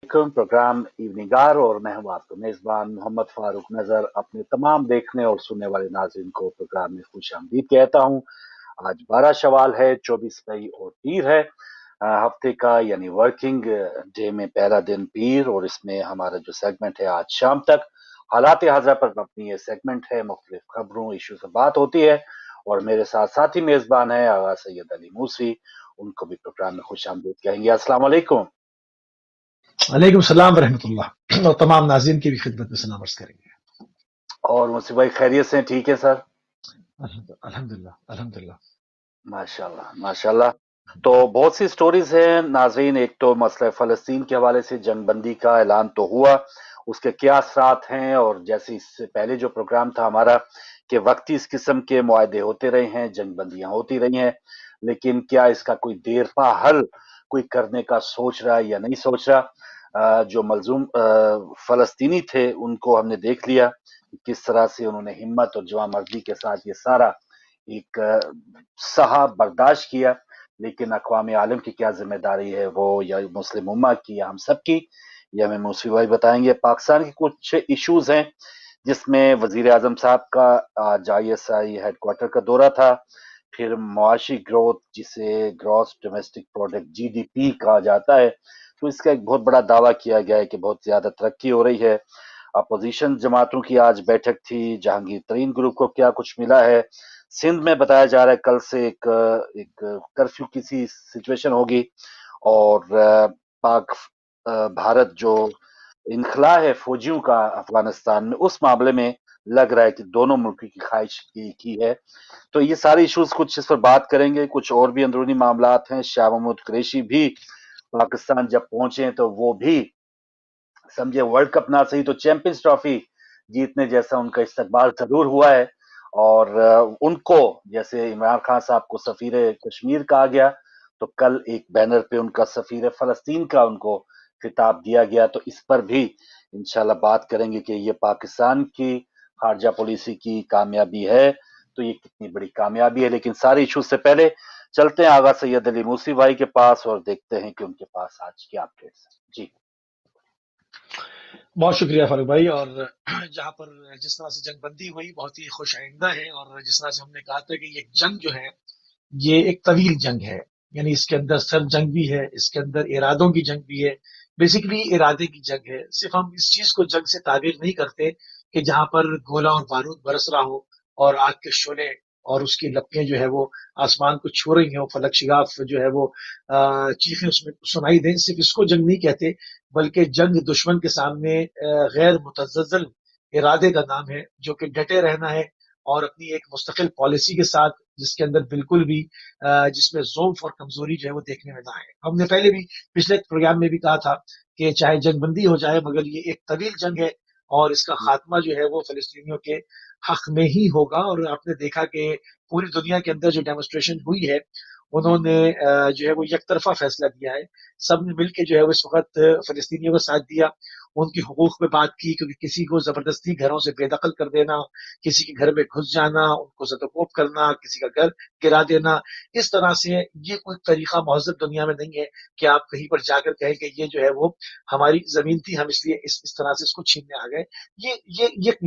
Programme इवनिंगार और मैं हूं आपका मेजबान मोहम्मद फारूक नजर अपने तमाम देखने और सुनने वाले नाज़रीन को प्रोग्राम में खुशामदीद कहता हूं। आज 12 शवाल है, 24 मई और पीर है। हफ्ते का यानी वर्किंग डे में पहला दिन पीर, और इसमें हमारा जो सेगमेंट है आज शाम तक हालात हाज़ा पर मबनी ये सेगमेंट है। मुख्तलिफ खबरों इशू से बात होती है और मेरे साथ साथी मेजबान है आगा सैयद अली मूसी। उनको भी प्रोग्राम में खुशामदीद कहेंगे। अस्सलाम वालेकुम। वालेकुम सलाम वरहमतुल्लाह, और तमाम नाज़रीन की भी खिदमत में सलाम अर्ज करेंगे। और मुझसे भाई खैरियत से हैं? ठीक है सर। अल्हम्दुलिल्लाह अल्हम्दुलिल्लाह। माशाल्लाह माशाल्लाह। तो बहुत सी स्टोरीज हैं नाजरीन। एक तो मसला फ़लस्तीन के हवाले से जंगबंदी का ऐलान तो हुआ, उसके क्या असरात हैं, और जैसे इससे पहले जो प्रोग्राम था हमारा कि वक्ती इस किस्म के मुआहदे होते रहे हैं, जंगबंदियां होती रही हैं, लेकिन क्या इसका कोई देरपा हल कोई करने का सोच रहा है या नहीं सोच रहा। जो मलजूम फ़लस्तीनी थे उनको हमने देख लिया कि किस तरह से उन्होंने हिम्मत और जवामर्दी के साथ ये सारा एक सहा बर्दाश्त किया। लेकिन अक़वाम आलम की क्या जिम्मेदारी है, वो या मुस्लिम उम्मा की या हम सब की, ये हमें मूसी भाई बताएंगे। पाकिस्तान के कुछ इश्यूज हैं जिसमें वजीर आजम साहब का आज ISI हेडक्वार्टर का दौरा था। फिर मुआशी ग्रोथ, जिसे ग्रॉस डोमेस्टिक प्रोडक्ट GDP कहा जाता है, तो इसका एक बहुत बड़ा दावा किया गया है कि बहुत ज्यादा तरक्की हो रही है। अपोजिशन जमातों की आज बैठक थी। जहांगीर तरीन ग्रुप को क्या कुछ मिला है। सिंध में बताया जा रहा है कल से एक कर्फ्यू की सी सिचुएशन होगी। और पाक भारत जो इनखला है फौजियों का अफगानिस्तान में, उस मामले में लग रहा है कि दोनों मुल्कों की ख्वाहिश की है। तो ये सारे इश्यूज कुछ इस पर बात करेंगे। कुछ और भी अंदरूनी मामलात हैं। शाह महमूद कुरैशी भी पाकिस्तान जब पहुंचे तो वो भी समझे वर्ल्ड कप ना सही तो चैंपियंस ट्रॉफी जीतने जैसा उनका इस्तकबाल जरूर हुआ है। और उनको जैसे इमरान खान साहब को सफीर कश्मीर कहा गया, तो कल एक बैनर पे उनका सफीर फलस्तीन का उनको खिताब दिया गया। तो इस पर भी इंशाल्लाह बात करेंगे कि ये पाकिस्तान की खारजा पॉलिसी की कामयाबी है, तो ये कितनी बड़ी कामयाबी है। लेकिन सारे इशू से पहले चलते हैं आगा सैयद अली मूसी भाई के पास और देखते हैं कि उनके पास आज क्या अपडेट्स हैं। जी। बहुत शुक्रिया फारूक भाई। और जहाँ पर जिस तरह से जंगबंदी हुई बहुत ही खुश आइंदा है, और जिस तरह से हमने कहा था कि ये जंग जो है ये एक तवील जंग है, यानी इसके अंदर सर्द जंग भी है, इसके अंदर इरादों की जंग भी है। बेसिकली इरादे की जंग है। सिर्फ हम इस चीज को जंग से ताबीर नहीं करते कि जहां पर गोला और बारूद बरस रहा हो और आग के शोले और उसकी लपटें जो है वो आसमान को छू रही हो, फलक शिगाफ जो है वो चीखें उसमें सुनाई दें, सिर्फ इसको जंग नहीं कहते। बल्कि जंग दुश्मन के सामने गैर मुतज़्ज़ल इरादे का नाम है, जो कि डटे रहना है और अपनी एक मुस्तकिल पॉलिसी के साथ, जिसके अंदर बिल्कुल भी जिसमें ज़ौफ़ और कमजोरी जो है वो देखने में ना आए। हमने पहले भी पिछले प्रोग्राम में भी कहा था कि चाहे जंगबंदी हो जाए मगर ये एक तवील जंग है और इसका खात्मा जो है वो फलस्तीनियों के हक में ही होगा। और आपने देखा कि पूरी दुनिया के अंदर जो डेमोस्ट्रेशन हुई है, उन्होंने जो है वो एक तरफा फैसला दिया है। सब ने मिलकर जो है वो इस वक्त फलस्तीनियों का साथ दिया, उनके हकूक पे बात की, क्योंकि किसी को जबरदस्ती घरों से बेदखल कर देना, किसी के घर में घुस जाना, उनको सदकोप करना, किसी का घर गिरा देना, इस तरह से ये कोई तरीका महज़ब दुनिया में नहीं है कि आप कहीं पर जाकर कहें कि ये जो है वो हमारी जमीन थी, हम इसलिए इस तरह से इसको छीनने आ गए।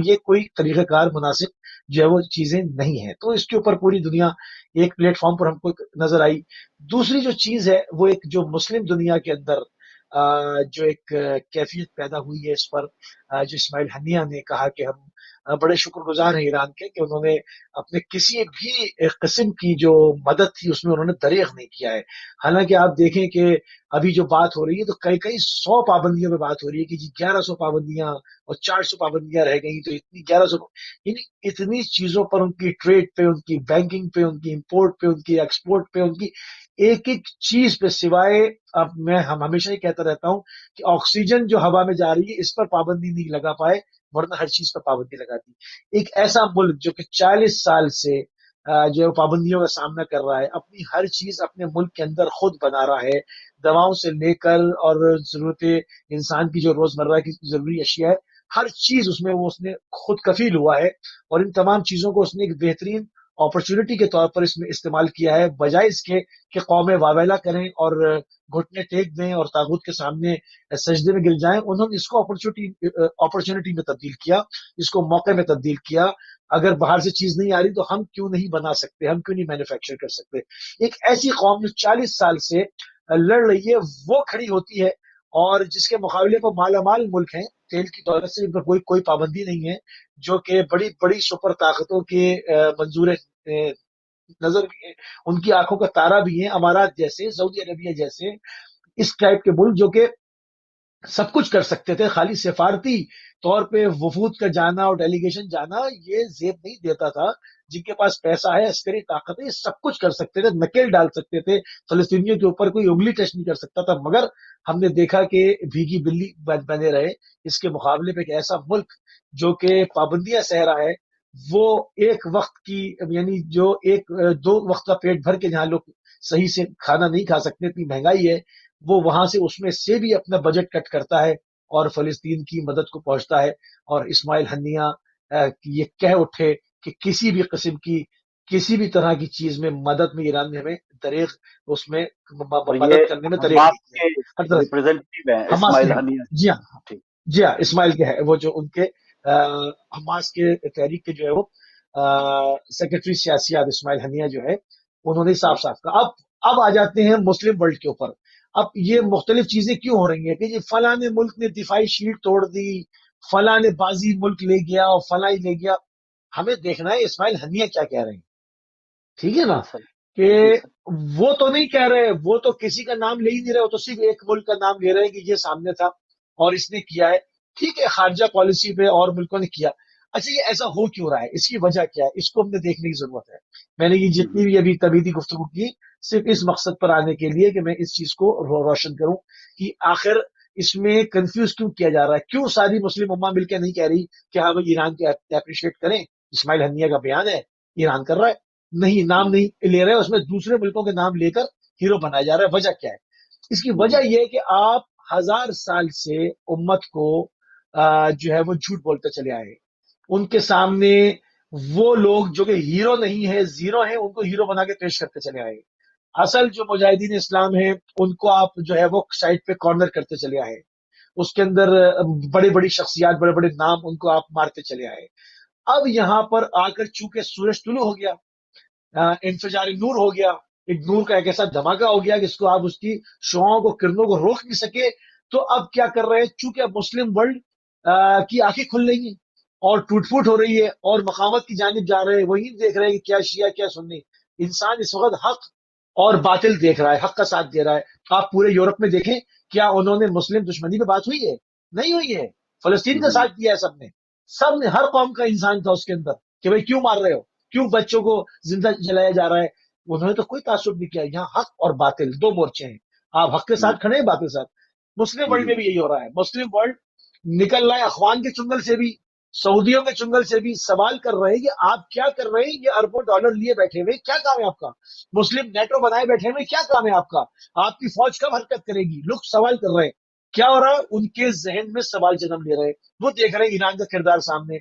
ये कोई तरीक़ाकार मुनासिब जो है वो चीजें नहीं है। तो इसके ऊपर पूरी दुनिया एक प्लेटफॉर्म पर हमको नजर आई। दूसरी जो चीज है वो एक जो मुस्लिम दुनिया के अंदर जो एक कैफियत पैदा हुई है इस पर, जो इस्माइल हनिया ने कहा कि हम बड़े शुक्रगुजार हैं ईरान के कि उन्होंने अपने किसी भी एक किस्म की जो मदद थी उसमें उन्होंने दरेग नहीं किया है। हालांकि आप देखें कि अभी जो बात हो रही है तो कई कई 100 पाबंदियों में बात हो रही है कि जी 1100 पाबंदियां और 400 पाबंदियां रह गई, तो इतनी 1100, इतनी चीजों पर, उनकी ट्रेड पे, उनकी बैंकिंग पे, उनकी इंपोर्ट पे, उनकी एक्सपोर्ट पे, उनकी एक एक चीज पे, सिवाय, अब हम हमेशा ही कहता रहता हूं कि ऑक्सीजन जो हवा में जा रही है इस पर पाबंदी नहीं लगा पाए, वरना हर चीज पर पाबंदी लगा दी। एक ऐसा मुल्क जो कि 40 साल से जो है पाबंदियों का सामना कर रहा है, अपनी हर चीज अपने मुल्क के अंदर खुद बना रहा है, दवाओं से लेकर और जरूरत इंसान की जो रोजमर्रा की जरूरी अशिया है, हर चीज उसमें वो उसने खुद कफील हुआ है। और इन तमाम चीजों को उसने एक बेहतरीन اپرچونٹی کے طور پر اس میں استعمال کیا ہے، بجائے اس کے کہ قومیں واویلا کریں اور گھٹنے ٹیک دیں اور طاغوت کے سامنے سجدے میں گر جائیں. انہوں نے اس کو اپرچونٹی میں تبدیل کیا، اس کو موقع میں تبدیل کیا. اگر باہر سے چیز نہیں آ رہی تو ہم کیوں نہیں بنا سکتے، ہم کیوں نہیں مینوفیکچر کر سکتے. ایک ایسی قوم جو 40 سال سے لڑ رہی ہے وہ کھڑی ہوتی ہے، اور جس کے مقابلے پر مالا مال ملک ہیں، تیل کی دولت سے ان پر کوئی پابندی نہیں ہے، جو کہ بڑی بڑی سپر طاقتوں کے منظور نظر بھی ہیں، ان کی آنکھوں کا تارا بھی ہیں، امارات جیسے، سعودی عربیہ جیسے اس ٹائپ کے ملک جو کہ سب کچھ کر سکتے تھے. خالی سفارتی طور پہ وفود کا جانا اور ڈیلیگیشن جانا یہ زیب نہیں دیتا تھا. جن کے پاس پیسہ ہے، عسکری طاقت ہے، یہ سب کچھ کر سکتے تھے، نکیل ڈال سکتے تھے، فلسطینیوں کے اوپر کوئی انگلی ٹچ نہیں کر سکتا تھا. مگر ہم نے دیکھا کہ بھیگی بلی بنے رہے. اس کے مقابلے پہ ایک ایسا ملک جو کہ پابندیاں سہ رہا ہے، وہ ایک وقت کی، یعنی جو ایک دو وقت کا پیٹ بھر کے جہاں لوگ صحیح سے کھانا نہیں کھا سکتے، اتنی مہنگائی ہے، وہ وہاں سے اس میں سے بھی اپنا بجٹ کٹ کرتا ہے اور فلسطین کی مدد کو پہنچتا ہے. اور اسماعیل ہنیہ یہ کہہ اٹھے کہ کسی بھی قسم کی، کسی بھی طرح کی چیز میں مدد میں ایران نے ہمیں دریغ، اس میں اور یہ مدد کرنے میں دریغ حماس نہیں کیا. کے ہر طرح سے ریپرزینٹیو ہیں حماس کے اسماعیل ہیں. ہنیہ. جی ہاں، ٹھیک. جی ہاں، اسماعیل کے ہے وہ، جو ان کے حماس کے تحریک کے جو ہے وہ سیکرٹری سیاسیات اسماعیل ہنیہ جو ہے، انہوں نے جی. صاف صاف کہا. اب آ جاتے ہیں مسلم ورلڈ کے اوپر. اب یہ مختلف چیزیں کیوں ہو رہی ہیں کہ یہ فلاں ملک نے دفاعی شیلڈ توڑ دی، فلاں بازی ملک لے گیا اور فلاں لے گیا. ہمیں دیکھنا ہے اسماعیل ہنیہ کیا کہہ رہے ہیں. ٹھیک ہے نا، صحیح. کہ بالکل صحیح. وہ تو نہیں کہہ رہے، وہ تو کسی کا نام لے ہی نہیں رہے، وہ تو صرف ایک ملک کا نام لے رہے ہیں کہ یہ سامنے تھا اور اس نے کیا ہے. ٹھیک ہے، خارجہ پالیسی پہ اور ملکوں نے کیا. اچھا، یہ ایسا ہو کیوں رہا ہے، اس کی وجہ کیا ہے، اس کو ہم نے دیکھنے کی ضرورت ہے. میں نے یہ جتنی بھی ابھی تبیدی گفتگو کی، صرف اس مقصد پر آنے کے لیے کہ میں اس چیز کو روشن کروں کہ آخر اس میں کنفیوز کیوں کیا جا رہا ہے، کیوں ساری مسلم امہ مل کے نہیں کہہ رہی کہ ہم ایران کو اپریشیٹ کریں. اسماعیل ہنیہ کا بیان ہے، ایران کر رہا ہے، نہیں نام نہیں لے رہے، اس میں دوسرے ملکوں کے نام لے کر ہیرو بنایا جا رہا ہے. وجہ کیا ہے؟ اس کی وجہ یہ ہے کہ آپ 1000 سال سے امت کو جو ہے وہ جھوٹ بولتے چلے آئے. ان کے سامنے وہ لوگ جو کہ ہیرو نہیں ہے، زیرو ہیں، ان کو ہیرو بنا کے پیش کرتے چلے آئے. اصل جو مجاہدین اسلام ہیں ان کو آپ جو ہے وہ سائڈ پہ کارنر کرتے چلے آئے. اس کے اندر بڑی بڑی شخصیات، بڑے بڑے نام، ان کو آپ مارتے چلے آئے. اب یہاں پر آ کر چونکہ سورج طلوع ہو گیا، انفجار نور ہو گیا، ایک نور کا ایک ایسا دھماکہ ہو گیا کہ اس کو آپ اس کی شعاؤں کو، کرنوں کو روک نہیں سکے. تو اب کیا کر رہے ہیں، چونکہ اب مسلم ورلڈ کی آنکھیں کھل رہی ہیں اور ٹوٹ پھوٹ ہو رہی ہے اور مقامت کی جانب جا رہے ہیں، وہی دیکھ رہے ہیں کہ کیا شیعہ کیا سنی. انسان اس وقت حق اور باطل دیکھ رہا ہے، حق کا ساتھ دے رہا ہے. آپ پورے یورپ میں دیکھیں، کیا انہوں نے مسلم دشمنی پہ بات ہوئی ہے؟ نہیں ہوئی ہے. فلسطین کا ساتھ دیا ہے سب نے، سب نے، ہر قوم کا انسان تھا اس کے اندر کہ بھائی کیوں مار رہے ہو، کیوں بچوں کو زندہ جلایا جا رہا ہے. انہوں نے تو کوئی تعصب نہیں کیا. یہاں حق اور باطل دو مورچے ہیں، آپ حق کے ساتھ کھڑے ہیں، باطل کے ساتھ. مسلم ورلڈ میں بھی یہی ہو رہا ہے. مسلم ورلڈ نکل رہا ہے اخوان کے چنگل سے بھی، سعودیوں کے چنگل سے بھی، سوال کر رہے ہیں کہ آپ کیا کر رہے ہیں، یہ اربوں ڈالر لیے بیٹھے ہوئے، کیا کام ہے آپ کا؟ مسلم نیٹو بنائے بیٹھے ہوئے، کیا کام ہے آپ کا؟ آپ کی فوج کب حرکت کرے گی؟ لوگ سوال کر رہے ہیں. کیا ہو رہا ہے؟ ان کے ذہن میں سوال جنم لے رہے ہیں. وہ دیکھ رہے ہیں ایران کا کردار سامنے،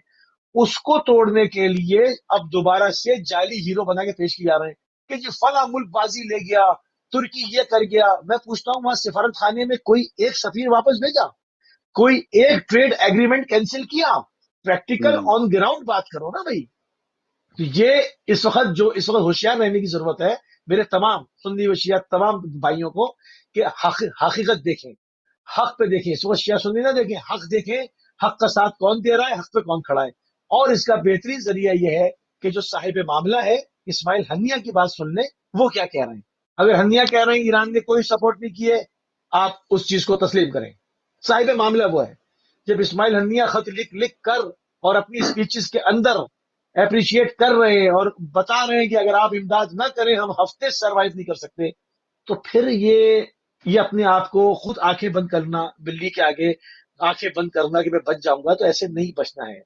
اس کو توڑنے کے لیے اب دوبارہ سے جعلی ہیرو بنا کے پیش کیے جا رہے ہیں کہ جی فلاں ملک بازی لے گیا، ترکی یہ کر گیا. میں پوچھتا ہوں، وہاں سفارت خانے میں کوئی ایک سفیر واپس بھیجا؟ کوئی ایک ٹریڈ ایگریمنٹ کینسل کیا؟ پریکٹیکل آن گراؤنڈ بات کرو نا بھائی. تو یہ اس وقت ہوشیار رہنے کی ضرورت ہے میرے تمام سنی و شیعہ تمام بھائیوں کو، کہ حقیقت دیکھیں، حق پہ دیکھیں. اس وقت شیعہ سنی نہ دیکھیں، حق دیکھیں، حق کا ساتھ کون دے رہا ہے، حق پہ کون کھڑا ہے. اور اس کا بہترین ذریعہ یہ ہے کہ جو صاحب معاملہ ہے اسماعیل ہنیہ کی بات سن لیں، وہ کیا کہہ رہے ہیں. اگر ہنیہ کہہ رہے ہیں ایران نے کوئی سپورٹ نہیں کیے، آپ اس چیز کو تسلیم کریں. صاحب معاملہ وہ ہے. جب اسماعیل ہنیہ خط لکھ لکھ کر اور اپنی اسپیچز کے اندر اپریشیٹ کر رہے ہیں اور بتا رہے ہیں کہ اگر آپ امداد نہ کریں ہم ہفتے سروائیو نہیں کر سکتے، تو پھر یہ اپنے آپ کو خود آنکھیں بند کرنا، بلی کے آگے آنکھیں بند کرنا کہ میں بچ جاؤں گا، تو ایسے نہیں بچنا ہے.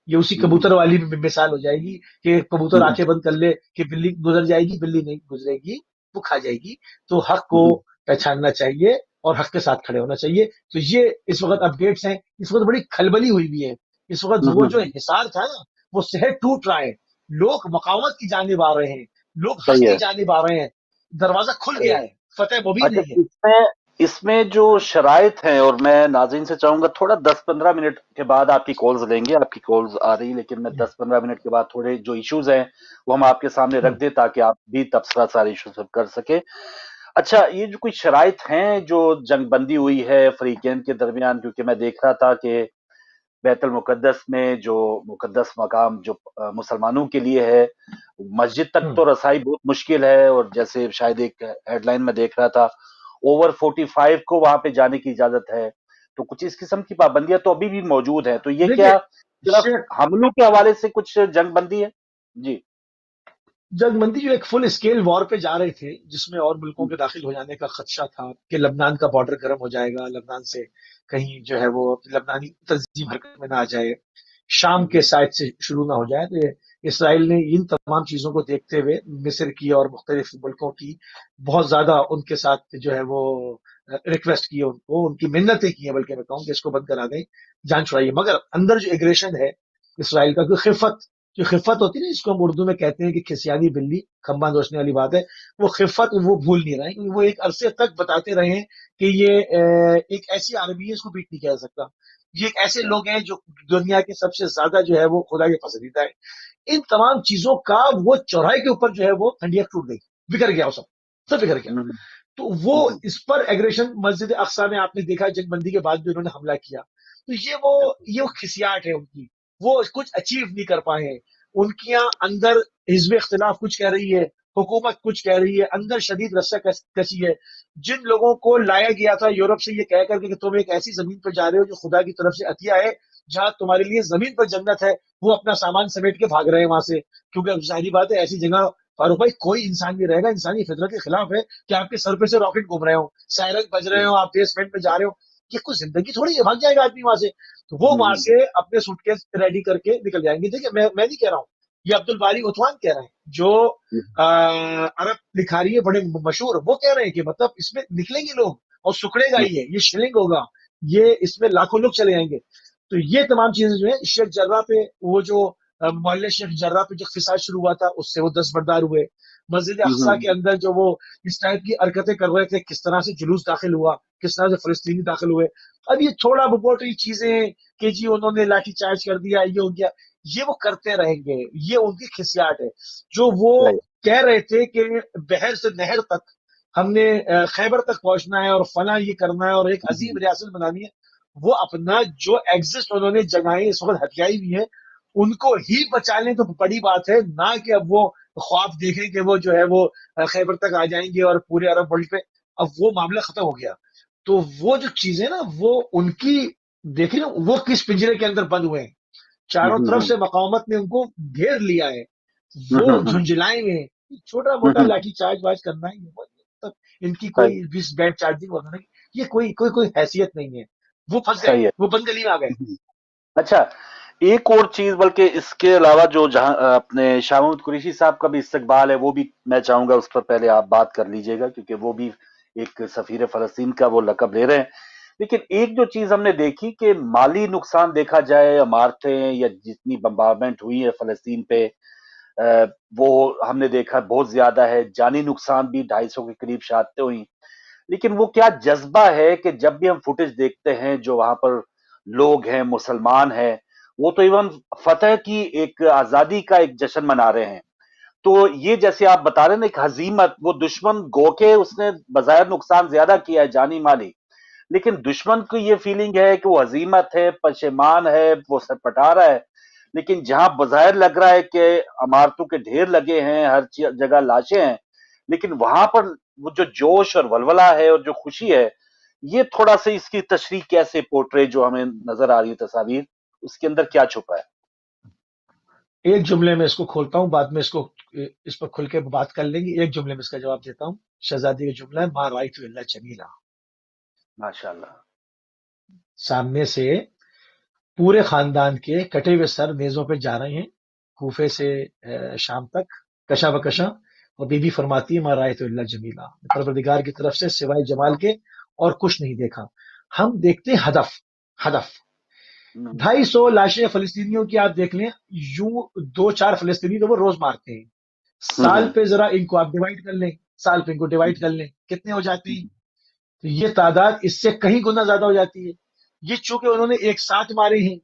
یہ اسی کبوتر والی مثال ہو جائے گی کہ کبوتر آنکھیں بند کر لے کہ بلی گزر جائے گی، بلی نہیں گزرے گی، وہ کھا جائے گی. تو حق کو پہچاننا چاہیے اور حق کے ساتھ کھڑے ہونا چاہیے. تو یہ اس وقت اپڈیٹس ہیں. اس وقت بڑی کھلبلی ہوئی بھی ہے. اس وقت وہ جو حصار تھا نا، وہ صحت ٹوٹ رہا ہے. لوگ مقاومت کی جانب آ رہے ہیں, لوگ حق صحیح کی ہے، جانب آ رہے ہیں, دروازہ کھل صحیح گیا ہے۔ ہے, فتح مبین اچھا، نہیں ہے. اس میں جو شرائط ہیں، اور میں ناظرین سے چاہوں گا تھوڑا 10-15 منٹ کے بعد آپ کی کالز لیں گے، آپ کی کالز آ رہی، لیکن میں 10-15 منٹ کے بعد تھوڑے جو ایشوز ہیں وہ ہم آپ کے سامنے ہوں، رکھ دیں تاکہ آپ بھی تبصرہ سارے ایشوز کر سکیں۔ اچھا، یہ جو کوئی شرائط ہیں جو جنگ بندی ہوئی ہے فریقین کے درمیان، کیونکہ میں دیکھ رہا تھا کہ بیت المقدس میں جو مقدس مقام جو مسلمانوں کے لیے ہے، مسجد تک ہوں. تو رسائی بہت مشکل ہے، اور جیسے شاید ایک ہیڈ لائن میں دیکھ رہا تھا اوور 45 کو وہاں پہ جانے کی اجازت ہے، تو کچھ اس قسم کی پابندیاں تو ابھی بھی موجود ہیں، تو یہ دیکھیے کیا صرف شیخ, حملوں کے حوالے سے کچھ جنگ بندی ہے؟ جی جنگ بندی جو ایک فل اسکیل وار پہ جا رہے تھے, جس میں اور ملکوں کے داخل ہو جانے کا خدشہ تھا کہ لبنان کا بارڈر گرم ہو جائے گا, لبنان سے کہیں جو ہے وہ لبنانی تنظیم حرکت میں نہ آ جائے, شام کے سائڈ سے شروع نہ ہو جائے. تو اسرائیل نے ان تمام چیزوں کو دیکھتے ہوئے مصر کی اور مختلف ملکوں کی بہت زیادہ ان کے ساتھ جو ہے وہ ریکویسٹ کی, ان کو ان کی منتیں کی ہیں, بلکہ میں کہوں کہ اس کو بند کرا دیں, جان چھڑائیے. مگر اندر جو ایگریشن ہے اسرائیل کا, کوئی خفت, جو خفت ہوتی ہے نا, جس کو ہم اردو میں کہتے ہیں کہ کھسیانی بلی کھمبا نوچنے والی بات ہے, وہ خفت وہ بھول نہیں رہے ہیں. وہ ایک عرصے تک بتاتے رہے ہیں کہ یہ ایک ایسی عربی ہے, اس کو بیٹ نہیں کیا جا سکتا. یہ ایک ایسے لوگ ہیں جو دنیا کے سب سے زیادہ جو ہے وہ خدا کے پسندیدہ ہے. ان تمام چیزوں کا وہ چوراہے کے اوپر جو ہے وہ ٹھنڈیا ٹوٹ گئی, بکھر گیا, وہ سب بکھر گیا. تو وہ اس پر ایگریشن مسجد اقصی میں آپ نے دیکھا جنگ بندی کے بعد بھی انہوں نے حملہ کیا. تو یہ وہ کھسیاٹ ہے ان کی, وہ کچھ اچیو نہیں کر پائے ہیں. ان کے یہاں اندر حزب اختلاف کچھ کہہ رہی ہے, حکومت کچھ کہہ رہی ہے, اندر شدید رسہ کسی ہے. جن لوگوں کو لایا گیا تھا یورپ سے یہ کہہ کر کے کہ تم ایک ایسی زمین پر جا رہے ہو جو خدا کی طرف سے عطیہ ہے, جہاں تمہارے لیے زمین پر جنت ہے, وہ اپنا سامان سمیٹ کے بھاگ رہے ہیں وہاں سے. کیونکہ اب ظاہری بات ہے ایسی جگہ فاروق بھائی کوئی انسان نہیں رہے گا, انسانی فطرت کے خلاف ہے کہ آپ کے سر پہ سے راکٹ گھوم رہے ہو, سائرن بج رہے ہو, آپ بیسمنٹ میں جا رہے ہو, یہ کوئی زندگی تھوڑی ہے, بھاگ جائے گا آدمی وہاں سے. تو وہ وہاں سے اپنے سوٹ کیس ریڈی کر کے نکل جائیں گے. دیکھیے میں نہیں کہہ رہا ہوں, یہ عبد الباری اتوان کہہ رہے ہیں جو عرب لکھاری ہے بڑے مشہور, وہ کہہ رہے ہیں کہ مطلب اس میں نکلیں گے لوگ اور سکڑے گا, یہ شلنگ ہوگا, یہ اس میں لاکھوں لوگ چلے جائیں گے. تو یہ تمام چیزیں جو ہے شیخ جرہ پہ, وہ جو محلے شیخ جرہ پہ جو فساد شروع ہوا تھا اس سے وہ دستبردار ہوئے. مسجد اقصی کے اندر جو وہ اس ٹائپ کی حرکتیں کر رہے تھے, کس طرح سے جلوس داخل ہوا, کس طرح سے فلسطینی داخل ہوئے. اب یہ چھوڑا بپوٹری چیزیں کہ جی انہوں نے لاٹھی چارج کر دیا, یہ ہو گیا, یہ وہ کرتے رہیں گے, یہ ان کی کھسیاٹ ہے. جو وہ کہہ رہے تھے کہ بحر سے نہر تک ہم نے خیبر تک پہنچنا ہے اور فلاں یہ کرنا ہے اور ایک عظیم ریاست بنانی ہے, وہ اپنا جو ایگزسٹ انہوں نے جگہیں اس وقت ہتھیائی ہوئی ہیں ان کو ہی بچا لیں تو بڑی بات ہے, نہ کہ اب وہ خواب دیکھیں کہ وہ جو ہے وہ خیبر تک آ جائیں گے اور پورے عرب ورلڈ پہ. اب وہ معاملہ ختم ہو گیا. تو وہ جو چیزیں نا وہ ان کی دیکھیں نا, وہ کس پنجرے کے اندر بند ہوئے ہیں, چاروں طرف سے مقاومت نے ان کو گھیر لیا ہے, وہ جھنجھلائے ہوئے ہیں. چھوٹا موٹا لاٹھی چارج واج کرنا ہے, ان کی کوئی بیڈ چارجنگ وغیرہ, یہ کوئی حیثیت نہیں ہے. وہ پھنس گئے, صحیح وہ بند گلی میں آ گئے. ہے۔ اچھا، ایک اور چیز، بلکہ اس کے علاوہ جو جہاں اپنے شاہ محمود قریشی صاحب کا بھی استقبال ہے وہ بھی میں چاہوں گا اس پر پہلے آپ بات کر لیجئے گا، کیونکہ وہ بھی ایک سفیر فلسطین کا وہ لقب لے رہے ہیں. لیکن ایک جو چیز ہم نے دیکھی کہ مالی نقصان دیکھا جائے، عمارتیں یا جتنی بمبارمنٹ ہوئی ہے فلسطین پہ، وہ ہم نے دیکھا بہت زیادہ ہے. جانی نقصان بھی 250 کے قریب شہادتیں ہوئی. لیکن وہ کیا جذبہ ہے کہ جب بھی ہم فوٹیج دیکھتے ہیں جو وہاں پر لوگ ہیں، مسلمان ہیں، وہ تو ایون فتح کی ایک آزادی کا ایک جشن منا رہے ہیں. تو یہ جیسے آپ بتا رہے ہیں نا ایک ہزیمت، وہ دشمن گو کے اس نے بظاہر نقصان زیادہ کیا ہے جانی مالی، لیکن دشمن کو یہ فیلنگ ہے کہ وہ ہزیمت ہے، پشیمان ہے، وہ سر پٹا رہا ہے. لیکن جہاں بظاہر لگ رہا ہے کہ عمارتوں کے ڈھیر لگے ہیں، ہر جگہ لاشیں ہیں، لیکن وہاں پر وہ جو جوش اور ولولہ ہے اور جو خوشی ہے، یہ تھوڑا سا اس کی تشریح کیسے پورٹریٹ جو ہمیں نظر آ رہی ہے تصاویر، اس کے اندر کیا چھپا ہے؟ ایک جملے میں اس کو کھولتا ہوں, بعد میں اس پر کھل کے بات کر لیں گے. ایک جملے میں اس کا جواب دیتا ہوں. شہزادی کا جملہ ہے, ماں رائت اللہ جمیلہ. ماشاء اللہ. سامنے سے پورے خاندان کے کٹے ہوئے سر میزوں پہ جا رہے ہیں, کوفے سے شام تک, کشا بکشا, اور بی بی فرماتی ہے ماں رائت اللہ جمیلہ, پروردگار کی طرف سے سوائے جمال کے اور کچھ نہیں دیکھا. ہم دیکھتے ہیں ہدف. हम्म, 250 लाशें फलस्तीनियों की आप देख लें, यूं 2-4 फलस्तीनी तो वो रोज मारते हैं। साल हम्म, पे जरा इनको आप डिवाइड कर लें, साल पे इनको डिवाइड कर लें, कितने हो जाते हैं? तो ये तादाद इससे कहीं गुना ज्यादा हो जाती है। ये चूंकि उन्होंने एक साथ मारे हैं,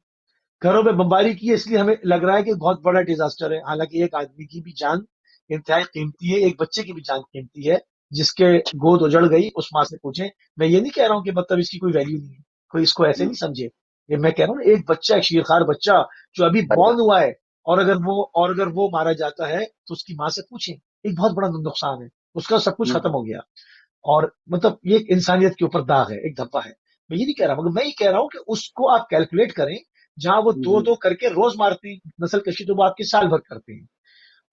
घरों में बमबारी की है, इसलिए हमें लग रहा है कि बहुत बड़ा डिजास्टर है। हालांकि एक आदमी की भी जान इंतहाई कीमती है, एक बच्चे की भी जान कीमती है, जिसके गोद उजड़ गई। उस माँ से पूछें। मैं ये नहीं कह रहा हूं कि मतलब इसकी कोई वैल्यू नहीं है, कोई इसको ऐसे नहीं समझे। ये मैं कह रहा हूँ एक बच्चा, एक शीरखार बच्चा जो अभी सही बॉर्न बात। हुआ है, और अगर वो मारा जाता है तो उसकी माँ से पूछें। एक बहुत बड़ा नुकसान है, उसका सब कुछ खत्म हम्म, हो गया। और मतलब ये एक इंसानियत के ऊपर दाग है, एक धब्बा है। मैं ये नहीं कह रहा, मगर मैं ये कह रहा हूं कि उसको आप कैलकुलेट करें। जहां वो दो हम्म, दो करके रोज मारते हैं नस्ल कशी, तो वो आपके साल भर करते हैं।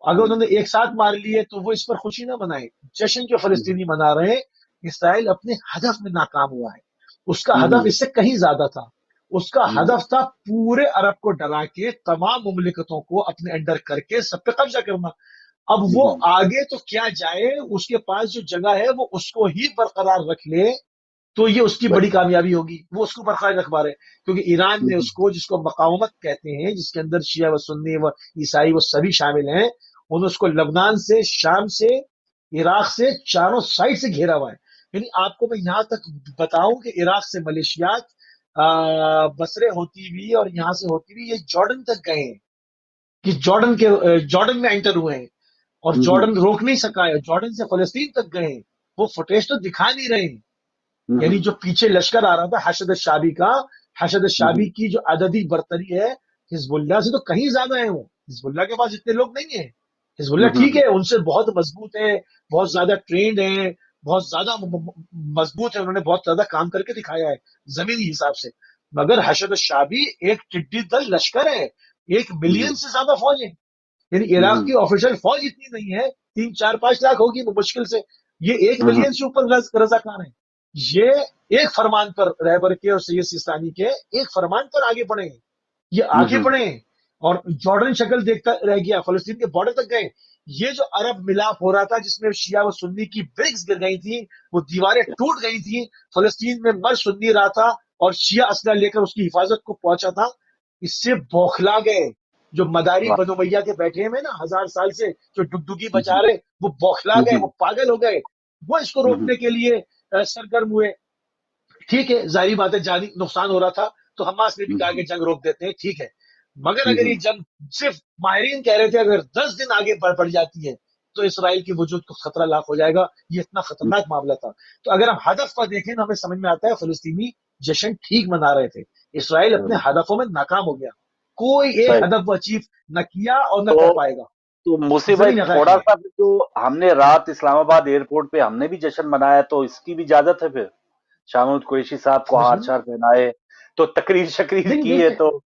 अगर हम्म, उन्होंने एक साथ मार लिए तो वो इस पर खुशी ना मनाए। जश्न जो हम्म, फलस्तीनी मना रहे हैं, इसराइल अपने हदफ में नाकाम हुआ है। उसका हदफ हम्म, इससे कहीं ज्यादा था। उसका हम्म, हदफ था पूरे अरब को डरा के, तमाम मुमलिकतों को अपने अंडर करके सब पे कब्जा करना। अब वो हम्म, आगे तो क्या जाए, उसके पास जो जगह है वो उसको ही बरकरार रख ले, तो ये उसकी बड़ी वही। कामयाबी होगी। वो उसको बरकरार रख पा रहे हैं, क्योंकि ईरान ने हम्म, उसको, जिसको मकावमत कहते हैं, जिसके अंदर शिया व सुन्नी व ईसाई वो सभी शामिल हैं, उन्होंने उसको लबनान से, शाम से, इराक से, चारों साइड से घेरा हुआ है। यानी आपको मैं यहां तक बताऊं कि इराक से मलेशियात बसरे होती हुई और यहां से होती हुई ये जॉर्डन तक गए हैं। कि जॉर्डन में एंटर हुए हैं, और हम्म, जॉर्डन रोक नहीं सका है। जॉर्डन से फलस्तीन तक गए हैं। वो फुटेज तो दिखा नहीं रहे हैं। यानी हम्म, जो पीछे लश्कर आ रहा था हशद शाबी का, हशद हम्म, शाबी की जो अददी बर्तरी है, हिजबुल्लाह से तो कहीं ज्यादा है वो। हिजबुल्लाह के पास इतने लोग नहीं है। हिजबुल्लाह ठीक हम्म, है, उनसे बहुत मजबूत है, बहुत ज्यादा ट्रेंड है, बहुत ज्यादा मजबूत है, उन्होंने बहुत ज्यादा काम करके दिखाया है जमीनी हिसाब से। मगर हशद शाबी एक टिड्डी दल लश्कर है, 1 मिलियन हम्म, से ज्यादा फौज है। यानी इराक हम्म, की ऑफिशियल फौज इतनी नहीं है, 3-4-5 लाख होगी वो मुश्किल से। ये एक हम्म, मिलियन से ऊपर रजाकार है। ये एक फरमान पर, रहबर के और सैयद सिस्तानी के एक फरमान पर आगे बढ़े हैं। ये आगे हम्म, बढ़े हैं, और जॉर्डन शक्ल देखता रह गया, फलस्तीन के बॉर्डर तक गए। ये जो अरब मिलाप हो रहा था, जिसमें शिया व सुन्नी की ब्रिक्स गिर गई थी, वो दीवारें टूट गई थी, फलस्तीन में मर सुन्नी रहा था, और शिया असला लेकर उसकी हिफाजत को पहुंचा था, इससे बौखला गए। जो मदारी वाह, बनो मैया के बैठे हैं ना 1000 साल से, जो डुगडुगी बजा हम्म, रहे, वो बौखला गए, वो हम्म, पागल हो गए। वो इसको हम्म, रोकने के लिए सरगर्म हुए। ठीक है, जाहिर बात है, जानी नुकसान हो रहा था, तो हमास ने भी कहा कि हम्म, जंग रोक देते हैं, ठीक है। मगर अगर ये हम्म, जंग, सिर्फ माहिरीन कह रहे थे अगर 10 दिन आगे बढ़ जाती है तो इसराइल की वजूद को खतरा लाख हो जाएगा। ये इतना खतरनाक मामला था। तो अगर हम हदफ पर देखें तो हमें समझ में आता है फलस्तीनी जश्न ठीक मना रहे थे। इसराइल अपने हम्म, हदफों में नाकाम हो गया। कोई एक सही। हदफ वो अचीव न किया और न कर तो पाएगा। तो मुसी भाई जमीन हकैक थोड़ा ये है। सा भी जो हमने रात इस्लामाबाद एयरपोर्ट पे हमने भी जश्न मनाया, तो इसकी भी इजाजत है फिर? शामूद कुरैशी साहब को हार बिल्कुल नहीं। शार पहनाए, तो तकरीर शकीर देखिए की है, देखिए, तो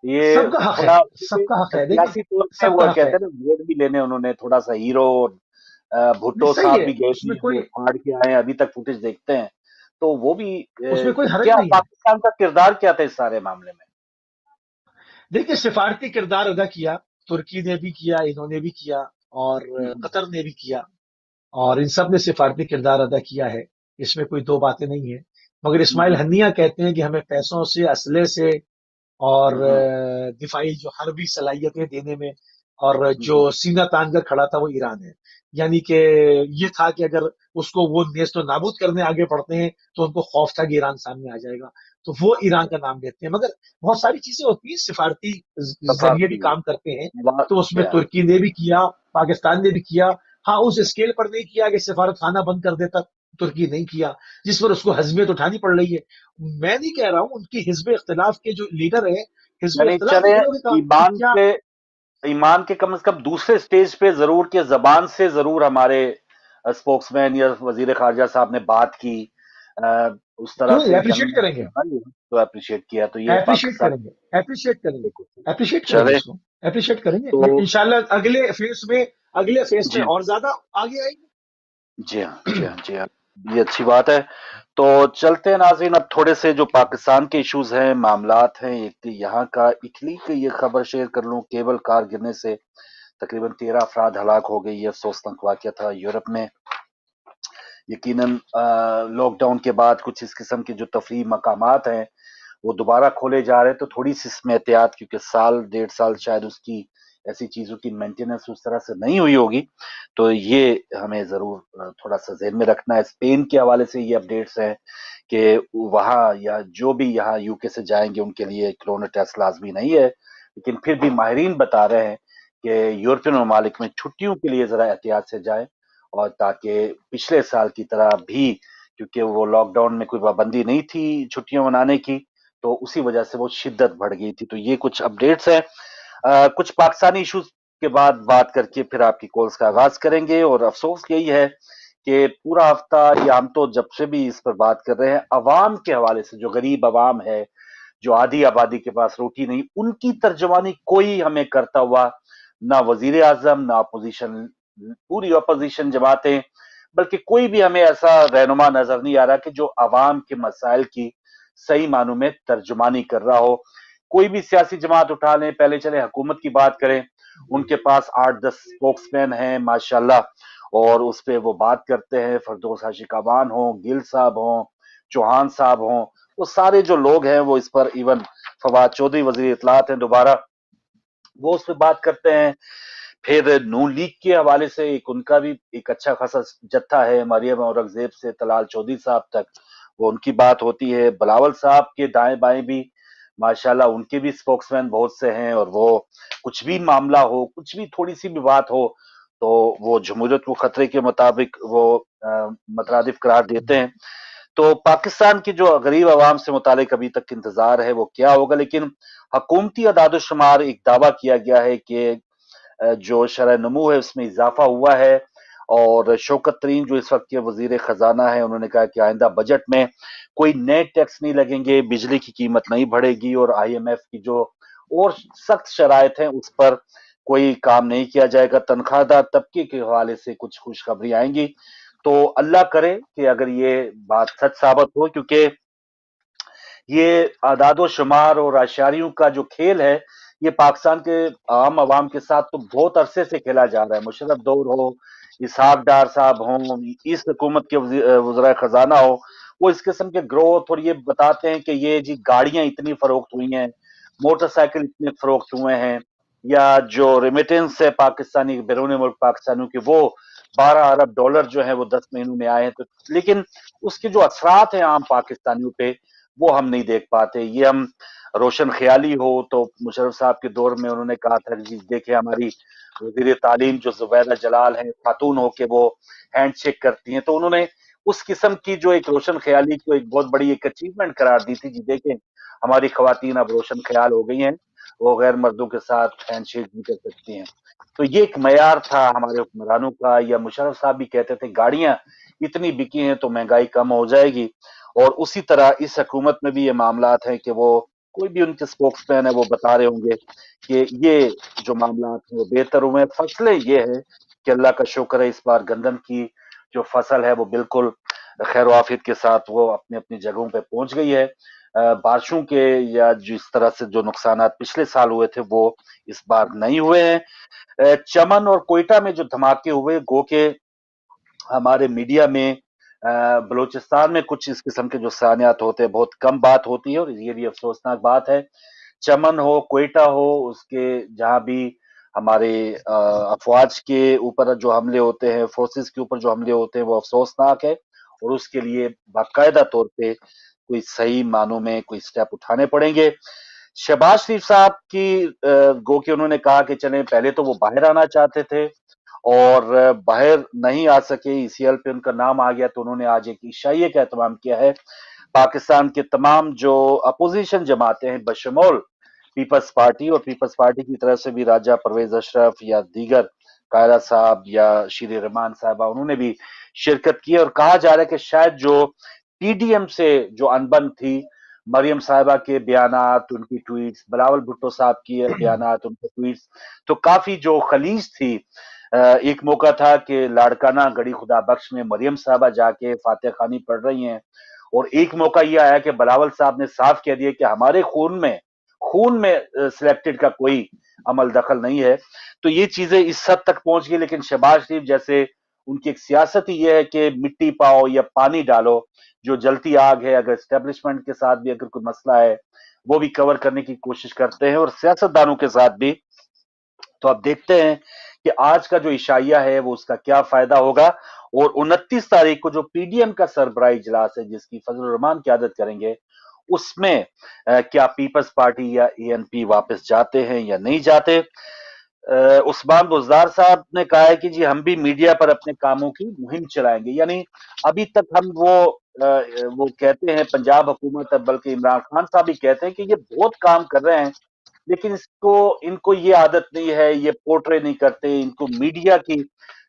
ये सबका हक है, थोड़ा सबका हक है, देखिए, सियासी तौर पे सबका हुआ, हक है। कहते हैं ना, वोट भी लेने उन्होंने थोड़ा सा हीरो और नहीं, भुट्टो सही साहब है, भी गए उसमें थे, वो कोई फाड़ के आए, अभी तक फुटेज देखते हैं। तो वो भी उसमें कोई हर्ज क्या नहीं है। पाकिस्तान का किरदार क्या था इस सारे मामले में? देखिए, सिफारती किरदार अदा किया, तुर्की ने भी किया, इन्होंने भी किया, और हम्म, कतर ने भी किया, और इन सब ने सिफारती किरदार अदा किया है। इसमें कोई दो बातें नहीं है। मगर इस्माइल हम्म, हनिया कहते हैं कि हमें पैसों से, असले से, और हम्म, दिफाई जो हरबी सलाहियतें देने में, और जो हम्म, सीना तान कर खड़ा था वो ईरान है। यानी कि ये था कि अगर उसको वो नेस्त नाबूद करने आगे बढ़ते हैं तो उनको खौफ था कि ईरान सामने आ जाएगा, तो वो ईरान का नाम लेते हैं। मगर बहुत सारी चीजें होती हैं, सिफारती जरिए भी सफारती काम करते हैं। बात तो उसमें क्या? तुर्की ने भी किया, पाकिस्तान ने भी किया। हाँ, उस स्केल पर नहीं किया कि सिफारत खाना बंद कर देता, तुर्की नहीं किया, जिस पर उसको हजमियत उठानी पड़ रही है। मैं नहीं कह रहा हूं, उनकी हिजब इख्तिलाफ के जो लीडर है, हिजब यानी इख्तिलाफ चले लीडरों की ईमान क्या। पे, ईमान के कम से कम दूसरे स्टेज पे जरूर, के जबान से जरूर हमारे स्पोक्समैन या वजीर खारजा साहब ने बात की, उस तरह क्यों नहीं, से जंग अप्रिशिएट में करेंगे, हिस्सा लिया, तो अप्रिशिएट किया, तो ये अप्रिशिएट पाकिस्तान करेंगे, अप्रिशिएट करेंगे, को अप्रिशिएट करेंगे चले। उसको, अप्रिशिएट करेंगे। तो इंशाल्लाह अगले फेस में जी, और ज्यादा आगे आएंगे। जी हाँ, जी हाँ, जी हाँ, ये अच्छी बात है। तो चलते हैं नाज़रीन, अब थोड़े से जो पाकिस्तान के इश्यूज हैं, मामलात हैं, एक तो यहाँ का इटली की ये खबर शेयर कर लूँ, केबल कार गिरने से तकरीबन 13 अफराद हलाक हो गई। ये अफसोसनाक वाकया था यूरोप में। यकीनन लॉकडाउन के बाद कुछ इस किस्म के जो तफरीह मकामात हैं, وہ دوبارہ کھولے جا رہے ہیں، تو تھوڑی سی اس میں احتیاط، کیونکہ سال 1.5 سال شاید اس کی ایسی چیزوں کی مینٹیننس اس طرح سے نہیں ہوئی ہوگی، تو یہ ہمیں ضرور تھوڑا سا ذہن میں رکھنا ہے۔ اسپین کے حوالے سے یہ اپڈیٹس ہیں کہ وہاں یا جو بھی یہاں یو کے سے جائیں گے ان کے لیے کرونا ٹیسٹ لازمی نہیں ہے، لیکن پھر بھی ماہرین بتا رہے ہیں کہ یورپین ممالک میں چھٹیوں کے لیے ذرا احتیاط سے جائیں، اور تاکہ پچھلے سال کی طرح بھی، کیونکہ وہ لاک ڈاؤن میں کوئی پابندی نہیں تھی چھٹیاں منانے کی، تو اسی وجہ سے وہ شدت بڑھ گئی تھی۔ تو یہ کچھ اپڈیٹس ہیں۔ کچھ پاکستانی ایشوز کے بعد بات کر کے پھر آپ کی کالز کا آغاز کریں گے، اور افسوس یہی ہے کہ پورا ہفتہ یا ہم تو جب سے بھی اس پر بات کر رہے ہیں، عوام کے حوالے سے جو غریب عوام ہے، جو آدھی آبادی کے پاس روٹی نہیں، ان کی ترجمانی کوئی ہمیں کرتا ہوا، نہ وزیر اعظم، نہ اپوزیشن، پوری اپوزیشن جماعتیں، بلکہ کوئی بھی ہمیں ایسا رہنما نظر نہیں آ رہا کہ جو عوام کے مسائل کی صحیح معنوں میں ترجمانی کر رہا ہو۔ کوئی بھی سیاسی جماعت اٹھا لیں، پہلے چلے حکومت کی بات کریں، ان جی کے پاس 8-10 اسپوکس مین ہیں ماشاءاللہ، اور اس پہ وہ بات کرتے ہیں، فردوس عاشق اعوان ہوں، گل صاحب ہوں، چوہان صاحب ہوں، وہ سارے جو لوگ ہیں وہ اس پر، ایون فواد چودھری وزیر اطلاعات ہیں دوبارہ، وہ اس پہ بات کرتے ہیں۔ پھر نون لیگ کے حوالے سے ایک ان کا بھی ایک اچھا خاصا جتھا ہے، مریم اورنگزیب سے طلال چودھری صاحب تک، وہ ان کی بات ہوتی ہے۔ بلاول صاحب کے دائیں بائیں بھی ماشاءاللہ ان کے بھی سپوکس مین بہت سے ہیں، اور وہ کچھ بھی معاملہ ہو، کچھ بھی تھوڑی سی بھی بات ہو، تو وہ جمہوریت کو خطرے کے مطابق وہ مترادف قرار دیتے ہیں۔ تو پاکستان کی جو غریب عوام سے متعلق ابھی تک انتظار ہے وہ کیا ہوگا، لیکن حکومتی اعداد و شمار ایک دعویٰ کیا گیا ہے کہ جو شرح نمو ہے اس میں اضافہ ہوا ہے، اور شوکت ترین جو اس وقت کے وزیر خزانہ ہیں انہوں نے کہا کہ آئندہ بجٹ میں کوئی نئے ٹیکس نہیں لگیں گے، بجلی کی قیمت نہیں بڑھے گی، اور آئی ایم ایف کی جو اور سخت شرائط ہیں اس پر کوئی کام نہیں کیا جائے گا۔ تنخواہ دار طبقے کے حوالے سے کچھ خوشخبری آئیں گی، تو اللہ کرے کہ اگر یہ بات سچ ثابت ہو، کیونکہ یہ اعداد و شمار اور اشاریوں کا جو کھیل ہے یہ پاکستان کے عام عوام کے ساتھ تو بہت عرصے سے کھیلا جا رہا ہے۔ مشرف دور ہو، اسحاق ڈار صاحب ہوں، اس حکومت کے وزراء خزانہ ہو، وہ اس قسم کے گروتھ اور یہ بتاتے ہیں کہ یہ جی گاڑیاں اتنی فروخت ہوئی ہیں، موٹر سائیکل اتنے فروخت ہوئے ہیں، یا جو ریمیٹنس ہے پاکستانی بیرون ملک پاکستانیوں کے، وہ 12 ارب ڈالر جو ہیں وہ 10 مہینوں میں آئے ہیں، تو لیکن اس کے جو اثرات ہیں عام پاکستانیوں پہ وہ ہم نہیں دیکھ پاتے۔ یہ ہم روشن خیالی ہو تو مشرف صاحب کے دور میں انہوں نے کہا تھا کہ جی دیکھیں ہماری وزیر تعلیم جو زبیدہ جلال ہیں، خاتون ہو کے وہ ہینڈ شیک کرتی ہیں، تو انہوں نے اس قسم کی جو ایک روشن خیالی کو ایک بہت بڑی ایک اچیومنٹ قرار دی تھی، جی دیکھیں ہماری خواتین اب روشن خیال ہو گئی ہیں، وہ غیر مردوں کے ساتھ ہینڈ شیک بھی کر سکتی ہیں۔ تو یہ ایک معیار تھا ہمارے حکمرانوں کا، یا مشرف صاحب بھی کہتے تھے گاڑیاں اتنی بکی ہیں تو مہنگائی کم ہو جائے گی، اور اسی طرح اس حکومت میں بھی یہ معاملات ہیں کہ وہ کوئی بھی ان کے سپوکس مین ہے وہ بتا رہے ہوں گے کہ یہ جو معاملات ہیں وہ بہتر ہوئے ہیں۔ فصلیں یہ ہے کہ اللہ کا شکر ہے اس بار گندم کی جو فصل ہے وہ بالکل خیر و عافیت کے ساتھ وہ اپنی اپنی جگہوں پہ پہنچ گئی ہے۔ بارشوں کے یا جس طرح سے جو نقصانات پچھلے سال ہوئے تھے وہ اس بار نہیں ہوئے ہیں۔ چمن اور کوئٹہ میں جو دھماکے ہوئے، گو کہ ہمارے میڈیا میں بلوچستان میں کچھ اس قسم کے جو سانحات ہوتے ہیں بہت کم بات ہوتی ہے، اور یہ بھی افسوسناک بات ہے۔ چمن ہو، کوئٹہ ہو، اس کے جہاں بھی ہمارے افواج کے اوپر جو حملے ہوتے ہیں، فورسز کے اوپر جو حملے ہوتے ہیں وہ افسوسناک ہے، اور اس کے لیے باقاعدہ طور پہ کوئی صحیح معنوں میں کوئی سٹیپ اٹھانے پڑیں گے۔ شہباز شریف صاحب کی گو کہ انہوں نے کہا کہ چلیں پہلے تو وہ باہر آنا چاہتے تھے اور باہر نہیں آ سکے، ای سی ایل پہ ان کا نام آ گیا، تو انہوں نے آج ایک عشائیے کا اہتمام کیا ہے۔ پاکستان کے تمام جو اپوزیشن جماعتیں ہیں بشمول پیپلز پارٹی، اور پیپلز پارٹی کی طرف سے بھی راجہ پرویز اشرف یا دیگر قائرہ صاحب یا شیر رحمان صاحبہ، انہوں نے بھی شرکت کی، اور کہا جا رہا ہے کہ شاید جو پی ڈی ایم سے جو انبن تھی، مریم صاحبہ کے بیانات، ان کی ٹویٹس، بلاول بھٹو صاحب کی بیانات، ان کے ٹویٹس، تو کافی جو خلیج تھی۔ ایک موقع تھا کہ لاڑکانہ گڑی خدا بخش میں مریم صاحبہ جا کے فاتح خوانی پڑھ رہی ہیں، اور ایک موقع یہ آیا کہ بلاول صاحب نے صاف کہہ دیا کہ ہمارے خون میں سلیکٹڈ کا کوئی عمل دخل نہیں ہے۔ تو یہ چیزیں اس حد تک پہنچ گئی، لیکن شہباز شریف جیسے उनकी एक सियासत ही ये है कि मिट्टी पाओ या पानी डालो, जो जलती आग है, अगर एस्टेब्लिशमेंट के साथ भी अगर कोई मसला है, वो भी कवर करने की कोशिश करते हैं, और सियासतदानों के साथ भी। तो अब देखते हैं कि आज का जो इशाइया है वो उसका क्या फायदा होगा। और 29 तारीख को जो पीडीएम का सरबराही इजलास है जिसकी फजल रहमान क़यादत करेंगे, उसमें क्या पीपल्स पार्टी या एएनपी वापस जाते हैं या नहीं जाते। उस्मान बुज़दार साहब ने कहा है कि जी हम भी मीडिया पर अपने कामों की मुहिम चलाएंगे, यानी अभी तक हम वो कहते हैं पंजाब हुकूमत, बल्कि इमरान खान साहब भी कहते हैं कि ये बहुत काम कर रहे हैं, लेकिन इसको इनको ये आदत नहीं है, ये पोर्ट्रे नहीं करते, इनको मीडिया की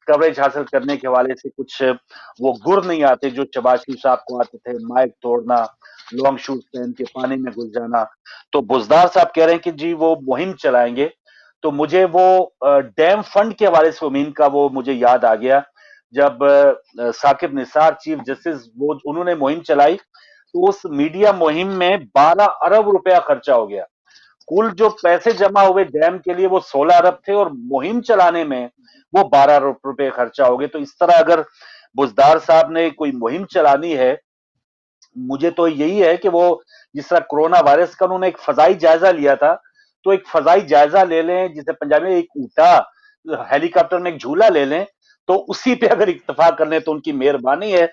कवरेज हासिल करने के हवाले से कुछ वो गुर नहीं आते जो शहबाज शरीफ साहब को आते थे, माइक तोड़ना, लॉन्ग शूज पहन के पानी में घुस जाना। तो बुजदार साहब कह रहे हैं कि जी वो मुहिम चलाएंगे। तो मुझे वो डैम फंड के हवाले से मुहिम का वो मुझे याद आ गया, जब साकिब निसार चीफ जस्टिस वो उन्होंने मुहिम चलाई, तो उस मीडिया मुहिम में 12 अरब रुपया खर्चा हो गया। कुल जो पैसे जमा हुए डैम के लिए वो 16 अरब थे, और मुहिम चलाने में वो 12 अरब रुपए खर्चा हो गए। तो इस तरह अगर बुजदार साहब ने कोई मुहिम चलानी है, मुझे तो यही है कि वो जिस तरह कोरोना वायरस का उन्होंने एक फजाई जायजा लिया था, तो एक फजाई जायजा ले लें, जिसे पंजाबी में एक ऊटा, हेलीकॉप्टर में एक झूला ले लें, तो उसी पे अगर इत्तेफा कर लें तो उनकी मेहरबानी है।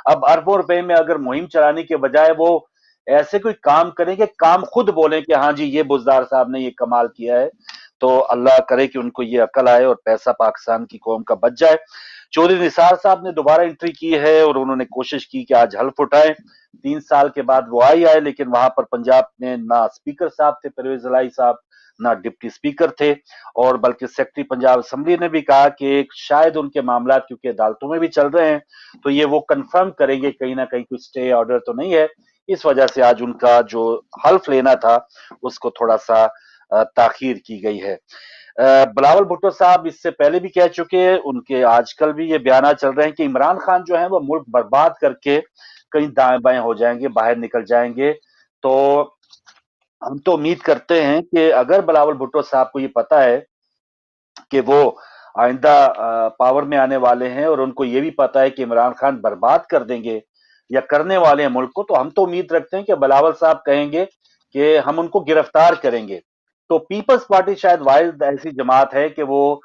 अब अरबों रुपए में अगर मुहिम चलाने के बजाय वो ऐसे कोई काम करें कि काम खुद बोलें कि हाँ जी ये बुजदार साहब ने ये कमाल किया है, तो अल्लाह करे कि उनको ये अकल आए और पैसा पाकिस्तान की कौम का बच जाए। चौधरी निसार साहब ने दोबारा एंट्री की है और उन्होंने कोशिश की कि आज हल्फ उठाएं। 3 साल के बाद वो आई आए, लेकिन वहां पर पंजाब में ना स्पीकर साहब थे परवेज इलाही साहब, ना डिप्टी स्पीकर थे, और बल्कि सेक्रेटरी पंजाब असेंबली ने भी कहा कि शायद उनके मामला क्योंकि अदालतों में भी चल रहे हैं, तो ये वो कंफर्म करेंगे कहीं ना कहीं कोई स्टे ऑर्डर तो नहीं है। इस वजह से आज उनका जो हल्फ लेना था उसको थोड़ा सा ताखीर की गई है। बिलावल भुट्टो साहब इससे पहले भी कह चुके हैं, उनके आजकल भी ये बयान चल रहे हैं कि इमरान खान जो है वो मुल्क बर्बाद करके कहीं दाएं बाएं हो जाएंगे, बाहर निकल जाएंगे। तो हम तो उम्मीद करते हैं कि अगर बिलावल भुट्टो साहब को ये पता है कि वो आइंदा पावर में आने वाले हैं, और उनको ये भी पता है कि इमरान खान बर्बाद कर देंगे या करने वाले हैं मुल्क को, तो हम तो उम्मीद रखते हैं कि बिलावल साहब कहेंगे कि हम उनको गिरफ्तार करेंगे। तो पीपल्स पार्टी शायद वाहिद ऐसी जमात है कि वो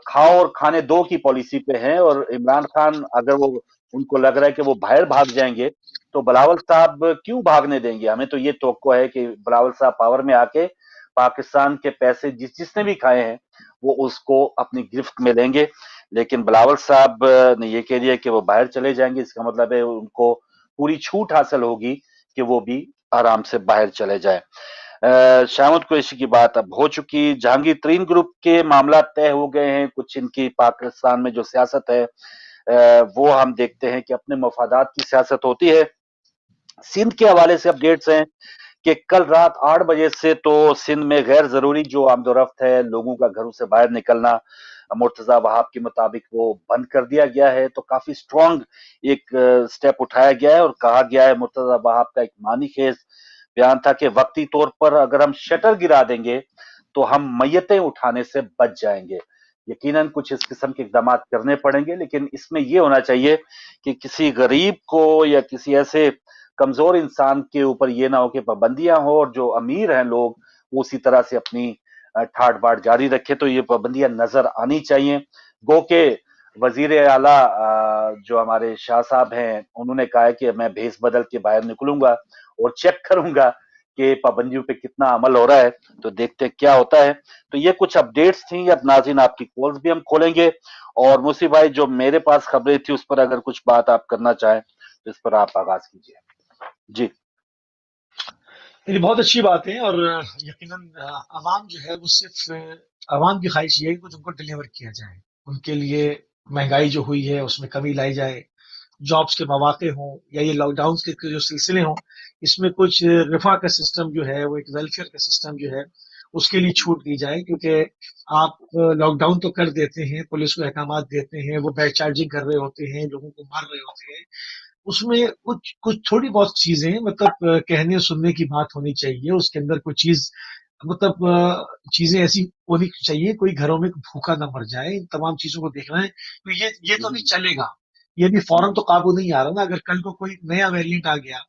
खाओ और खाने दो की पॉलिसी पे है, और इमरान खान अगर वो उनको लग रहा है कि वो बाहर भाग जाएंगे, तो बिलावल साहब क्यों भागने देंगे। हमें तो ये तवक्को है कि बिलावल साहब पावर में आके पाकिस्तान के पैसे जिसने भी खाए हैं वो उसको अपनी गिरफ्त में लेंगे। लेकिन बिलावल साहब ने ये कह दिया कि वो बाहर चले जाएंगे, इसका मतलब है उनको पूरी छूट हासिल होगी कि वो भी आराम से बाहर चले जाए। शाहमद कुरैशी की बात अब हो चुकी, जहांगीर तरीन ग्रुप के मामला तय हो गए हैं। कुछ इनकी पाकिस्तान में जो सियासत है वो हम देखते हैं कि अपने मफादात की सियासत होती है। सिंध के हवाले से अपडेट्स हैं कि कल रात 8 बजे से तो सिंध में गैर जरूरी जो आमदोरफ्त है, लोगों का घरों से बाहर निकलना, मुर्तजा वहाब के मुताबिक वो बंद कर दिया गया है। तो काफी स्ट्रांग एक स्टेप उठाया गया है, और कहा गया है, मुर्तजा वहाब का एक मानी खेज बयान था कि वक्ती तौर पर अगर हम शटर गिरा देंगे तो हम मैयतें उठाने से बच जाएंगे। यकीनन कुछ इस किस्म के इकदाम करने पड़ेंगे, लेकिन इसमें यह होना चाहिए कि किसी गरीब को या किसी ऐसे कमजोर इंसान के ऊपर ये ना हो कि पाबंदियां हो, और जो अमीर हैं लोग वो उसी तरह से अपनी ठाट बाट जारी रखे। तो ये पाबंदियां नजर आनी चाहिए। गो के वजीर आला जो हमारे शाह साहब हैं, उन्होंने कहा है कि मैं भेस बदल के बाहर निकलूंगा और चेक करूंगा कि पाबंदियों पे कितना अमल हो रहा है। तो देखते हैं क्या होता है। तो ये कुछ अपडेट्स थी। अब नाज़रीन आपकी कॉल्स भी हम खोलेंगे, और मुसी भाई जो मेरे पास खबरें थी उस पर अगर कुछ बात आप करना चाहें तो इस पर आप आगाज कीजिए। जी। ये बहुत अच्छी बात है, और यकीनन अवाम जो है वो सिर्फ अवाम की ख्वाहिश ये है कि कुछ उनको डिलीवर किया जाए। उनके लिए महंगाई जो हुई है उसमें कमी लाई जाए, जॉब्स के मौके हों, या ये लॉकडाउन के जो सिलसिले हों, इसमें कुछ रिफा का सिस्टम जो है वो एक वेलफेयर का सिस्टम जो है उसके लिए छूट दी जाए। क्योंकि आप लॉकडाउन तो कर देते हैं, पुलिस को अहकाम देते हैं, वो बैच चार्जिंग कर रहे होते हैं, लोगों को मार रहे होते हैं, उसमें कुछ कुछ थोड़ी बहुत चीजें मतलब कहने सुनने की बात होनी चाहिए। उसके अंदर कोई चीज मतलब चीजें ऐसी होनी चाहिए, कोई घरों में भूखा ना मर जाए, इन तमाम चीजों को देखना है। तो ये तो अभी हम्म, चलेगा, ये भी फौरन हम्म, तो काबू नहीं आ रहा ना। अगर कल को कोई नया वेरिएंट आ गया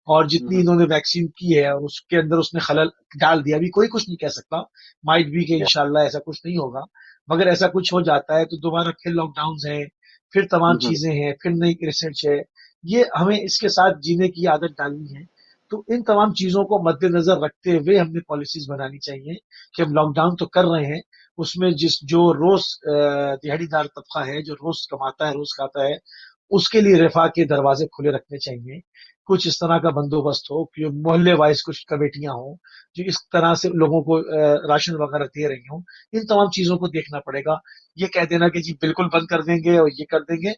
और जितनी हम्म, इन्होंने वैक्सीन की है और उसके अंदर उसने खलल डाल दिया, अभी कोई कुछ नहीं कह सकता, माइट भी कि या, इंशाल्लाह ऐसा कुछ नहीं होगा। मगर ऐसा कुछ हो जाता है तो दोबारा फिर लॉकडाउन है, फिर तमाम हम्म, चीजें हैं, फिर नई रिसर्च है। ये हमें इसके साथ जीने की आदत डालनी है। तो इन तमाम चीजों को मद्देनजर रखते हुए हमने पॉलिसीज बनानी चाहिए कि हम लॉकडाउन तो कर रहे हैं, उसमें जिस जो रोज दिहाड़ीदार तबका है, जो रोज कमाता है, रोज खाता है, उसके लिए रिफा के दरवाजे खुले रखने चाहिए। कुछ इस तरह का बंदोबस्त हो कि मोहल्ले वाइज कुछ कमेटियां हों जो इस तरह से लोगों को राशन वगैरह दे रही हों। इन तमाम चीजों को देखना पड़ेगा। ये कह देना कि जी बिल्कुल बंद कर देंगे और ये कर देंगे,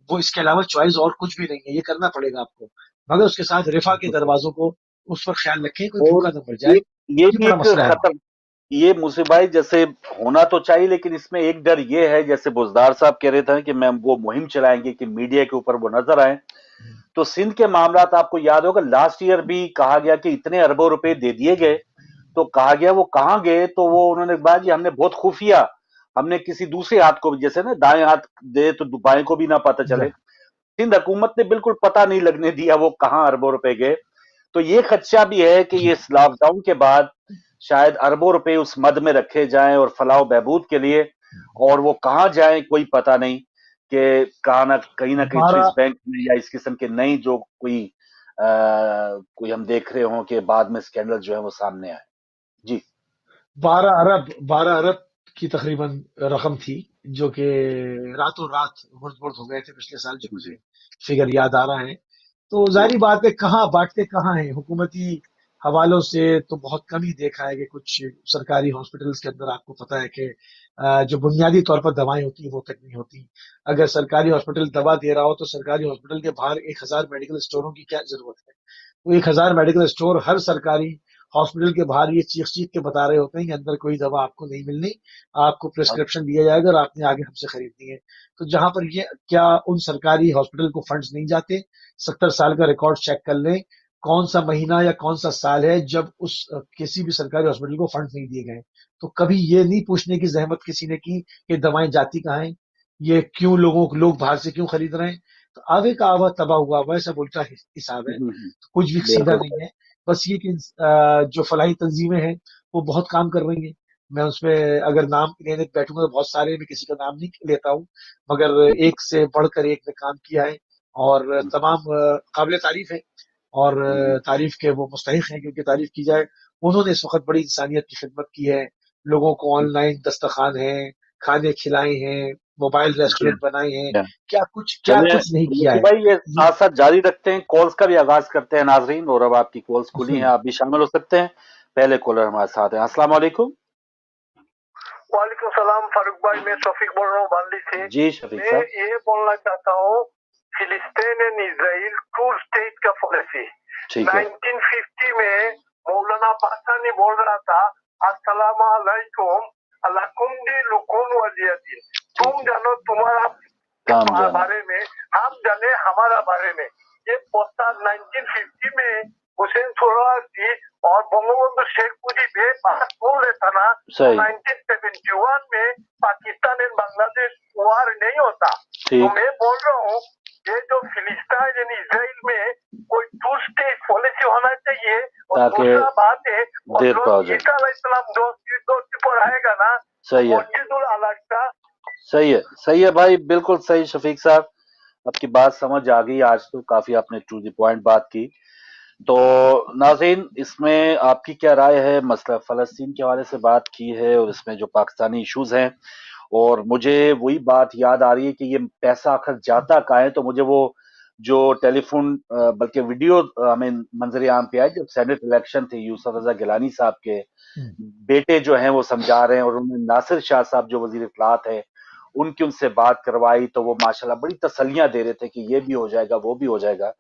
वो इसके अलावा चॉइस और कुछ भी नहीं है, ये करना पड़ेगा आपको। मगर उसके साथ रिफा के बिल्कुल सही। दरवाजों को उस पर ख्याल रखें, कोई और भूखा न मर जाए। ये ये भी बड़ा एक मसला है। खतर, ये मुसीबाई जैसे होना तो चाहिए, लेकिन इसमें एक डर ये है, जैसे बुजदार साहब कह रहे थे कि मैं वो मुहिम चलाएंगे कि मीडिया के ऊपर वो नजर आए। तो सिंध के मामलात आपको याद होगा, लास्ट ईयर भी कहा गया कि इतने अरबों रुपए दे दिए गए, तो कहा गया वो कहाँ गए, तो वो उन्होंने कहा जी हमने बहुत खुफिया, हमने किसी दूसरे हाथ को भी, जैसे ना दाएं हाथ दे तो बाएं को भी ना पता चले। जी। सिंध हुकूमत ने बिल्कुल पता नहीं लगने दिया वो कहाँ अरबों रुपए गए। तो ये खदशा भी है कि जी। ये लॉकडाउन के बाद शायद अरबों रुपए उस मद में रखे जाएं और फलाह बहबूद के लिए, और वो कहाँ जाएं कोई पता नहीं, कि कहीं ना कहीं स्विस 12 बैंक में या इस किस्म के नई जो कोई हम देख रहे हो कि बाद में स्कैंडल जो है वो सामने आए। जी। 12 अरब की तकरीबन रकम थी, जो कि रातों रात मुर्द हो गए थे पिछले साल, जो मुझे जी। फिगर याद आ रहा है। तो जी। जाहिर बात है, कहाँ बांटते कहाँ हैं हुकूमती हवालों से, तो बहुत कम ही देखा है कि कुछ सरकारी हॉस्पिटल्स के अंदर आपको पता है कि जो बुनियादी तौर पर दवाएं होती हैं वो तक नहीं होती। अगर सरकारी हॉस्पिटल दवा दे रहा हो तो सरकारी हॉस्पिटल के बाहर 1,000 मेडिकल स्टोरों की क्या जरूरत है। वो 1,000 मेडिकल स्टोर हर सरकारी हॉस्पिटल के बाहर ये चीख चीख के बता रहे होते हैं कि अंदर कोई दवा आपको नहीं मिलनी, आपको अब प्रिस्क्रिप्शन दिया जाएगा और आपने आगे हमसे खरीदनी है। तो जहां पर ये क्या उन सरकारी हॉस्पिटल को फंड्स नहीं जाते? 70 साल का रिकॉर्ड चेक कर लें, कौन सा महीना या कौन सा साल है जब उस किसी भी सरकारी हॉस्पिटल को फंड नहीं दिए गए। तो कभी ये नहीं पूछने की जहमत किसी ने की कि दवाएं जाती कहाँ हैं, ये क्यों लोग बाहर से क्यों खरीद रहे हैं। तो आगे का आवा तबाह हुआ हुआ है, सब उल्टा हिसाब है, तो कुछ भी सीधा बिल्कुल नहीं है। बस ये कि जो फलाही तंजीमें हैं वो बहुत काम कर रही हैं। मैं उसमें अगर नाम लेने बैठूंगा तो बहुत सारे, मैं किसी का नाम नहीं लेता हूँ, मगर एक से बढ़कर एक ने काम किया है और तमाम काबिल तारीफ है। और तारीफ के वो मुस्तहिक हैं क्योंकि तारीफ की जाए। उन्होंने इस वक्त बड़ी इंसानियत की खिदमत की है, लोगों को ऑनलाइन दस्तरखान है, खाने खिलाए हैं, मोबाइल जी। रेस्टोरेंट बनाए हैं, क्या चलिए कुछ नहीं किया मुझे है। भाई ये ये साथ साथ जारी रखते हैं, कॉल्स का भी आगाज करते हैं नाजरीन, और अब आपकी कॉल्स खुली हैं, आप भी शामिल हो सकते हैं। पहले कॉलर हमारे साथ हैं। अस्सलाम वालेकुम। वालेकुम सलाम फारूक भाई, मैं शफीक बोल रहा हूँ बांदी से। जी शफीक मैं साहब। ये बोलना चाहता हूँ, फिलिस्तीन एंड इसराइल टू स्टेट का पॉलिसी ठीक है। 1950 में मौलाना पासानी बोल रहा था, अस्सलाम वालेकुम अलकुम दी लुकुम वलियदीन। ठीक तुम है। जानो तुम्हारा काम जाने। बारे में, हम जाने हमारा बारे में। ये प्रस्ताव 1950 में हुसैन सोहरावर्दी और बंगबंधु शेख मुजीब बात बोल रहे था ना, तो सही। 1971 में पाकिस्तान एंड बांग्लादेश वार नहीं होता। तो ठीक। मैं बोल रहा हूँ, ये जो फिलिस्तीन एंड इसराइल में कोई टू स्टेट पॉलिसी होना चाहिए। और ताकि दूसरा बात है, और देर जो पा जाए। ईसा अलैहिस्सलाम दो पर आएगा ना, तो सही है। मस्जिदुल अलाक्सा। सही है। सही है भाई, बिल्कुल सही शफीक साहब। आपकी बात समझ आ गई, आज तो काफी आपने टू द पॉइंट बात की। तो नाज़रीन, इसमें आपकी क्या राय है? मसला फ़लस्तीन के हवाले से बात की है और इसमें जो पाकिस्तानी इश्यूज़ हैं, और मुझे वही बात याद आ रही है कि ये पैसा आखिर जाता कहाँ है। तो मुझे वो जो टेलीफ़ोन बल्कि वीडियो हमें मंज़र आम पे आई, जब सेनेट इलेक्शन थे, यूसुफ रज़ा गिलानी साहब के बेटे जो हैं वो समझा रहे हैं, और उन्होंने नासिर शाह साहब जो वज़ीर इत्तलात हैं, उनकी उनसे बात करवाई, तो वो माशाल्लाह बड़ी तसल्लियाँ दे रहे थे कि ये भी हो जाएगा, वो भी हो जाएगा।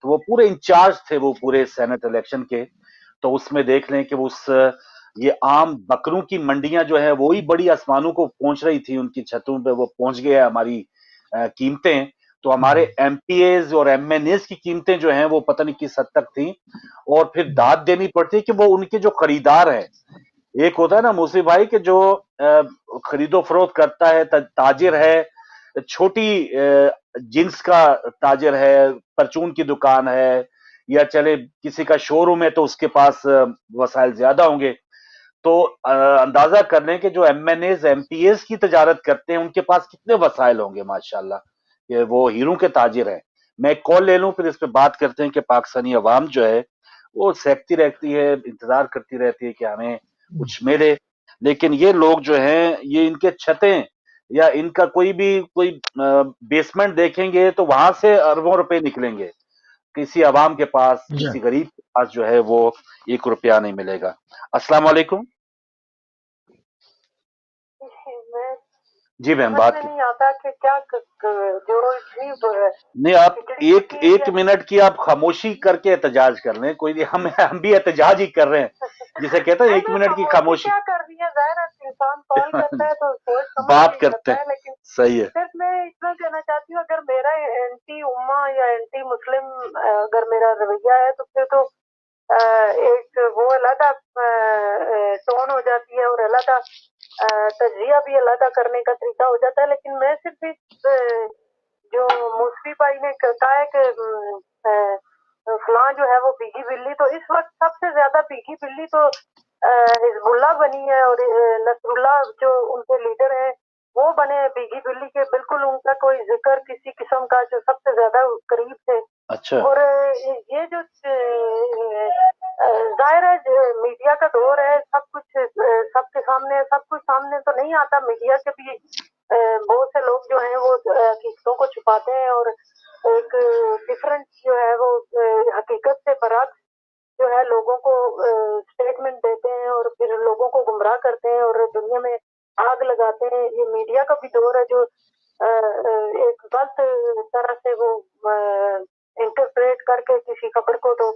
तो वो पूरे इंचार्ज थे वो पूरे सेनेट इलेक्शन के। तो उसमें देख लें कि उस ये आम बकरों की मंडियां जो है वो ही बड़ी आसमानों को पहुंच रही थी, उनकी छतों पे वो पहुंच गया हमारी कीमतें। तो हमारे एमपीएज और एमएनएस की कीमतें जो हैं वो पता नहीं किस हद तक थी, और फिर दाद देनी पड़ती है कि वो उनके जो खरीदार हैं, एक होता है ना मूसी भाई कि जो खरीदो फरोख्त करता है, ताजिर है, छोटी जिन्स का ताजिर है, परचून की दुकान है, या चले किसी का शोरूम है तो उसके पास वसाइल ज्यादा होंगे। तो अंदाजा कर लें कि जो एमएनएज एमपीएस की तजारत करते हैं उनके पास कितने वसाइल होंगे माशाल्लाह, कि वो हीरों के ताजिर हैं। मैं एक कॉल ले लूं फिर इस पे बात करते हैं कि पाकिस्तानी अवाम जो है वो सहकती रहती है, इंतजार करती रहती है कि हमें कुछ मिले, लेकिन ये लोग जो हैं ये इनके छतें या इनका कोई बेसमेंट देखेंगे तो वहां से अरबों रुपए निकलेंगे, किसी अवाम के पास, जी किसी गरीब के पास जो है वो 1 रुपया नहीं मिलेगा। अस्सलाम वालेकुम। मैं जी बहन समझ बात में की नहीं आता कि क्या जो इतनी नहीं, आप खिचड़ी एक पकी है एक मिनट की आप खामोशी करके एहतजाज कर लें, कोई नहीं, हम भी एहतजाज ही कर रहे हैं, जिसे कहते हैं 1 मिनट की खामोशी खामोशी। क्या कर रही है, जाहिर है इंसान कॉल करता है तो सोच समझ बात के करते करता हैं, है, लेकिन सही है। सिर्फ मैं इतना कहना चाहती हूँ, अगर मेरा एंटी उम्मा या एंटी मुस्लिम अगर मेरा रवैया है तो फिर तो एक वो अलग टोन हो जाती है और अलग तजिया भी अलग करने का तरीका हो जाता है। लेकिन मैं सिर्फ इस जो मूसवी भाई ने कहा है कि फलां जो है वो भीगी बिल्ली, तो इस वक्त सबसे ज्यादा भीगी बिल्ली तो हिजबुल्लाह बनी है, और नसरुल्लाह जो उनके लीडर हैं वो बने भीगी बिल्ली के, बिल्कुल उनका कोई जिक्र किसी किस्म का, जो सबसे ज्यादा करीब थे। अच्छा, और ये जो जाहिर है मीडिया का दौर है, सब कुछ सबके सामने है, सब कुछ सामने तो नहीं आता, मीडिया के भी बहुत से लोग जो हैं वो हकीकतों को छुपाते हैं और एक डिफरेंट जो है वो हकीकत से बरात जो है लोगों को स्टेटमेंट देते हैं और फिर लोगों को गुमराह करते हैं और दुनिया में आग लगाते हैं। ये मीडिया का भी दौर है जो एक गलत तरह से वो इंटरप्रेट करके किसी खबर को, तो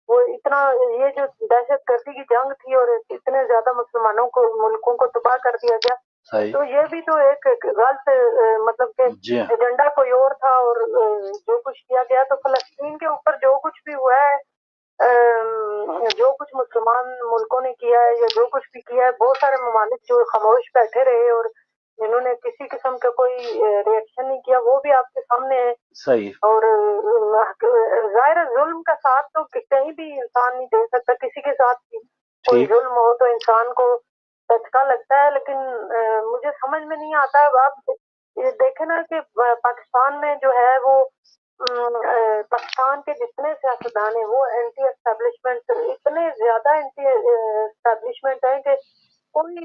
वो इतना, ये जो दहशत गर्दी की जंग थी और इतने ज्यादा मुसलमानों को, मुल्कों को तबाह कर दिया गया, सही, तो ये भी तो एक गलत मतलब के जी हाँ, एजेंडा कोई और था। और जो कुछ किया गया तो फलस्तीन के ऊपर जो कुछ भी हुआ है, जो कुछ मुसलमान मुल्कों ने किया है या जो कुछ भी किया है, बहुत सारे ममालिक जो खामोश बैठे रहे और जिन्होंने किसी किस्म का कोई रिएक्शन नहीं किया, वो भी आपके सामने है। सही, और जाहिर है जुल्म का साथ तो कहीं भी इंसान नहीं दे सकता, किसी के साथ भी कोई ठीक, जुल्म हो तो इंसान को धचका लगता है। लेकिन मुझे समझ में नहीं आता है, आप ये देखे ना कि पाकिस्तान में जो है वो पाकिस्तान के जितने सियासतदान हैं वो एंटी एस्टेब्लिशमेंट, इतने ज्यादा एंटी एस्टेब्लिशमेंट हैं कि कोई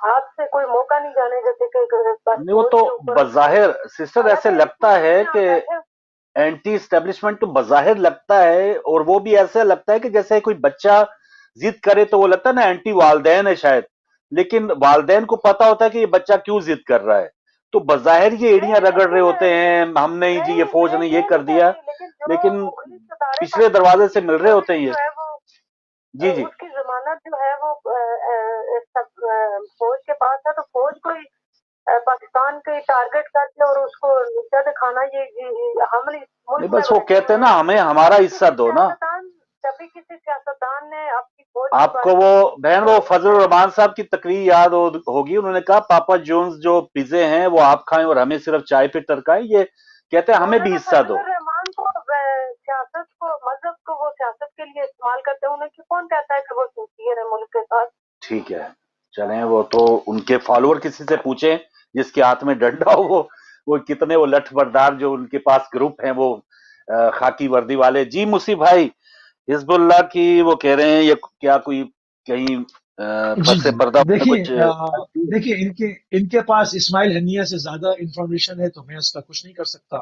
हाथ से कोई मौका नहीं जाने देते कि बस नहीं वो फौज तो के ऊपर, बज़ाहिर सिस्टर ऐसे हालांकि लगता समझ है नहीं कि आता है। एंटी एस्टेब्लिशमेंट तो बज़ाहिर लगता है, और वो भी ऐसा लगता है कि जैसे कोई बच्चा जिद करे तो वो लगता है ना एंटी वालदैन है शायद, लेकिन वालदैन को पता होता है कि ये बच्चा क्यों जिद कर रहा है, तो बज़ाहिर ये एड़ियां नहीं रगड़ रहे लेकिन होते हैं, हमने ही जी ये फौज मैं ने ये ये कर नहीं दिया, कहती, लेकिन जो लेकिन मुखलिस अदारे पिछले पाकिस्तान दरवाजे की से मिल रहे होते हैं सिक्योरिटी ये। जो है वो जी जी, उसकी जमानत जो है वो फौज के पास है, तो फौज कोई पाकिस्तान के टारगेट करके और उसको नीचा दिखाना, ये हम नहीं मुल्क में बस वो बैठे कहते हुए हैं ना हैं। हमें हमारा हिस्सा दो ना। सियासतदान ने अपनी फौज के आपको बारे वो में बहन वो फजल रहमान साहब की तकरीर याद होगी, उन्होंने कहा पापा जोन्स जो पिज्जे हैं वो आप खाएं और हमें सिर्फ चाय पे टरकाएं, ये कहते हैं हमें भी मौलाना हिस्सा फजल दो। रहमान को सियासत को, मजहब को वो सियासत के लिए इस्तेमाल करते हैं, उन्हें क्यों, कौन कहता है कि वो सिंसियर है मुल्क के साथ। ठीक है, चलें वो तो उनके फॉलोअर किसी से पूछें जिसके हाथ में डंडा हो, वो कितने वो लठ बरदार जो उनके पास ग्रुप हैं वो खाकी वर्दी वाले। जी मुसी भाई, हिजबुल्लाह की वो कह रहे हैं ये क्या कोई कहीं जी पसे जी। पर्दा में देखिए कुछ देखिए इनके इनके पास इस्माइल हनिया से ज्यादा इंफॉर्मेशन है, तो मैं उसका कुछ नहीं कर सकता।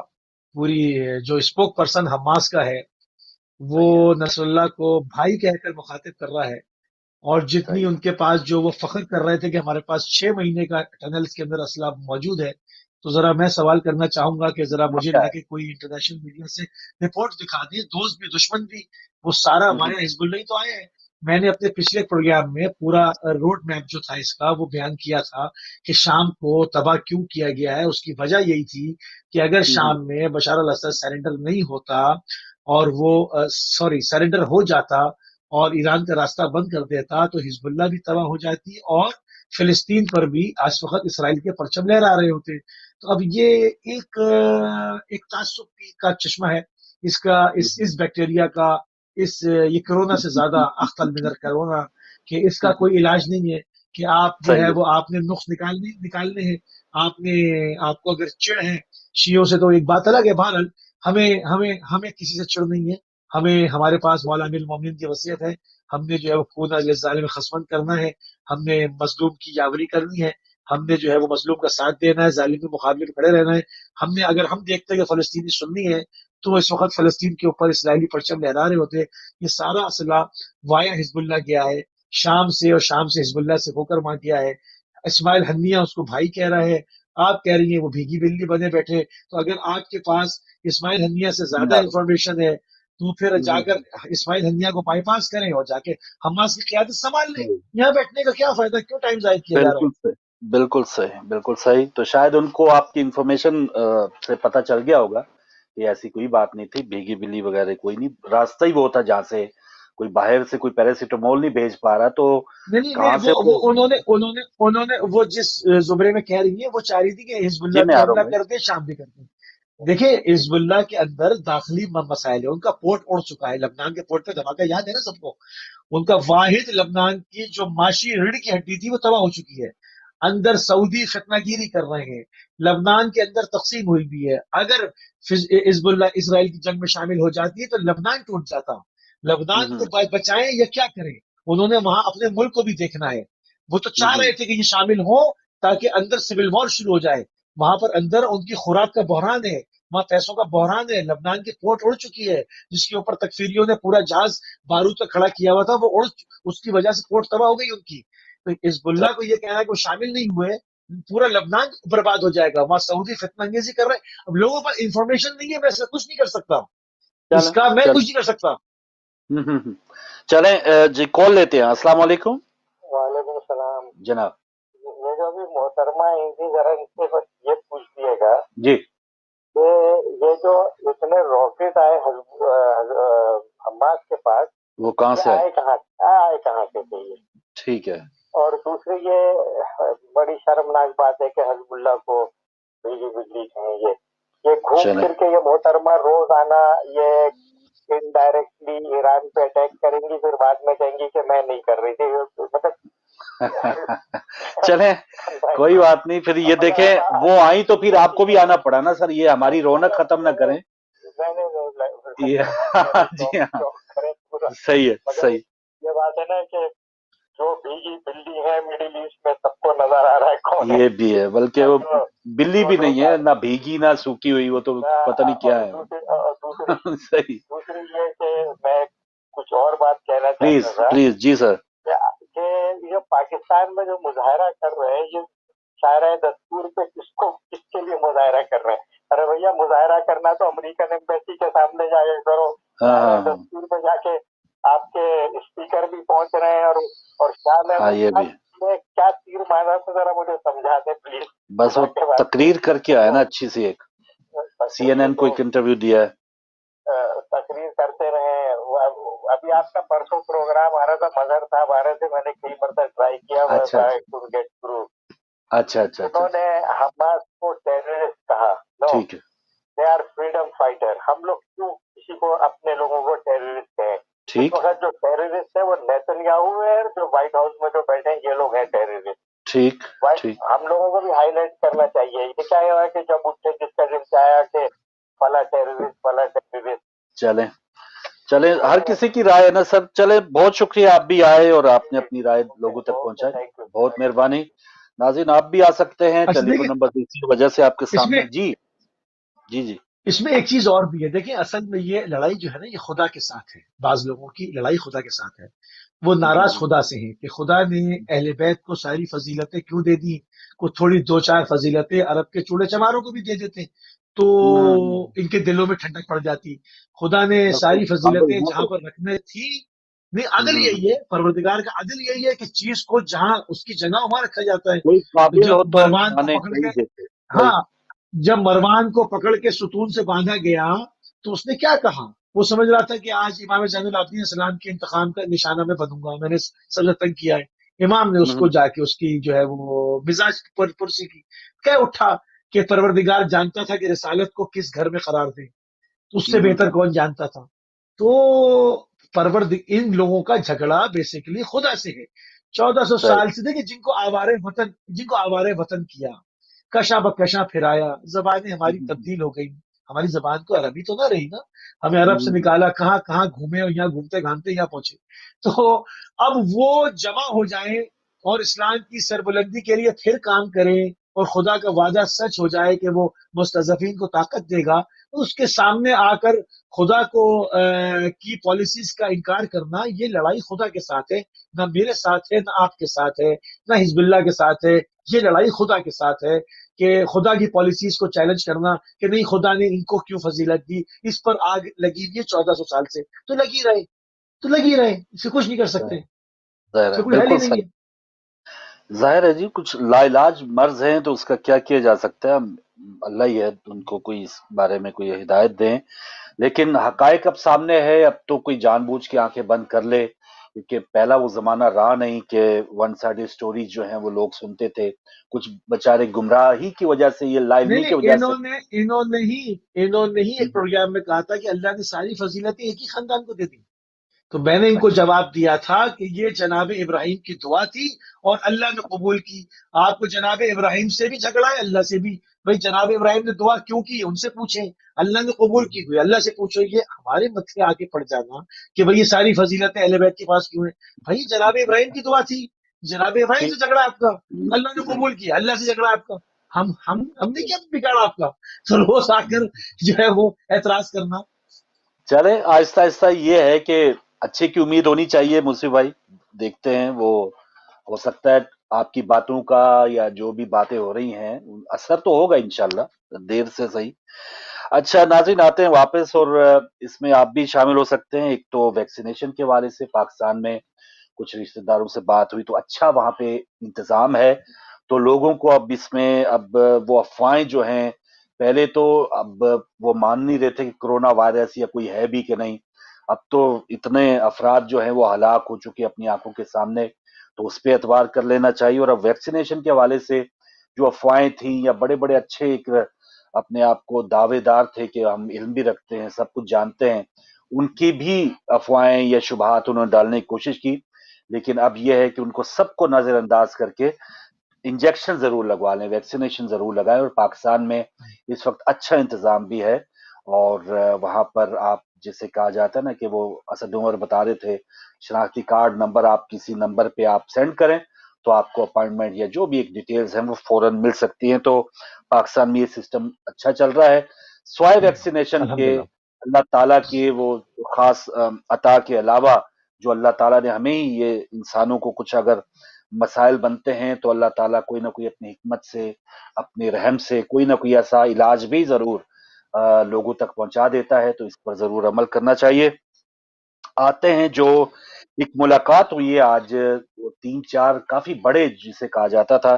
पूरी जो स्पोक पर्सन हमास का है वो सही है, नसरुल्लाह को भाई कहकर मुखातिब कर रहा है, और जितनी सही है, उनके पास जो वो फख्र कर रहे थे कि हमारे पास 6 महीने का टनल्स के अंदर असला मौजूद है, तो जरा मैं सवाल करना चाहूंगा कि जरा मुझे पक्का है। लाके कोई इंटरनेशनल मीडिया से रिपोर्ट दिखा दें, दोस्त भी दुश्मन भी, वो सारा हम्म, हमारे हिजबुल्लाह ही तो आए हैं। मैंने अपने पिछले प्रोग्राम में पूरा रोड मैप जो था इसका वो बयान किया था कि शाम को तबाह क्यों किया गया है। उसकी वजह यही थी कि अगर हम्म, शाम में बशर अल असद सरेंडर नहीं होता और वो सॉरी सरेंडर हो जाता, اور ایران کا راستہ بند کر دیتا تو حزب اللہ بھی تباہ ہو جاتی اور فلسطین پر بھی آج وقت اسرائیل کے پرچم لہرا رہے ہوتے. تو اب یہ ایک تعصب کا چشمہ ہے اس بیکٹیریا کا، یہ کرونا سے زیادہ اخطر من کرونا، کہ اس کا کوئی علاج نہیں ہے. کہ آپ جو ہے صحیح وہ آپ نے نقص نکالنے ہیں. آپ کو اگر چڑ ہے شیعوں سے تو ایک بات الگ ہے. بہرحال ہمیں کسی سے چڑ نہیں ہے. ہمارے پاس مولا امیر المومنین کی وصیت ہے. ہم نے جو ہے وہ خون ظالم خصمن کرنا ہے. ہم نے مظلوم کی یاوری کرنی ہے. ہم نے جو ہے وہ مظلوم کا ساتھ دینا ہے. ظالم کے مقابلے میں کھڑے رہنا ہے. اگر ہم دیکھتے ہیں کہ فلسطینی سنی ہے تو اس وقت فلسطین کے اوپر اسرائیلی پرچم لہرا رہے ہوتے. یہ سارا اسلحہ وایا حزب اللہ گیا ہے شام سے، اور شام سے حزب اللہ سے ہو کر وہاں گیا ہے. اسماعیل ہنیہ اس کو بھائی کہہ رہا ہے. آپ کہہ رہی ہیں وہ بھیگی بلی بنے بیٹھے. تو اگر آپ کے پاس اسماعیل ہنیہ سے زیادہ ہے. انفارمیشن ہے تو پھر جا کر اسماعیل ہنیہ کو بائی پاس کریں اور جا کے حماس کی قیادت سنبھال لیں. یہاں بیٹھنے کا کیا فائدہ؟ کیوں ٹائم ضائع کیا جا رہا ہے؟ بالکل صحیح، بالکل صحیح، بالکل صحیح. تو شاید ان کو آپ کی انفارمیشن سے پتہ چل گیا ہوگا کہ ایسی کوئی بات نہیں تھی، بھیگی بلی وغیرہ کوئی نہیں. راستہ ہی وہ تھا جہاں سے کوئی باہر سے کوئی پیراسیٹامول نہیں بھیج پا رہا، تو کہاں نہیں سے وہ انہوں نے وہ جس زمرے میں کہہ رہی ہیں وہ چاہ رہی تھی کہ حزب جی اللہ میں بھی آ رہا حملہ ہوں بھائی. کر دے، شام بھی کر دے. دیکھیں حزب اللہ کے اندر داخلی مسائل ہے. ان کا پورٹ اڑ چکا ہے. لبنان کے پورٹ پہ دھماکہ یاد ہے نا سب کو. ان کا واحد لبنان کی جو معاشی ریڑھ کی ہڈی تھی وہ تباہ ہو چکی ہے. اندر سعودی فتنہ گیری کر رہے ہیں. لبنان کے اندر تقسیم ہوئی بھی ہے. اگر حزب اللہ اسرائیل کی جنگ میں شامل ہو جاتی ہے تو لبنان ٹوٹ جاتا. لبنان کو بچائیں یا کیا کریں؟ انہوں نے وہاں اپنے ملک کو بھی دیکھنا ہے. وہ تو چاہ رہے تھے کہ یہ شامل ہو تاکہ اندر سول وار شروع ہو جائے. وہاں پر اندر ان کی خوراک کا بحران ہے، وہاں پیسوں کا بحران ہے. لبنان کی پورٹ اڑ چکی ہے جس کے اوپر تکفیریوں نے پورا جہاز بارود کا کھڑا کیا ہوا تھا، وہ اس کی وجہ سے پورٹ تباہ ہو گئی ان کی. تو حزب اللہ کو یہ کہنا ہے کہ وہ شامل نہیں ہوئے پورا لبنان برباد ہو جائے گا. وہاں سعودی فتنہ انگیزی کر رہے ہیں. اب لوگوں پر انفارمیشن نہیں ہے، میں کچھ نہیں کر سکتا. اس کا میں کچھ نہیں کر سکتا. چلیں جی کال لیتے ہیں. السلام علیکم. وعلیکم السلام جناب. یہ جو بھی محترمہ ان کی ذرا ان سے بس یہ پوچھ دیے گا جی کہ یہ جو اتنے راکٹ آئے حماس کے پاس، وہ کہاں سے آئے کہاں سے تھے یہ؟ ٹھیک ہے. اور دوسری یہ بڑی شرمناک بات ہے کہ حزب اللہ کو بجلی بجلی کہیں یہ گھوم پھر کے یہ محترمہ روز آنا یہ انڈائریکٹلی ایران پہ اٹیک کریں گی، پھر بعد میں کہیں گی کہ میں نہیں کر رہی تھی. مطلب چلیں کوئی بات نہیں. پھر یہ دیکھیں وہ آئی تو پھر آپ کو بھی آنا پڑا نا سر. یہ ہماری رونق ختم نہ کریں. جی ہاں صحیح ہے صحیح. یہ بات ہے نا کہ جو بھیگی بلی ہے مڈل ایسٹ میں سب کو نظر آ رہا ہے کون ہے. یہ بھی ہے، بلکہ وہ بلی بھی نہیں ہے، نہ بھیگی نہ سوکھی ہوئی، وہ تو پتہ نہیں کیا ہے. صحیح. دوسری یہ کہ میں کچھ اور بات کہنا پلیز چاہتا تھا پلیز. جی سر. کہ یہ پاکستان میں جو مظاہرہ کر رہے ہیں یہ شاعرہ دستور پہ کس کے لیے مظاہرہ کر رہے ہیں؟ ارے بھیا مظاہرہ کرنا تو امریکن ایمبیسی کے سامنے جا کے کرو. دستور پہ جا کے آپ کے اسپیکر بھی پہنچ رہے ہیں اور یہ بھی کیا تیر مارا تھا ذرا مجھے سمجھا دیں پلیز. بس وہ تقریر کر کے آیا نا اچھی سی. ایک سی این این کو ایک انٹرویو دیا ہے. تقریر کرتے رہے. ابھی آپ کا پرسوں پروگرام آ رہا تھا، مظہر صاحب آ رہے تھے، میں نے کئی مرتبہ ٹرائی کیا. اچھا انہوں نے حماس کو ٹیررسٹ کہا. ٹھیک ہے. They our freedom fighter. ہم لوگ کیوں کسی کو اپنے لوگوں کو ٹیررسٹ کہیں؟ اس وقت جو ٹیررسٹ ہے وہ نیتن یاہو ہے، جو وائٹ ہاؤس میں جو بیٹھے ہیں یہ لوگ ہیں ٹیررسٹ. ٹھیک. ہم لوگوں کو بھی ہائی لائٹ کرنا چاہیے. یہ کیا ہے کہ جب اٹھے جس کا دل چاہا کہ فلاں ٹیررسٹ فلاں ٹیررسٹ. چلیں ہر کسی کی رائے ہے نا سر. چلے بہت شکریہ آپ بھی آئے اور آپ نے اپنی رائے لوگوں تک پہنچائی. بہت مہربانی. ناظرین آپ بھی آ سکتے ہیں، ٹیلی فون نمبر اسی وجہ سے آپ کے سامنے. جی جی جی. اس میں ایک چیز اور بھی ہے. دیکھیں اصل میں یہ لڑائی جو ہے نا یہ خدا کے ساتھ ہے. بعض لوگوں کی لڑائی خدا کے ساتھ ہے. وہ ناراض خدا سے ہیں کہ خدا نے اہل بیت کو ساری فضیلتیں کیوں دے دی. کو تھوڑی دو چار فضیلتیں عرب کے چوڑے چماروں کو بھی دے دیتے تو ان کے دلوں میں ٹھنڈک پڑ جاتی. خدا نے ساری فضیلتیں جہاں پر رکھنے تھی. نہیں عدل یہی ہے، پروردگار کا عدل یہی ہے کہ چیز کو جہاں اس کی جگہ وہاں رکھا جاتا ہے. جب مروان کو پکڑ کے جب مروان کو پکڑ کے ستون سے باندھا گیا تو اس نے کیا کہا وہ سمجھ رہا تھا کہ آج امام زین العابدین السلام کے انتقام کا نشانہ میں بنوں گا، میں نے سب سے تنگ کیا ہے۔ امام نے اس کو جا کے اس کی جو ہے وہ مزاج پرسی کی، کہہ اٹھا کہ پروردگار جانتا تھا کہ رسالت کو کس گھر میں قرار دے، تو اس سے بہتر کون جانتا تھا۔ تو ان لوگوں کا جھگڑا بیسیکلی خدا سے ہے، 1400 سال سے دیکھیں جن کو آوارے وطن کیا، کشا بکشا پھرایا، زبانیں ہماری تبدیل ہو گئی، ہماری زبان تو عربی تو نہ رہی نا، ہمیں عرب سے نکالا، کہاں کہاں گھومے اور یہاں گھومتے گھامتے یہاں پہنچے۔ تو اب وہ جمع ہو جائیں اور اسلام کی سربلندی کے لیے پھر کام کریں، اور خدا کا وعدہ سچ ہو جائے کہ وہ مستضعفین کو طاقت دے گا، اس کے سامنے آ کر خدا کی پالیسیز کا انکار کرنا، یہ لڑائی خدا کے ساتھ ہے، نہ میرے ساتھ ہے، نہ آپ کے ساتھ ہے، نہ حزب اللہ کے ساتھ ہے، یہ لڑائی خدا کے ساتھ ہے کہ خدا کی پالیسیز کو چیلنج کرنا کہ نہیں خدا نے ان کو کیوں فضیلت دی، اس پر آگ لگی ہوئی ہے 1400 سال سے، تو لگی رہے، اس سے کچھ نہیں کر سکتے، اس سے کوئی حل ہی بالکل نہیں صحیح، ہے۔ ظاہر ہے جی، کچھ لا علاج مرض ہیں تو اس کا کیا کیا جا سکتا ہے، اللہ ہی ہے ان کو کوئی اس بارے میں کوئی ہدایت دیں، لیکن حقائق اب سامنے ہے، اب تو کوئی جان بوجھ کے آنکھیں بند کر لے، کیونکہ پہلا وہ زمانہ رہا نہیں کہ ون سائڈڈ سٹوریز جو ہیں وہ لوگ سنتے تھے، کچھ بیچارے گمراہی کی وجہ سے، یہ لا علمی کی نہیں، وجہ سے۔ انہوں نے ہی ایک پروگرام میں کہا تھا کہ اللہ نے ساری فضیلتیں ایک ہی خاندان کو دے دی، تو میں نے ان کو جواب دیا تھا کہ یہ جناب ابراہیم کی دعا تھی اور اللہ نے قبول کی۔ آپ کو جناب ابراہیم سے بھی جھگڑا ہے، اللہ سے بھی، بھائی جناب ابراہیم نے دعا کیوں کی ان سے پوچھیں، اللہ نے قبول کی ہوئی اللہ سے پوچھو۔ یہ ہمارے متھے آگے پڑ جانا کہ بھائی یہ ساری فضیلتیں اہل بیت کے پاس کیوں ہیں، بھائی جناب ابراہیم کی دعا تھی، جناب ابراہیم سے جھگڑا آپ کا، اللہ نے قبول کیا، اللہ سے جھگڑا آپ کا، ہم نے کیا بگاڑا آپ کا، تو روز آ کر جو ہے وہ اعتراض کرنا۔ چلے آہستہ آہستہ یہ ہے کہ اچھے کی امید ہونی چاہیے مصطفی بھائی، دیکھتے ہیں وہ ہو سکتا ہے آپ کی باتوں کا یا جو بھی باتیں ہو رہی ہیں اثر تو ہوگا انشاءاللہ، دیر سے صحیح۔ اچھا ناظرین، آتے ہیں واپس، اور اس میں آپ بھی شامل ہو سکتے ہیں۔ ایک تو ویکسینیشن کے حوالے سے پاکستان میں کچھ رشتہ داروں سے بات ہوئی تو اچھا وہاں پہ انتظام ہے، تو لوگوں کو اب اس میں اب وہ افواہیں جو ہیں، پہلے تو اب وہ مان نہیں رہے تھے کہ کرونا وائرس یا کوئی ہے بھی کہ نہیں، اب تو اتنے افراد جو ہیں وہ ہلاک ہو چکے اپنی آنکھوں کے سامنے، تو اس پہ اعتبار کر لینا چاہیے۔ اور اب ویکسینیشن کے حوالے سے جو افواہیں تھیں یا بڑے بڑے اچھے ایک اپنے آپ کو دعوے دار تھے کہ ہم علم بھی رکھتے ہیں، سب کچھ جانتے ہیں، ان کی بھی افواہیں یا شبہات انہوں نے ڈالنے کی کوشش کی، لیکن اب یہ ہے کہ ان کو سب کو نظر انداز کر کے انجیکشن ضرور لگوا لیں، ویکسینیشن ضرور لگائیں۔ اور پاکستان میں اس وقت اچھا انتظام بھی ہے، اور وہاں پر آپ جسے کہا جاتا ہے نا کہ وہ اسد عمر بتا رہے تھے، شناختی کارڈ نمبر آپ کسی نمبر پہ آپ سینڈ کریں تو آپ کو اپائنٹمنٹ یا جو بھی ایک ڈیٹیلز ہیں وہ فوراً مل سکتی ہیں، تو پاکستان میں یہ سسٹم اچھا چل رہا ہے۔ سوائے ویکسینیشن کے الحمدللہ۔ اللہ تعالیٰ کے وہ خاص عطا کے علاوہ، جو اللہ تعالیٰ نے ہمیں ہی یہ انسانوں کو کچھ اگر مسائل بنتے ہیں تو اللہ تعالیٰ کوئی نہ کوئی اپنی حکمت سے، اپنے رحم سے کوئی نہ کوئی ایسا علاج بھی ضرور لوگوں تک پہنچا دیتا ہے، تو اس پر ضرور عمل کرنا چاہیے۔ آتے ہیں جو ایک ملاقات ہوئی ہے آج، وہ 3-4 کافی بڑے جسے کہا جاتا تھا،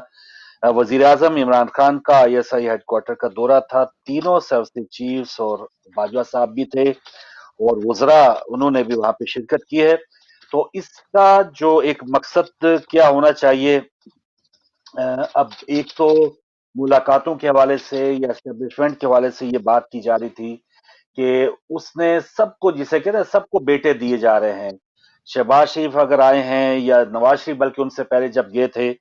وزیر اعظم عمران خان کا I S I had quarter کا دورہ تھا، تینوں سروس چیفز اور باجوہ صاحب بھی تھے اور وزراء انہوں نے بھی وہاں پہ شرکت کی ہے۔ تو اس کا جو ایک مقصد کیا ہونا چاہیے، اب ایک تو ملاقاتوں کے حوالے سے یا اسٹیبلشمنٹ کے حوالے سے یہ بات کی جا رہی تھی کہ اس نے سب کو، جسے کہتے ہیں سب کو بیٹے دیے جا رہے ہیں، شہباز شریف اگر آئے ہیں یا نواز شریف بلکہ ان سے پہلے جب گئے تھے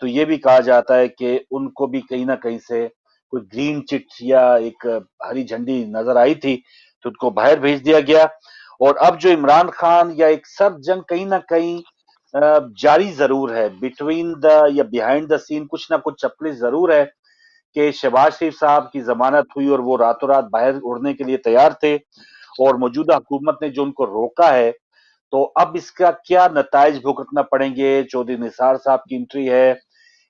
تو یہ بھی کہا جاتا ہے کہ ان کو بھی کہیں نہ کہیں سے کوئی گرین چٹ یا ایک ہری جھنڈی نظر آئی تھی تو ان کو باہر بھیج دیا گیا۔ اور اب جو عمران خان یا ایک سرد جنگ کہیں نہ کہیں جاری ضرور ہے، بٹوین دا یا بیہائنڈ دا سین کچھ نہ کچھ چپلی ضرور ہے کہ شہباز شریف صاحب کی ضمانت ہوئی اور وہ راتوں رات باہر اڑنے کے لیے تیار تھے، اور موجودہ حکومت نے جو ان کو روکا ہے، تو اب اس کا کیا نتائج بھگتنا پڑیں گے۔ چودھری نثار صاحب کی انٹری ہے،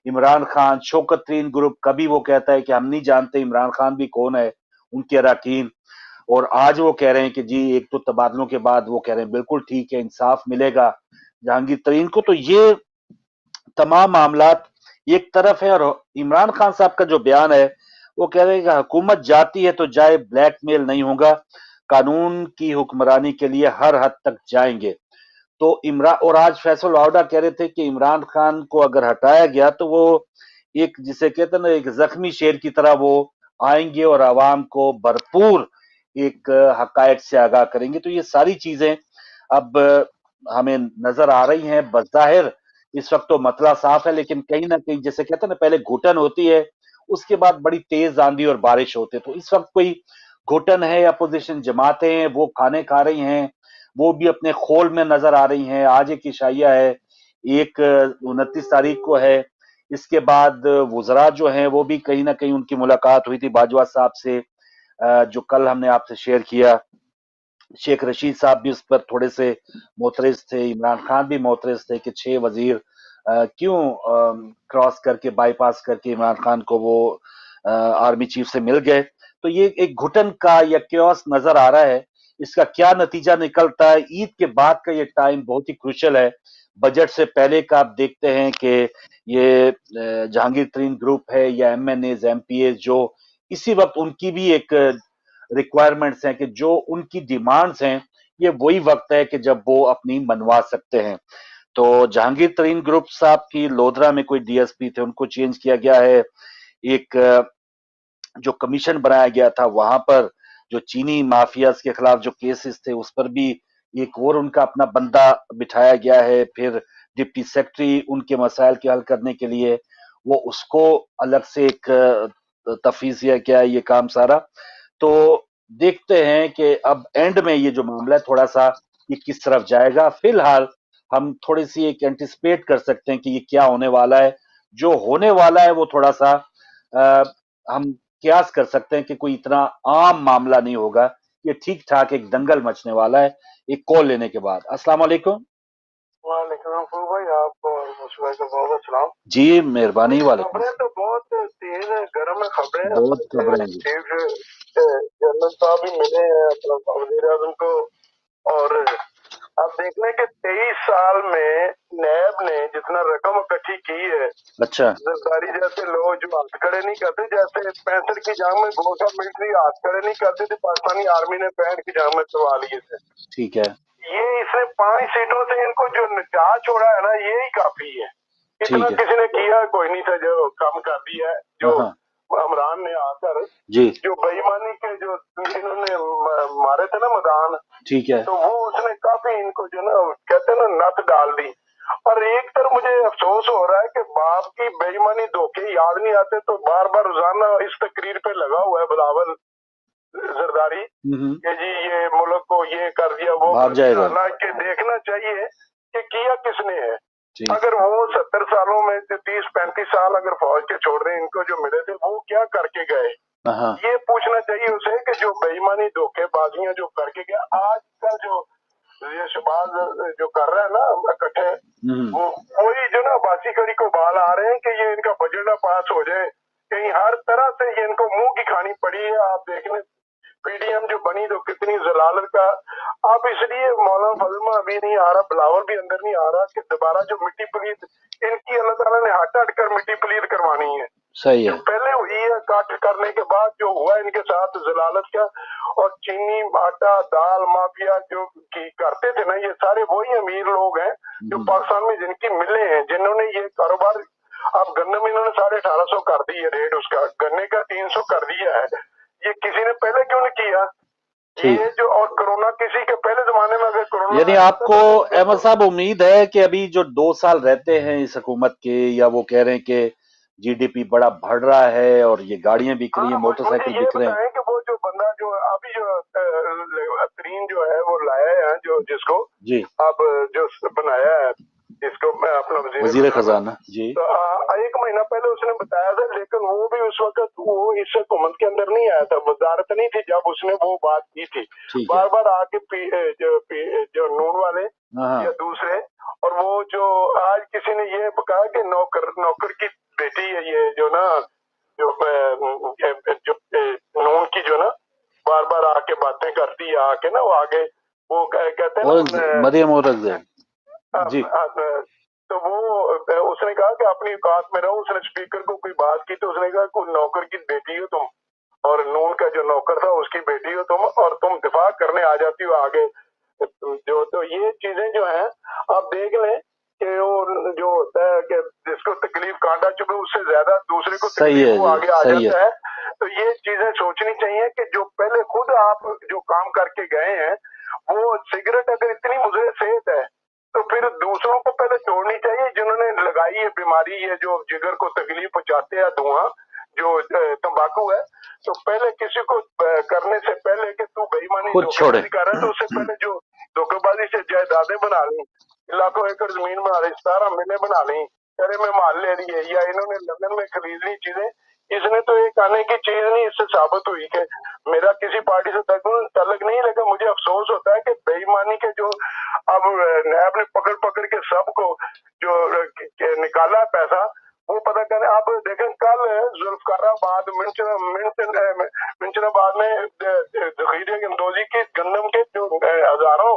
عمران خان، شوکت ترین گروپ، کبھی وہ کہتا ہے کہ ہم نہیں جانتے عمران خان بھی کون ہے، ان کے اراکین، اور آج وہ کہہ رہے ہیں کہ جی ایک تو تبادلوں کے بعد وہ کہہ رہے ہیں بالکل ٹھیک ہے، انصاف ملے گا جہانگیر ترین کو۔ تو یہ تمام معاملات ایک طرف ہے، اور عمران خان صاحب کا جو بیان ہے وہ کہہ رہے ہیں کہ حکومت جاتی ہے تو جائے، بلیک میل نہیں ہوگا، कानून की हुक्मरानी के लिए हर हद तक जाएंगे। तो इमरान और आज फैसल वावडा कह रहे थे कि इमरान खान को अगर हटाया गया तो वो एक जिसे कहते हैं ना एक जख्मी शेर की तरह वो आएंगे और आवाम को भरपूर एक हकायक से आगाह करेंगे। तो ये सारी चीजें अब हमें नजर आ रही हैं। बज़ाहिर इस वक्त तो मतला साफ है, लेकिन कहीं ना कहीं जैसे कहते हैं ना पहले घुटन होती है, उसके बाद बड़ी तेज आंधी और बारिश होते। तो इस वक्त कोई घुटन है, अपोजिशन जमातें हैं वो खाने खा रही हैं, वो भी अपने खोल में नजर आ रही हैं। आज एक इशाइया है, एक 29 तारीख को है। इसके बाद वुजरा जो हैं वो भी कहीं ना कहीं उनकी मुलाकात हुई थी बाजवा साहब से, जो कल हमने आपसे शेयर किया। शेख रशीद साहब भी उस पर थोड़े से मोतरज थे, इमरान खान भी मोतरज थे कि 6 वजीर क्यों क्रॉस करके बाईपास करके इमरान खान को वो आर्मी चीफ से मिल गए। तो ये एक घुटन का या क्योस नजर आ रहा है। इसका क्या नतीजा निकलता है, ईद के बाद का ये टाइम बहुत ही क्रूशल है। बजट से पहले का आप देखते हैं कि ये जहांगीर तरीन ग्रुप है या एमएनएज एमपीए जो इसी वक्त उनकी भी एक रिक्वायरमेंट्स हैं कि जो उनकी डिमांड्स हैं, ये वही वक्त है कि जब वो अपनी मनवा सकते हैं। तो जहांगीर तरीन ग्रुप साहब की लोधरा में कोई डीएसपी थे, उनको चेंज किया गया है। एक जो कमीशन बनाया गया था वहां पर जो चीनी माफियाज के खिलाफ जो केसेस थे उस पर भी एक और उनका अपना बंदा बिठाया गया है। फिर डिप्टी सेक्रेटरी उनके मसाइल के हल करने के लिए वो उसको अलग से एक तफवीज किया गया है ये काम सारा। तो देखते हैं कि अब एंड में ये जो मामला है थोड़ा सा ये किस तरफ जाएगा। फिलहाल हम थोड़ी सी एक एंटिसिपेट कर सकते हैं कि ये क्या होने वाला है। जो होने वाला है वो थोड़ा सा हम कयास कर सकते हैं कि कोई इतना आम मामला नहीं होगा। ये ठीक ठाक एक दंगल मचने वाला है। एक कॉल लेने के बाद। अस्सलाम वालेकुम। वालेकुम भाई, आपको और मुझे का बहुत सलाम जी मेहरबानी। वाले खबरें तो बहुत तेज है, गर्म है खबरें। बहुत खबरें जी। चीफ जनरल साहब भी मिले हैं अपना वजीर आजम को, और अब देखने के 23 साल में नैब ने जितना रकम इकट्ठी की है, अच्छा जरदारी जैसे लोग जो हाथ खड़े नहीं करते, जैसे 65 की जंग में गोरखा मिलिट्री हाथ खड़े नहीं करते थे, पाकिस्तानी आर्मी ने 65 की जंग में करवा लिए थे। ठीक है। ये इसने 5 सीटों से इनको जो निचा छोड़ा है ना, यही काफी है। इतना किसी ने किया कोई नहीं था जो कम कर दिया है, जो इमरान ने आकर जी जो बेईमानी के जो इन्होंने मारे थे ना मैदान, ठीक है, तो वो उसने काफी इनको जो ना कहते हैं ना नत डाल दी। और एक तरफ मुझे अफसोस हो रहा है कि बाप की बेईमानी धोखे याद नहीं आते, तो बार बार रोजाना इस तकरीर पे लगा हुआ है बिलावल जरदारी कि जी ये मुल्क को ये कर दिया वो भाग जाएगा। हालांकि देखना चाहिए कि किया किसने है। अगर वो 70 सालों में 30-35 साल अगर फौज के छोड़ रहे हैं, इनको जो मिले थे वो क्या करके गए, ये पूछना चाहिए उसे कि जो बेईमानी धोखेबाजियां जो करके गया। आज का जो ये शबाज जो कर रहा है ना इकट्ठे, वो वही जो ना बासी कड़ी को बाल आ रहे हैं कि ये इनका बजट ना पास हो जाए, कहीं हर तरह से ये इनको मुंह की खानी पड़ी है। आप देखने पीडीएम जो बनी तो कितनी जलालत का। आप इसलिए मौलाना फजमा अभी नहीं आ रहा, बिलावल भी अंदर नहीं आ रहा कि दोबारा जो मिट्टी पलीद इनकी अल्लाह ताला ने हट हट कर मिट्टी पलीद करवानी है। सही है। जो पहले हुई है काट करने के बाद जो हुआ इनके साथ जलालत का, और चीनी आटा दाल माफिया जो की करते थे ना, ये सारे वही अमीर लोग हैं जो पाकिस्तान में जिनकी मिले हैं, जिन्होंने ये कारोबार। अब गन्ने में इन्होंने 1850 कर दी है रेट, उसका गन्ने का 300 कर दिया है। ये किसी ने पहले क्यों नहीं किया ये जो, और कोरोना किसी के पहले जमाने में अगर कोरोना, यानी आपको अहमद साहब उम्मीद है कि अभी जो 2 साल रहते हैं इस हुकूमत के, या वो कह रहे हैं कि जीडीपी बड़ा बढ़ रहा है और ये गाड़ियां बिक रही हैं, मोटरसाइकिल बिक रहे हैं। कि वो जो बंदा जो अभी जो तरीन जो है वो लाया है, जो जिसको जी अब जो बनाया है इसको अपना वजीर खजाना जी, तो 1 महीना पहले उसने बताया था, लेकिन वो भी उस वक्त वो इस हुकूमत के अंदर नहीं आया था, वजारत नहीं थी जब उसने वो बात की थी। बार बार आके जो नून वाले या दूसरे, और वो जो आज किसी ने ये कहा कि नौकर की बेटी है ये जो ना जो नून की जो ना बार बार आके बातें करती है, आके ना वो आगे वो कहते हैं मरियम औरंगजेब जी, तो वो उसने कहा कि अपनी औकात में रहो। उसने स्पीकर को कोई बात की तो उसने कहा कोई नौकर की बेटी हो तुम, और नून का जो नौकर था उसकी बेटी हो तुम, और तुम दिफा करने आ जाती हो आगे जो। तो ये चीजें जो हैं आप देख लें कि वो जो होता है कि जिसको तकलीफ कांटा चुभे उससे ज्यादा दूसरे को तकलीफ वो आगे आ जाता है। तो ये चीजें सोचनी चाहिए कि जो पहले खुद आप जो काम करके गए हैं, वो सिगरेट अगर इतनी मुझे सेहत है तो फिर दूसरों को पहले छोड़नी चाहिए जिन्होंने लगाई है बीमारी, ये जो जिगर को तकलीफ पहुंचाते हैं धुआं जो तंबाकू है। तो पहले किसी को करने से पहले कि तू बेईमानी धोखेबाजी कर रहा है, तो उससे पहले जो धोखेबाजी से जायदादें बना ली, लाखों एकड़ जमीन बना ली, 17 मिलें बना ली, अरे में माल ले रही है, या इन्होंने लंदन में खरीद ली चीजें, इसने तो एक आने की चीज नहीं इससे साबित हुई कि मेरा किसी पार्टी से तल्लुक नहीं, लेकिन मुझे अफसोस होता है कि बेईमानी के जो अब नैब ने पकड़ पकड़ के सबको जो निकाला है पैसा, वो पता करें। आप देखें कल जुल्फकाराबाद मिंचनाबाद में जखीरे गंदोजी की गंदम के जो हजारों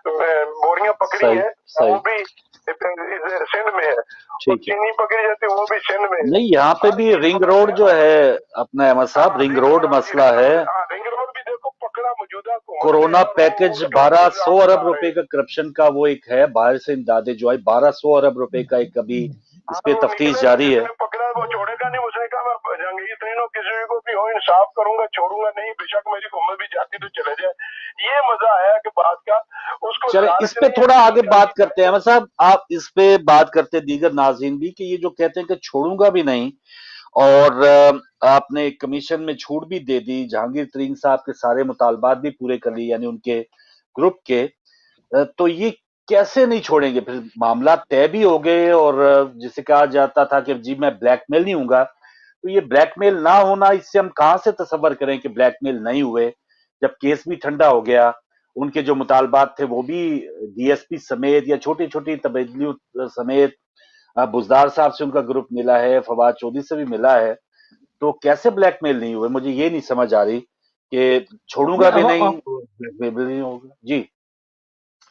बोरियां पकड़ी है वो भी सिंध में है, चीनी पकड़ी जाती है वो भी सिंध में है। नहीं, यहाँ पे भी रिंग रोड जो है अपना अहमद साहब, रिंग रोड मसला है। रिंग रोड भी देखो पकड़ा मौजूदा कोरोना पैकेज 1200 अरब रुपए का करप्शन का वो एक है, बाहर से इमदादें जो आई 1200 अरब रुपए का एक अभी इस पे तफ्तीश जारी है। पकड़ा वो छोड़ेगा नहीं, उसने कहा मैं जंगली तरीनों किसी को भी हो इंसाफ करूंगा, छोड़ूंगा नहीं, बेशक मेरी उम्र भी जाती तो चले जाए। ये मजा आया कि बात का उसको। चले इस पे थोड़ा आगे बात करते हैं अहमद साहब, आप इस पे बात करते दीगर नाज़रीन भी कि ये जो कहते हैं कि छोड़ूंगा भी नहीं, और आपने कमीशन में छूट भी दे दी, जहांगीर तरीन साहब के सारे मुतालबात भी पूरे कर लिए यानी उनके ग्रुप के, तो ये कैसे नहीं छोड़ेंगे? फिर मामला तय भी हो गए और जिसे कहा जाता था कि जी मैं ब्लैकमेल नहीं हूंगा, तो ये ब्लैकमेल ना होना, इससे हम कहां से तसव्वुर करें कि ब्लैकमेल नहीं हुए जब केस भी ठंडा हो गया, उनके जो मुतालबात थे वो भी डीएसपी समेत या छोटी छोटी तब्दीली समेत, बुजदार साहब से उनका ग्रुप मिला है, फवाद चौधरी से भी मिला है, तो कैसे ब्लैकमेल नहीं हुए? मुझे ये नहीं समझ आ रही कि छोड़ूंगा भी नहीं, ब्लैकमेल भी नहीं होगा। जी,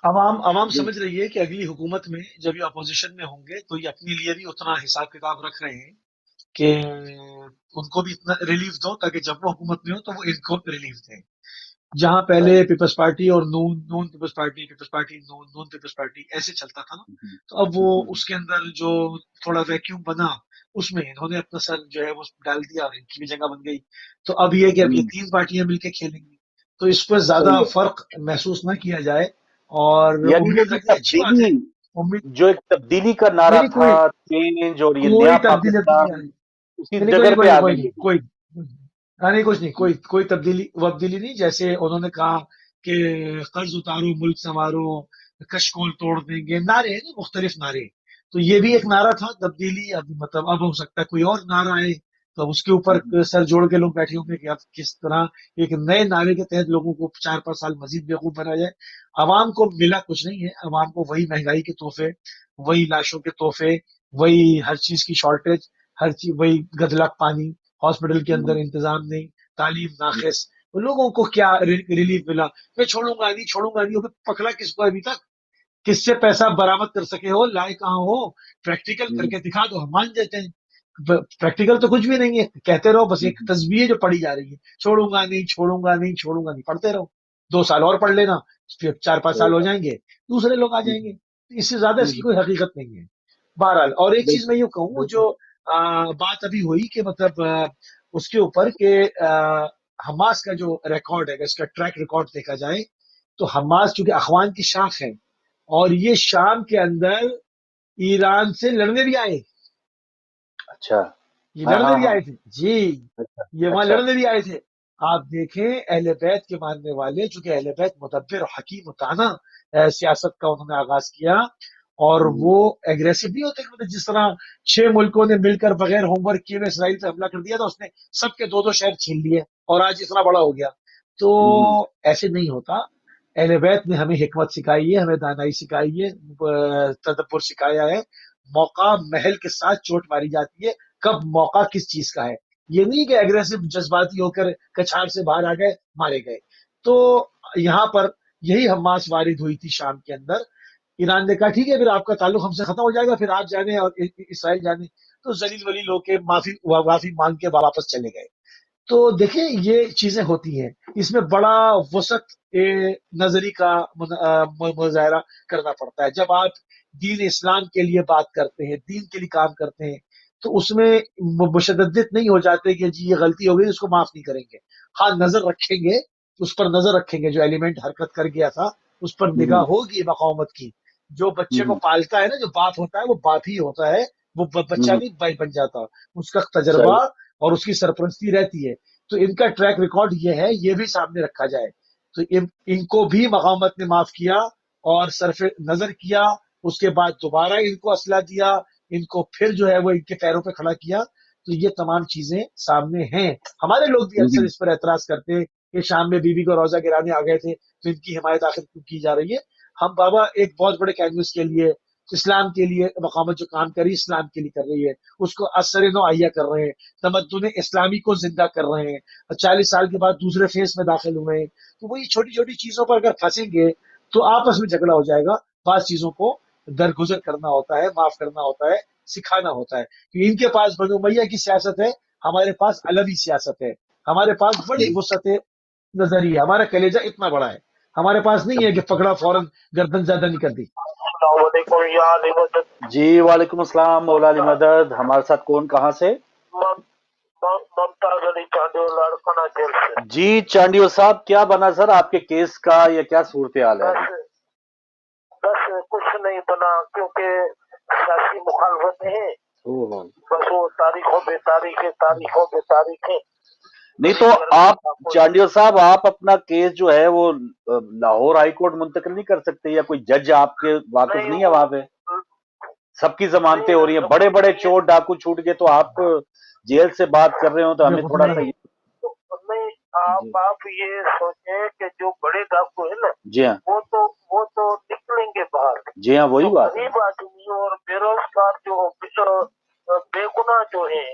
आवाम समझ रही है कि अगली हुकूमत में जब ये अपोजिशन में होंगे तो ये अपने लिए भी उतना हिसाब किताब रख रहे हैं कि उनको भी इतना रिलीफ दो ताकि जब वो हुकूमत में हो तो वो इनको रिलीफ दें। जहां पहले पीपल्स पार्टी और नून पीपल्स पार्टी नून पीपल्स पार्टी ऐसे चलता था ना, तो अब वो उसके अंदर जो थोड़ा वैक्यूम बना उसमें इन्होंने अपना सर जो है वो डाल दिया और इनकी भी जगह बन गई। तो अब ये कि अब ये 3 पार्टियां मिलकर खेलेंगी, तो इस पर ज्यादा फर्क महसूस ना किया जाए और उम्मीद रखनी अच्छी बात है। जो एक तब्दीली का नारा था, चेंज और ये नया पाकिस्तान, उसी जगह पे आ गई कोई नहीं, कुछ नहीं, कोई तब्दीली नहीं। जैसे उन्होंने कहा कि कर्ज उतारो, मुल्क संवारो, कशकोल तोड़ देंगे, नारे हैं ना, मुख्तलिफ नारे। तो ये भी एक नारा था तब्दीली। अब मतलब अब हो सकता है कोई और नारा आए, तो उसके ऊपर सर जोड़ के लोग बैठे होंगे कि अब किस तरह एक नए नारे के तहत लोगों को 4-5 साल मजीद बेवकूफ बनाया जाए। आवाम को मिला कुछ नहीं है, आवाम को वही महंगाई के तोहफे, वही लाशों के तोहफे, वही हर चीज की शॉर्टेज, हर चीज वही गदलक पानी, हॉस्पिटल के अंदर इंतजाम नहीं, तालीम नाकिस, लोगों को क्या रिलीफ मिला? मैं छोड़ूंगा नहीं, पकड़ा किसको अभी तक? किससे पैसा बरामद कर सके हो, लाए कहाँ हो? प्रैक्टिकल करके दिखा दो, हम मान जाते हैं। प्रैक्टिकल तो कुछ भी नहीं है, कहते रहो, बस एक तस्वीर जो पढ़ी जा रही है, छोड़ूंगा नहीं, पढ़ते रहो। 2 साल और पढ़ लेना, फिर 4-5 साल हो जाएंगे, दूसरे लोग आ जाएंगे। इससे ज्यादा इसकी कोई हकीकत नहीं है। बहरहाल, और एक चीज मैं यूं कहूँ, जो बात अभी हुई कि मतलब उसके ऊपर के हमास का जो रिकॉर्ड है, इसका ट्रैक रिकॉर्ड देखा जाए तो हमास चूंकि अखवान की शाख है और ये शाम के अंदर ईरान से लड़ने भी आए। अच्छा, ये लड़ने भी आए थे जी, ये वहां लड़ने भी आए थे। आप देखें, अहले बैत के मानने वाले, चूंकि अहले बैत मुदब्बिर और हकीम ताना सियासत का उन्होंने आगाज किया, और वो एग्रेसिव नहीं होते, मतलब जिस तरह 6 मुल्कों ने मिलकर बगैर होमवर्क किए हुए इसराइल पे हमला कर दिया था, उसने सबके 2-2 शहर छीन लिए और आज इतना बड़ा हो गया। तो ऐसे नहीं होता। अहले बैत ने हमें हिकमत सिखाई है, हमें दानाई सिखाई है, तदब्बुर सिखाया है। मौका महल के साथ चोट मारी जाती है, कब मौका किस चीज का है। ये नहीं कि एग्रेसिव जज्बाती होकर कछार से बाहर आ गए, मारे गए। तो यहाँ पर यही हमास वारिद हुई थी शाम के अंदर। ईरान ने कहा ठीक है, फिर आपका ताल्लुक हमसे खत्म हो जाएगा, फिर आप जाने और इसराइल जाने। तो जलील वलील होके माफी मांग के वापस चले गए। تو دیکھیں یہ چیزیں ہوتی ہیں، اس میں بڑا وسعت نظری کا مظاہرہ کرنا پڑتا ہے۔ جب آپ دین اسلام کے لیے بات کرتے ہیں، دین کے لیے کام کرتے ہیں، تو اس میں مشدد نہیں ہو جاتے کہ جی یہ غلطی ہو گئی اس کو معاف نہیں کریں گے۔ ہاں نظر رکھیں گے، اس پر نظر رکھیں گے، جو ایلیمنٹ حرکت کر گیا تھا اس پر نگاہ ہوگی مقاومت کی۔ جو بچے کو پالتا ہے نا، جو باپ ہوتا ہے وہ باپ ہی ہوتا ہے، وہ بچہ نہیں بھائی بن جاتا، اس کا تجربہ صحیح۔ اور اس کی سرپرستی رہتی ہے۔ تو ان کا ٹریک ریکارڈ یہ ہے، یہ بھی سامنے رکھا جائے۔ تو ان کو بھی مقاومت نے معاف کیا اور صرف نظر کیا، اس کے بعد دوبارہ ان کو اسلحہ دیا، ان کو پھر جو ہے وہ ان کے پیروں پہ کھڑا کیا۔ تو یہ تمام چیزیں سامنے ہیں۔ ہمارے لوگ بھی اکثر اس پر اعتراض کرتے ہیں کہ شام میں بی بی کو روزہ گرانے آ گئے تھے تو ان کی حمایت آخر کیوں کی جا رہی ہے؟ ہم بابا ایک بہت بڑے کینوس کے لیے، اسلام کے لیے مقاومت جو کام کری اسلام کے لیے کر رہی ہے، اس کو اثر نو آہیا کر رہے ہیں، تمدن اسلامی کو زندہ کر رہے ہیں، 40 سال کے بعد دوسرے فیز میں داخل ہوئے ہیں۔ تو وہی چھوٹی چھوٹی چیزوں پر اگر پھنسیں گے تو آپس میں جھگڑا ہو جائے گا۔ بعض چیزوں کو درگزر کرنا ہوتا ہے، معاف کرنا ہوتا ہے، سکھانا ہوتا ہے۔ کہ ان کے پاس بنو امیہ کی سیاست ہے، ہمارے پاس علوی سیاست ہے، ہمارے پاس بڑی وسعت نظری ہے، ہمارا کلیجہ اتنا بڑا ہے، ہمارے پاس نہیں ہے کہ پکڑا فوراً گردن زیادہ نہیں کر دی۔ السلام علیکم یا علی مدد۔ جی وعلیکم السلام مولا علی مدد، ہمارے ساتھ کون کہاں سے؟ ممتاز علی چانڈیو لاڑکانہ جیل سے۔ جی چانڈیو صاحب، کیا بنا سر آپ کے کیس کا یا کیا صورتحال ہے؟ بس کچھ نہیں بنا، کیونکہ سیاسی مخالفتیں ہیں، بس وہ تاریخوں بے تاریخ ہے، تاریخوں بے تاریخ ہے۔ نہیں تو آپ چانڈیو صاحب، آپ اپنا کیس جو ہے وہ لاہور ہائی کورٹ منتقل نہیں کر سکتے، یا کوئی جج آپ کے واقف نہیں ہے وہاں پہ؟ سب کی ضمانتیں ہو رہی ہیں، بڑے بڑے چور ڈاکو چھوٹ گئے، تو آپ جیل سے بات کر رہے ہو تو ہمیں تھوڑا سا نہیں، آپ یہ سوچیں کہ جو بڑے ڈاکو ہیں نا، جی ہاں وہ تو نکلیں گے باہر۔ جی ہاں وہی بات ہے۔ غریب آدمی اور بے روزگار جو بے گناہ جو ہیں،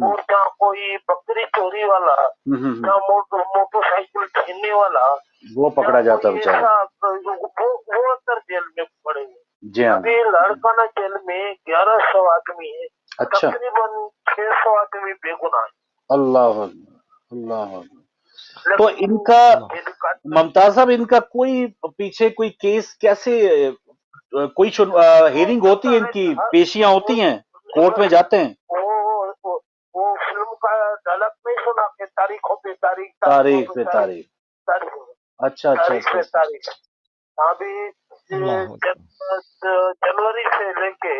اور جہاں کوئی بکری چوری والا، جہاں موٹر سائیکل چھیننے والا، وہ پکڑا جاتا بیچارہ، وہ اندر جیل میں پڑے ہیں۔ جی ہاں۔ ابھی لاڑکانہ جیل میں 1100 آدمی ہیں، اچھا، تقریباً 600 آدمی بے گناہ ہیں۔ اللہ اللہ۔ تو ان کا ممتاز صاحب، ان کا کوئی پیچھے کوئی کیس کیسے، کوئی ہیئرنگ ہوتی ہے، ان کی پیشیاں ہوتی ہیں، کورٹ میں جاتے ہیں؟ وہ فلم کا ڈائلاگ نہیں سنا کہ تاریخوں پہ تاریخ، تاریخ پہ تاریخ۔ اچھا اچھا پہ تاریخ۔ ابھی جنوری سے لے کے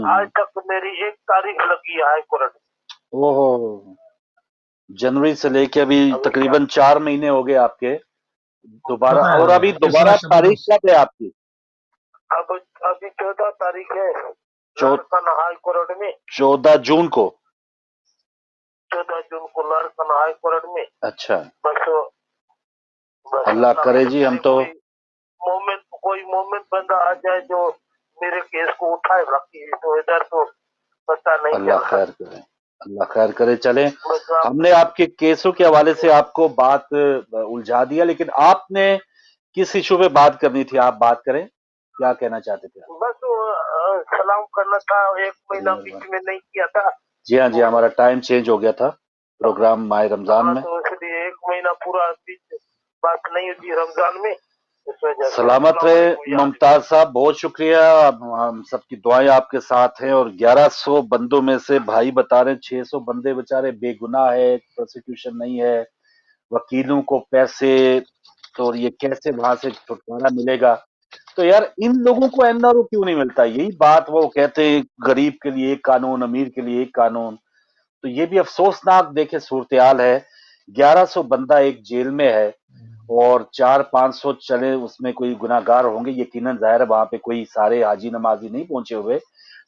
آج تک میری ایک تاریخ لگی ہے ہائی کورٹ میں۔ اوہ، جنوری سے لے کے ابھی تقریباً 4 مہینے ہو گئے آپ کے دوبارہ، اور ابھی دوبارہ تاریخ کب ہے آپ کی؟ ابھی 14 تاریخ ہے لاڑکانہ ہائی کورٹ میں، 14 جون کو۔ 14 جون کو لاڑکانہ ہائی کورٹ میں۔ اچھا، بس اللہ کرے جی، ہم تو کوئی مومن بندہ آ جائے جو میرے کیس کو اٹھائے، باقی تو ادھر تو پتہ نہیں۔ اللہ خیر کرے، اللہ خیر کرے۔ چلیں، ہم نے آپ کے کیسوں کے حوالے سے آپ کو بات الجھا دیا، لیکن آپ نے کس ایشو پہ بات کرنی تھی؟ آپ بات کریں، کیا کہنا چاہتے تھے؟ بس سلام کرنا تھا، 1 مہینہ بیچ میں نہیں کیا تھا۔ جی ہاں جی، ہمارا ٹائم چینج ہو گیا تھا پروگرام ماہ رمضان میں، تو اس لیے 1 مہینہ پورا بات نہیں ہوتی رمضان میں، اس وجہ سے۔ سلامت رہے ممتاز صاحب، بہت شکریہ، ہم سب کی دعائیں آپ کے ساتھ ہیں۔ اور 1100 بندوں میں سے بھائی بتا رہے ہیں 600 بندے بےچارے بے گناہ ہے، پروسیکیوشن نہیں ہے، وکیلوں کو پیسے، تو یہ کیسے وہاں سے چھٹکارا ملے گا؟ تو یار ان لوگوں کو این آر او کیوں نہیں ملتا؟ یہی بات وہ کہتے ہیں غریب کے لیے ایک قانون، امیر کے لیے ایک قانون۔ تو یہ بھی افسوسناک دیکھے صورتحال ہے، 1100 بندہ ایک جیل میں ہے اور 400-500 چلے اس میں کوئی گناہ گار ہوں گے، یقیناً ظاہر ہے وہاں پہ کوئی سارے حاجی نمازی نہیں پہنچے ہوئے،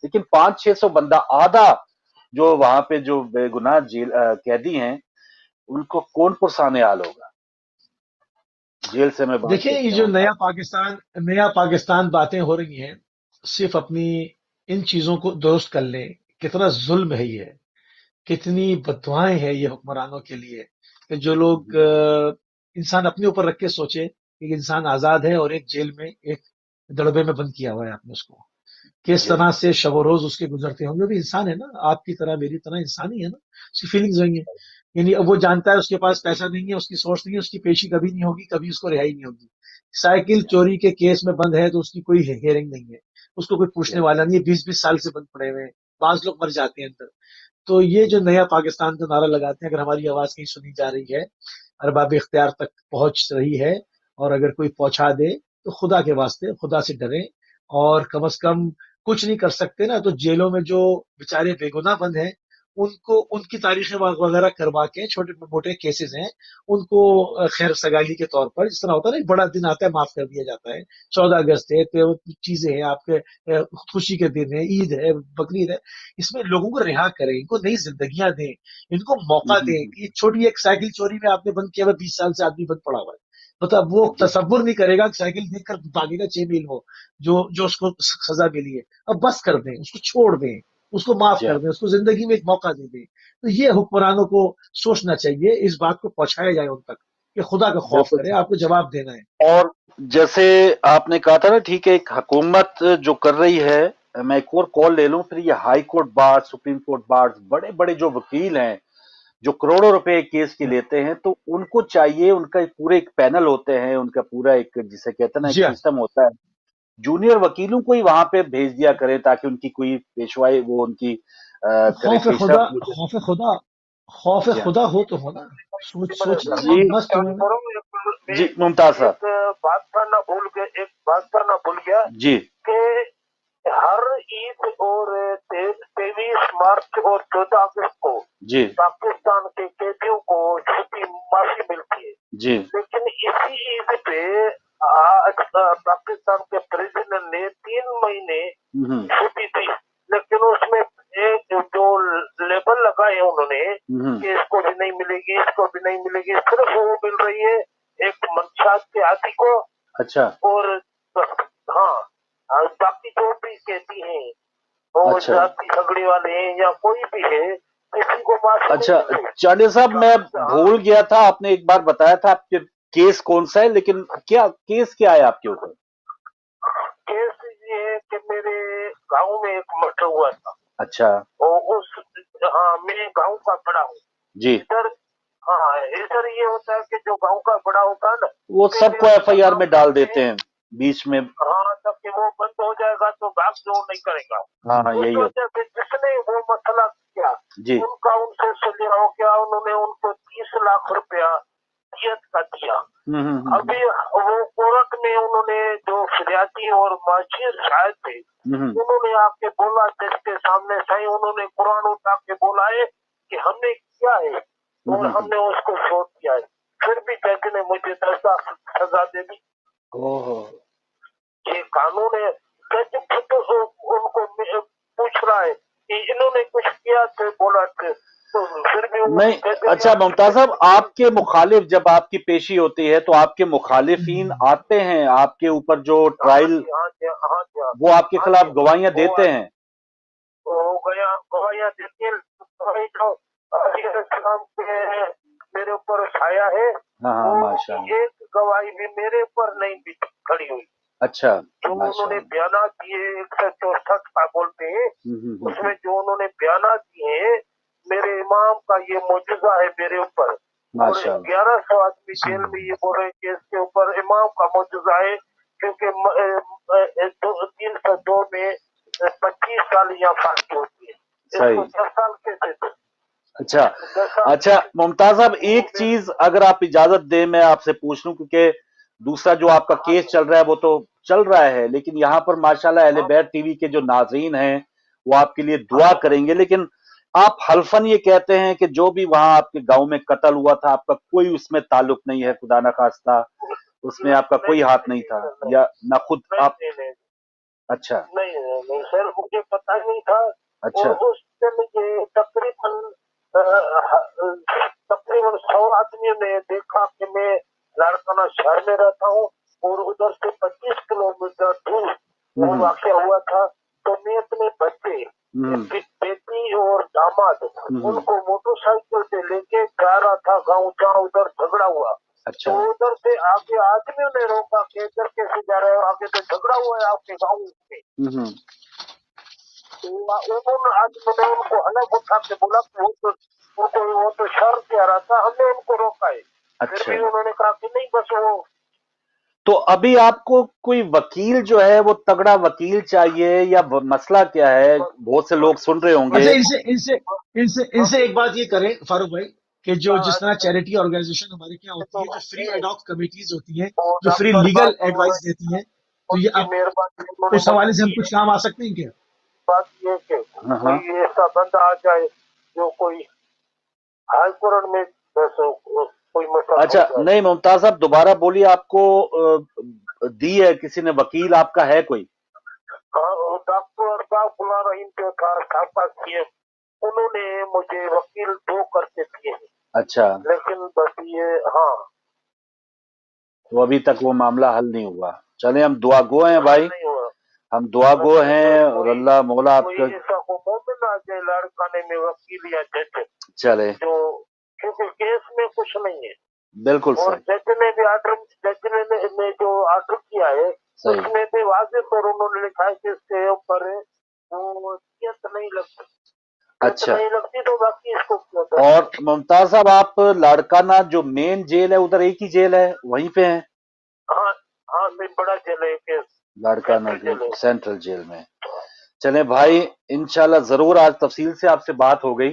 لیکن 500-600 بندہ، آدھا جو وہاں پہ جو بے گناہ قیدی ہیں ان کو کون پرسانے حال ہوگا جیل سے؟ میں بات دیکھیں، یہ جو نیا پاکستان باتیں ہو رہی ہیں، صرف اپنی ان چیزوں کو درست کر لیں۔ کتنا ظلم ہے یہ، کتنی بددعائیں ہیں یہ حکمرانوں کے لیے، کہ جو لوگ انسان اپنے اوپر رکھ کے سوچے کہ انسان آزاد ہے اور ایک جیل میں ایک دڑبے میں بند کیا ہوا ہے آپ نے اس کو، کس طرح سے شب و روز اس کے گزرتے ہوں گے۔ بھی انسان ہے نا، آپ کی طرح میری طرح انسان ہی ہے نا، اس کی فیلنگز ہوئیں گے۔ यानी अब वो जानता है उसके पास पैसा नहीं है, उसकी सोर्स नहीं है, उसकी पेशी कभी नहीं होगी, कभी उसको रिहाई नहीं होगी। साइकिल चोरी के केस में बंद है तो उसकी कोई हेयरिंग नहीं है, उसको कोई पूछने वाला नहीं है, 20-20 साल से बंद पड़े हुए हैं, बाज लोग मर जाते हैं अंदर। तो ये जो नया पाकिस्तान का नारा लगाते हैं, अगर हमारी आवाज कहीं सुनी जा रही है, अरबाब इख्तियार तक पहुंच रही है, और अगर कोई पहुंचा दे तो खुदा के वास्ते खुदा से डरें, और कम से कम कुछ नहीं कर सकते ना तो जेलों में जो बेचारे बेगुनाह बंद हैं उनको उनकी तारीखें वगैरह करवा के, छोटे मोटे केसेस हैं उनको खैर सगाली के तौर पर, जिस तरह होता है ना एक बड़ा दिन आता है माफ कर दिया जाता है, 14 अगस्त है, तो चीजें हैं आपके, खुशी के दिन है, ईद है, बकरीद है, इसमें लोगों को रिहा करें, इनको नई जिंदगियां दें, इनको मौका दें। ये छोटी एक साइकिल चोरी में आपने बंद किया हुआ 20 साल से आदमी बंद पड़ा हुआ है, मतलब वो तसव्वुर नहीं करेगा कि साइकिल देखकर भागेगा 6 मील वो, जो जो उसको सजा मिली है। अब बस कर दें, उसको छोड़ दें, उसको माफ कर दें, उसको जिंदगी में एक मौका दे दें। तो ये हुक्मरानों को सोचना चाहिए, इस बात को पहुंचाया जाए उन तक कि खुदा का खौफ करें, आपको जवाब देना है। और जैसे आपने कहा था ना, ठीक है, एक हुकूमत जो कर रही है, मैं एक और कॉल ले लूं, फिर ये high court bar, supreme court bar, बड़े बड़े जो वकील हैं जो करोड़ों रुपए केस की लेते हैं, तो उनको चाहिए, उनका एक पूरे एक पैनल होते हैं, उनका पूरा एक जिसे कहते हैं ना एक जी हाँ, सिस्टम होता है, जूनियर वकीलों को ही वहां पे भेज दिया करें ताकि उनकी कोई पेशवाई वो उनकी करे, खौफ खुदा, पेशरफ हो जाए। खौफ खुदा, खौफ जी हाँ। खुदा हो तो होना, सोच रहे जी हैं मस्त हुए हैं। जी मुमताज साहब। एक बात करना भूल गया, एक बात करना भूल गया जी कि हर ईद और 23 मार्च और 14 अगस्त को जी पाकिस्तान के कैदियों को छुट्टी माफी मिलती है, जी लेकिन इसी ईद पे आज पाकिस्तान के प्रेसिडेंट ने 3 महीने हम्म छुट्टी दी, लेकिन उसमें एक जो लेबल लगाए उन्होंने कि इसको भी नहीं मिलेगी, इसको भी नहीं मिलेगी, सिर्फ वो मिल रही है एक मंशात के हाथी को। अच्छा और हाँ, बाकी जो भी कहती हैं वो अच्छा जाति झगड़े वाले हैं या कोई भी है, किसी को माफी अच्छा नहीं मिलेगी। चांडिल साहब, मैं भूल गया था, आपने एक बार बताया था आपके केस कौन सा है, लेकिन क्या केस क्या है आपके ऊपर? केस ये है कि मेरे गांव में एक मर्डर हुआ था। अच्छा और उस हाँ, मैं गांव का बड़ा हूँ जी। इधर। हाँ, इधर ये होता है कि जो गांव का बड़ा होता है ना, वो सबको एफआईआर में डाल देते हैं बीच में। हाँ, तब कि वो बंद हो जाएगा तो भाग दौड़ नहीं करेगा। हाँ उस यही वजह से जिसने वो मसला किया जी उनका उनसे सुलह हो गया, उन्होंने उनको 30 लाख रुपया दियत का दिया। अभी वो कोर्ट में उन्होंने जो फिरियादी और माजिर शायद थे उन्होंने आके बोला जज के सामने, सही उन्होंने कुरान उठा के बोला है कि हमने किया है और हमने उसको छोड़ दिया है, फिर भी जज ने मुझे 10 लाख सजा दे दी। ये कानून है। जज खुद उनको पूछ रहा है कि इन्होंने कुछ किया तो बोला तो फिर भी नहीं। अच्छा मुमताज साहब, आपके मुखालिफ जब आपकी पेशी होती है तो आपके मुखालिफिन आते हैं आपके ऊपर जो ट्रायल, वो आपके खिलाफ गवाहियां देते हैं? गवाहियां देती है। मेरे ऊपर छाया है, हाँ माशाल्लाह, एक गवाही भी मेरे ऊपर नहीं खड़ी हुई। अच्छा जो उन्होंने बयाना दिए 164 का बोलते हैं, उसमें जो उन्होंने बयाना दिए, मेरे इमाम का ये मौजूदा है मेरे ऊपर। और 1100 आदमी जेल में ये बोल रहे हैं कि इसके ऊपर इमाम का मौजूदा है, क्योंकि 302 में 25 साल यहाँ फांसी होती है, इसको 10 साल कैसे दो? अच्छा मुमताज साहब, एक चीज अगर आप इजाजत दें मैं आपसे पूछ लूं, क्योंकि दूसरा जो आपका केस चल रहा है वो तो चल रहा है, लेकिन यहाँ पर माशाल्लाह अहले बैत टीवी के जो नाज़रीन हैं वो आपके लिए दुआ करेंगे, लेकिन आप हल्फन ये कहते हैं कि जो भी वहां आपके गांव में कत्ल हुआ था आपका कोई उसमें ताल्लुक नहीं है, खुदा ना खास्ता उसमें आपका कोई हाथ नहीं था, या ना खुद आप? अच्छा नहीं सर, मुझे पता नहीं था। अच्छा। और उस दिन ये तकरीबन 100 आदमियों ने देखा कि मैं लाड़काना शहर में रहता हूँ और उधर से 25 किलोमीटर दूर वो वाक़या हुआ था। तो मैं अपने बच्चे, बेटी और दामाद उनको मोटरसाइकिल से लेके जा रहा था गाँव, जहाँ उधर झगड़ा हुआ। अच्छा। तो उधर से आगे आदमियों ने रोका कि इधर कैसे जा रहे हो, आगे तो झगड़ा हुआ है आपके गाँव में। उन्होंने आदमियों ने उनको अलग उठा के बोला कि वो तो उनको वो तो शर्त कह रहा था, हमने उनको रोका है, फिर अच्छा, भी उन्होंने कहा कि नहीं बस वो तो अभी आपको कोई वकील जो है वो तगड़ा वकील चाहिए या मसला क्या है? बहुत से लोग सुन रहे होंगे। अच्छा, इनसे इनसे इनसे इनसे एक बात ये करें फारूक भाई, कि जो जिस तरह चैरिटी ऑर्गेनाइजेशन हमारे क्या होती है, जो फ्री एडॉक कमिटीज होती हैं, वो जो फ्री डॉक्टर लीगल साहब एडवाइस देती हैं, तो ये उनकी अब मेहरबानी उन्होंने उस हवाले मदद से हम की कुछ है। काम आ सकते हैं क्या? बात ये कि हाँ हाँ। कोई ऐसा बंदा आ जाए जो कोई हाई कोर्ट में जैसे कोई मसला हो अच्छा, जाए। नहीं मुमताज साहब दोबारा बोलिए, आपको दी है किसी ने, वकील आपका है कोई? हाँ, डॉक्टर अरबाज गुलाम रहीम के पास किए, उन्होंने मुझे वकील दो करके दिए हैं, अच्छा, लेकिन बस ये हाँ तो अभी तक वो मामला हल नहीं हुआ। चले, हम दुआ गो हैं भाई, नहीं हुआ। हम दुआ गो बस हैं और कोई अल्लाह मौला कोई आपका। ऐसा को मोमिन आ जाए लड़काने में वकील या जज, चले, जो क्योंकि केस में कुछ नहीं है, बिल्कुल और सही जज ने भी ऑर्डर, जज ने जो ऑर्डर किया है सही। उसमें भी वाजिब पर उन्होंने लिखा है कि इसके ऊपर वो नियत नहीं लगती, नियत अच्छा, नहीं लगती तो बाकी इसको क्यों दर्ज और करें। मुमताज साहब आप लाड़काना जो मेन जेल है उधर एक ही जेल है, वहीं पे हैं? हाँ हाँ, नहीं बड़ा जेल है केस, लाड़काना सेंट्रल जेल है। सेंट्रल जेल में। चले भाई, इंशाल्लाह जरूर आज तफसील से आपसे बात हो गई,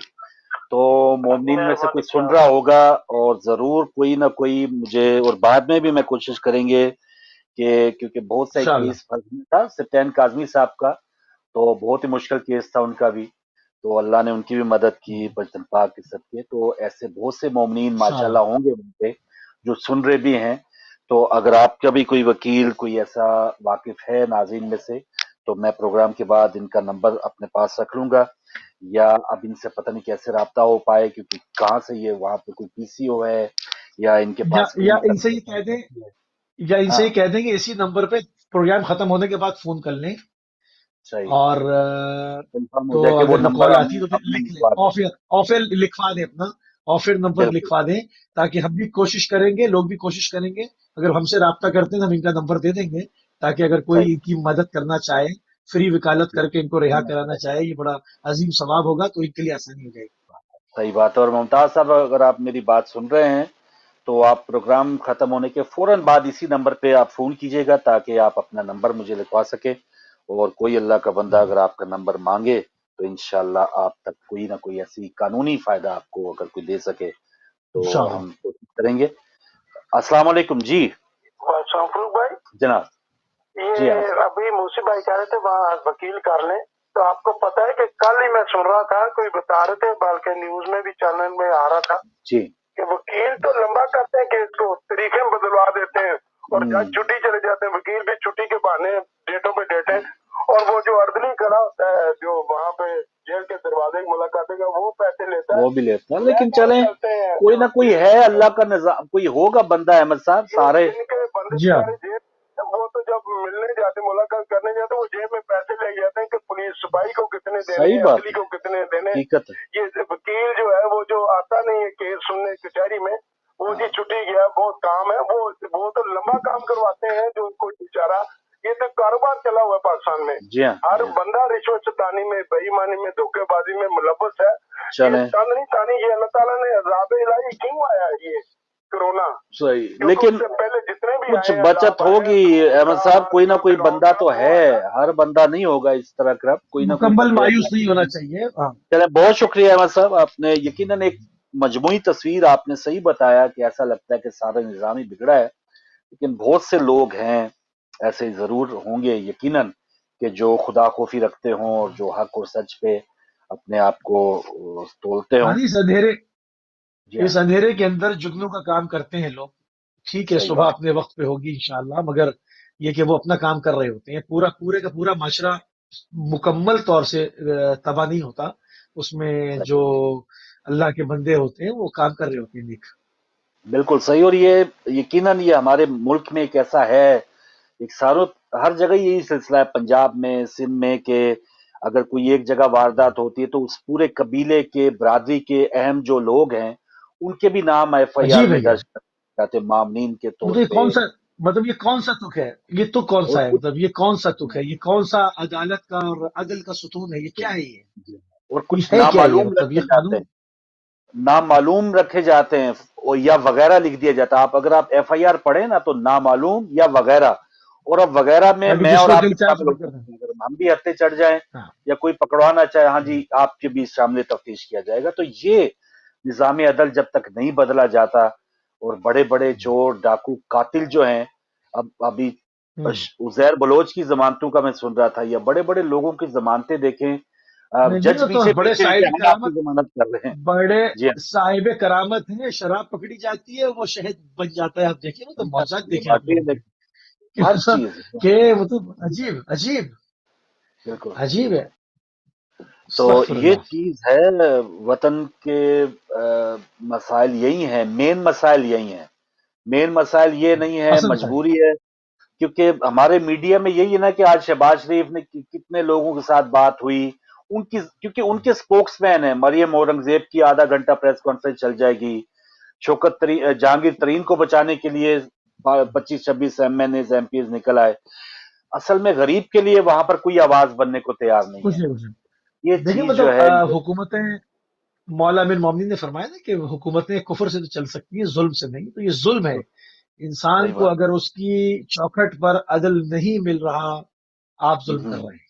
तो मोमिनीन में से कोई मेहरबानी सुन साहब। रहा होगा और जरूर कोई ना कोई मुझे, और बाद में भी मैं कोशिश करेंगे कि, क्योंकि बहुत सा एक इंशाल्लाह। केस फंस था सत्यन काजमी साहब का, तो बहुत ही मुश्किल केस था उनका भी, तो अल्लाह ने उनकी भी मदद की बचतन पाक के सबके। तो ऐसे बहुत से मोमिनीन इंशाल्लाह। माशाल्लाह होंगे वहाँ पे जो सुन रहे भी हैं। तो अगर आपका भी कोई वकील कोई ऐसा वाकिफ है नाज़रीन में से, तो मैं प्रोग्राम के बाद इनका नंबर अपने पास रख लूंगा, या अब इनसे पता नहीं कैसे राब्ता हो पाए, क्योंकि कहाँ से ये, वहां पे कोई पीसीओ है या इनके पास कोई या इनका इनसे ये कह दें, या इनसे ये हाँ, कह दें कि इसी नंबर पे प्रोग्राम खत्म होने के बाद फोन कर लें, सही और कंफर्म हो तो जाए कि वो अगर नंबर कॉल आती है हमें तो फिर अपने लिख लें, लिखवा दें। ऑफ एयर लिखवा दें अपना, ऑफ एयर नंबर बिल्कुल, लिखवा दें, ताकि हम भी कोशिश करेंगे, लोग भी कोशिश करेंगे, अगर हमसे राब्ता करते हैं तो हम इनका नंबर दे देंगे, ताकि अगर कोई सही इनकी मदद करना चाहे, फ्री वकालत करके इनको रिहा कराना चाहे, ये बड़ा अजीम सवाब होगा, तो इनके लिए आसानी हो जाएगी। सही बात है। और मुमताज साहब अगर आप मेरी बात सुन रहे हैं, तो आप प्रोग्राम खत्म होने के फौरन बाद इसी नंबर पे आप फोन कीजिएगा, ताकि आप अपना नंबर मुझे लिखवा सके, और कोई अल्लाह का बंदा अगर आपका नंबर मांगे तो इंशाल्लाह आप तक कोई ना कोई ऐसी कानूनी फायदा आपको अगर कोई दे सके तो इंशाल्लाह। हम कोशिश करेंगे। अस्सलाम वालेकुम जी। शाहरुख भाई, जनाब। जी हाँ। ये अभी मूसी भाई कह रहे थे वहाँ वकील कर लें, तो आपको पता है कि कल ही मैं सुन रहा था, कोई बता रहे थे बल्कि न्यूज में भी चैनल में आ रहा था जी। कि वकील तो लंबा करते हैं केस को, तरीके में बदलवा देते हैं, और जज हम्म, छुट्टी चले जाते हैं, वकील भी छुट्टी के बहाने डेटों पे डेट है, और वो जो अर्दली खड़ा होता है जो वहाँ पे जेल के दरवाजे की मुलाकात का, वो पैसे लेता है। वो भी लेते हैं, लेकिन महकमे चलें, चलते हैं कोई जो ना कोई है, अल्लाह का निजाम कोई होगा बंदा, अहमद साहब ये सारे। जिनके बंदे जी हाँ। बेचारे जेल, वो तो जब मिलने जाते मुलाकात करने जाते वो जेब में पैसे ले जाते हैं कि पुलिस सिपाही को कितने देने सही हैं, बात असली है, को कितने देने। हकीकत है। ये वकील जो है वो जो आता नहीं है केस सुनने कचहरी में, वो जी हाँ, छुट्टी गया, बहुत काम है, वो तो लंबा काम करवाते हैं जो कोई बेचारा। ये तो कारोबार चला हुआ है पाकिस्तान में, जी हाँ, हर जी हाँ। बंदा रिश्वत सतानी में, बेईमानी में, धोखेबाजी में मुलव्वस है। ये चलें, चांदनी तानी, ये अल्लाह ताला ने अज़ाब इलाही क्यों आया है ये कोरोना, सही, क्योंकि लेकिन उससे पहले जितने भी कुछ आए हैं बचत अज़ाब आए हैं, होगी अहमद साहब, कोई ना कोई बंदा तो वो है, है ना। हर बंदा नहीं होगा इस तरह का, कोई ना कोई मुकम्मल बंदे मायूस अल्लाह नहीं होना की। चाहिए। हाँ। चले, बहुत शुक्रिया अहमद साहब, आपने यकीनन एक मजमूई तस्वीर आपने सही बताया कि ऐसा लगता है कि सारा निज़ाम ही बिगड़ा है, लेकिन बहुत से लोग हैं ऐसे जरूर होंगे यकीनन कि जो खुदा खौफी रखते हों और जो हक और सच पे अपने आप को तोलते हों। हाँ, इस अंधेरे जी हाँ, इस अंधेरे के अंदर जुगनू का काम करते हैं लोग। ठीक है, सही सुबह बात। अपने वक्त पे होगी इंशाल्लाह, मगर ये कि वो अपना काम कर रहे होते हैं, पूरे का पूरा माशरा मुकम्मल तौर से तबाह नहीं होता, उसमें जो अल्लाह के बंदे होते हैं वो काम कर रहे होते हैं नेक। बिल्कुल सही। और ये यकीनन ये हमारे मुल्क में एक ऐसा है, एक सारों हर जगह यही सिलसिला है, पंजाब में सिंध में, कि अगर कोई एक जगह वारदात होती है तो उस पूरे कबीले के बरादरी के अहम जो लोग हैं उनके भी नाम एफआईआर अजीब में है ये। दर्ज कर जाते मामनीन के तौर मतलब ये पे। कौन सा मतलब ये कौन सा तुक है? ये तुक कौन सा और है? कुछ मतलब ये कौन सा तुक है? ये कौन सा अदालत का और अदल का सुतून है? ये क्या है ये? और कुछ है क्या ये? नामालूम मतलब ये रखे जाते कानून? हैं। नामालूम रखे जाते हैं या वगैरह लिख दिया जाता है। अगर आप एफआईआर पढ़े ना तो नामालूम या वगैरह, और अब वगैरह में अभी मैं और जिसको आप भी दिलचस्प शामिल हो कर रहे सकते हैं। अगर हम भी हत्थे चढ़ जाएं हैं। या कोई पकड़वाना चाहे, हाँ जी आपके भी सामने तफ्तीश किया जाएगा। तो ये निजाम अदल जब तक नहीं बदला जाता, और बड़े बड़े चोर डाकू कातिल जो हैं, अब अभी उजैर बलोच की जमानतों का मैं सुन रहा था, या बड़े बड़े लोगों की जमानतें देखें, नहीं नहीं, जज वो तो पीछे बड़े पीछे कि साहिब हम आपकी करामत, जमानत कर रहे हैं। बड़े जी हाँ, साहिब करामत हैं। शराब पकड़ी जाती है, वो शहद बन जाता है। आप देखिए ना, तो बन मौजूद जाती है, देखे आप वाकई लोगों में के कि हर मतलब चीज। कि मतलब अजीब अजीब बिल्कुल। अजीब है। तो ये अस्तगफुरुल्लाह। चीज है, वतन के मसाइल यही हैं, मेन मसाइल यही हैं। मेन मसाइल ये नहीं है, असल मसाइल। मजबूरी है। क्योंकि हमारे मीडिया में यही है ना कि आज शहबाज शरीफ ने कितने लोगों के साथ बात हुई, उनकी, क्योंकि उनके स्पोक्समैन है। मरियम औरंगजेब की आधा घंटा प्रेस कॉन्फ्रेंस चल जाएगी। जहांगीर तरीन को बचाने के लिए 25-26 एमएनएज एमपीज निकल आए। असल में गरीब के लिए वहां पर कोई आवाज बनने को तैयार नहीं है। कुछ नहीं। ये देखिए चीज जो मतलब है, हुकूमतें, मौला अमीर मोमिनीन ने फरमाया ना कि हुकूमतें कुफर से तो चल सकती है, जुल्म से नहीं। तो ये जुल्म है। इंसान सही को बात। अगर उसकी चौखट पर अदल नहीं मिल रहा, आप जुल्म कर हम्म, रहे हैं।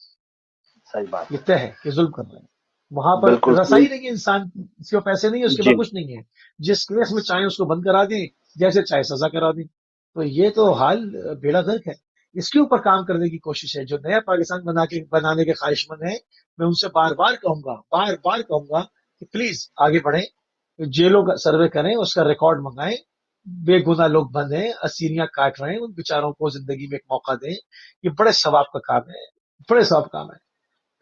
सही बात ये है। तय है कि जुल्म कर रहे हैं। वहां पर बिल्कुल सही। रसाई नहीं है इंसान की, इसके पास पैसे नहीं है, उसके जी। पास कुछ नहीं है। जिस केस में चाहे उसको बंद करा दें, जैसे चाहे सजा करा दें। तो ये तो हाल बेड़ा गर्क है। इसके ऊपर काम करने की कोशिश है। जो नया पाकिस्तान बनाने के ख्वाहिशमंद है, मैं उनसे बार बार कहूंगा कि प्लीज आगे बढ़े, जेलों का सर्वे करें, उसका रिकॉर्ड मंगाएं। बेगुनाह लोग बंद हैं, असीरियां काट रहे हैं, उन बेचारों को जिंदगी में एक मौका दें। ये बड़े सवाब का काम है, बड़े सवाब काम है।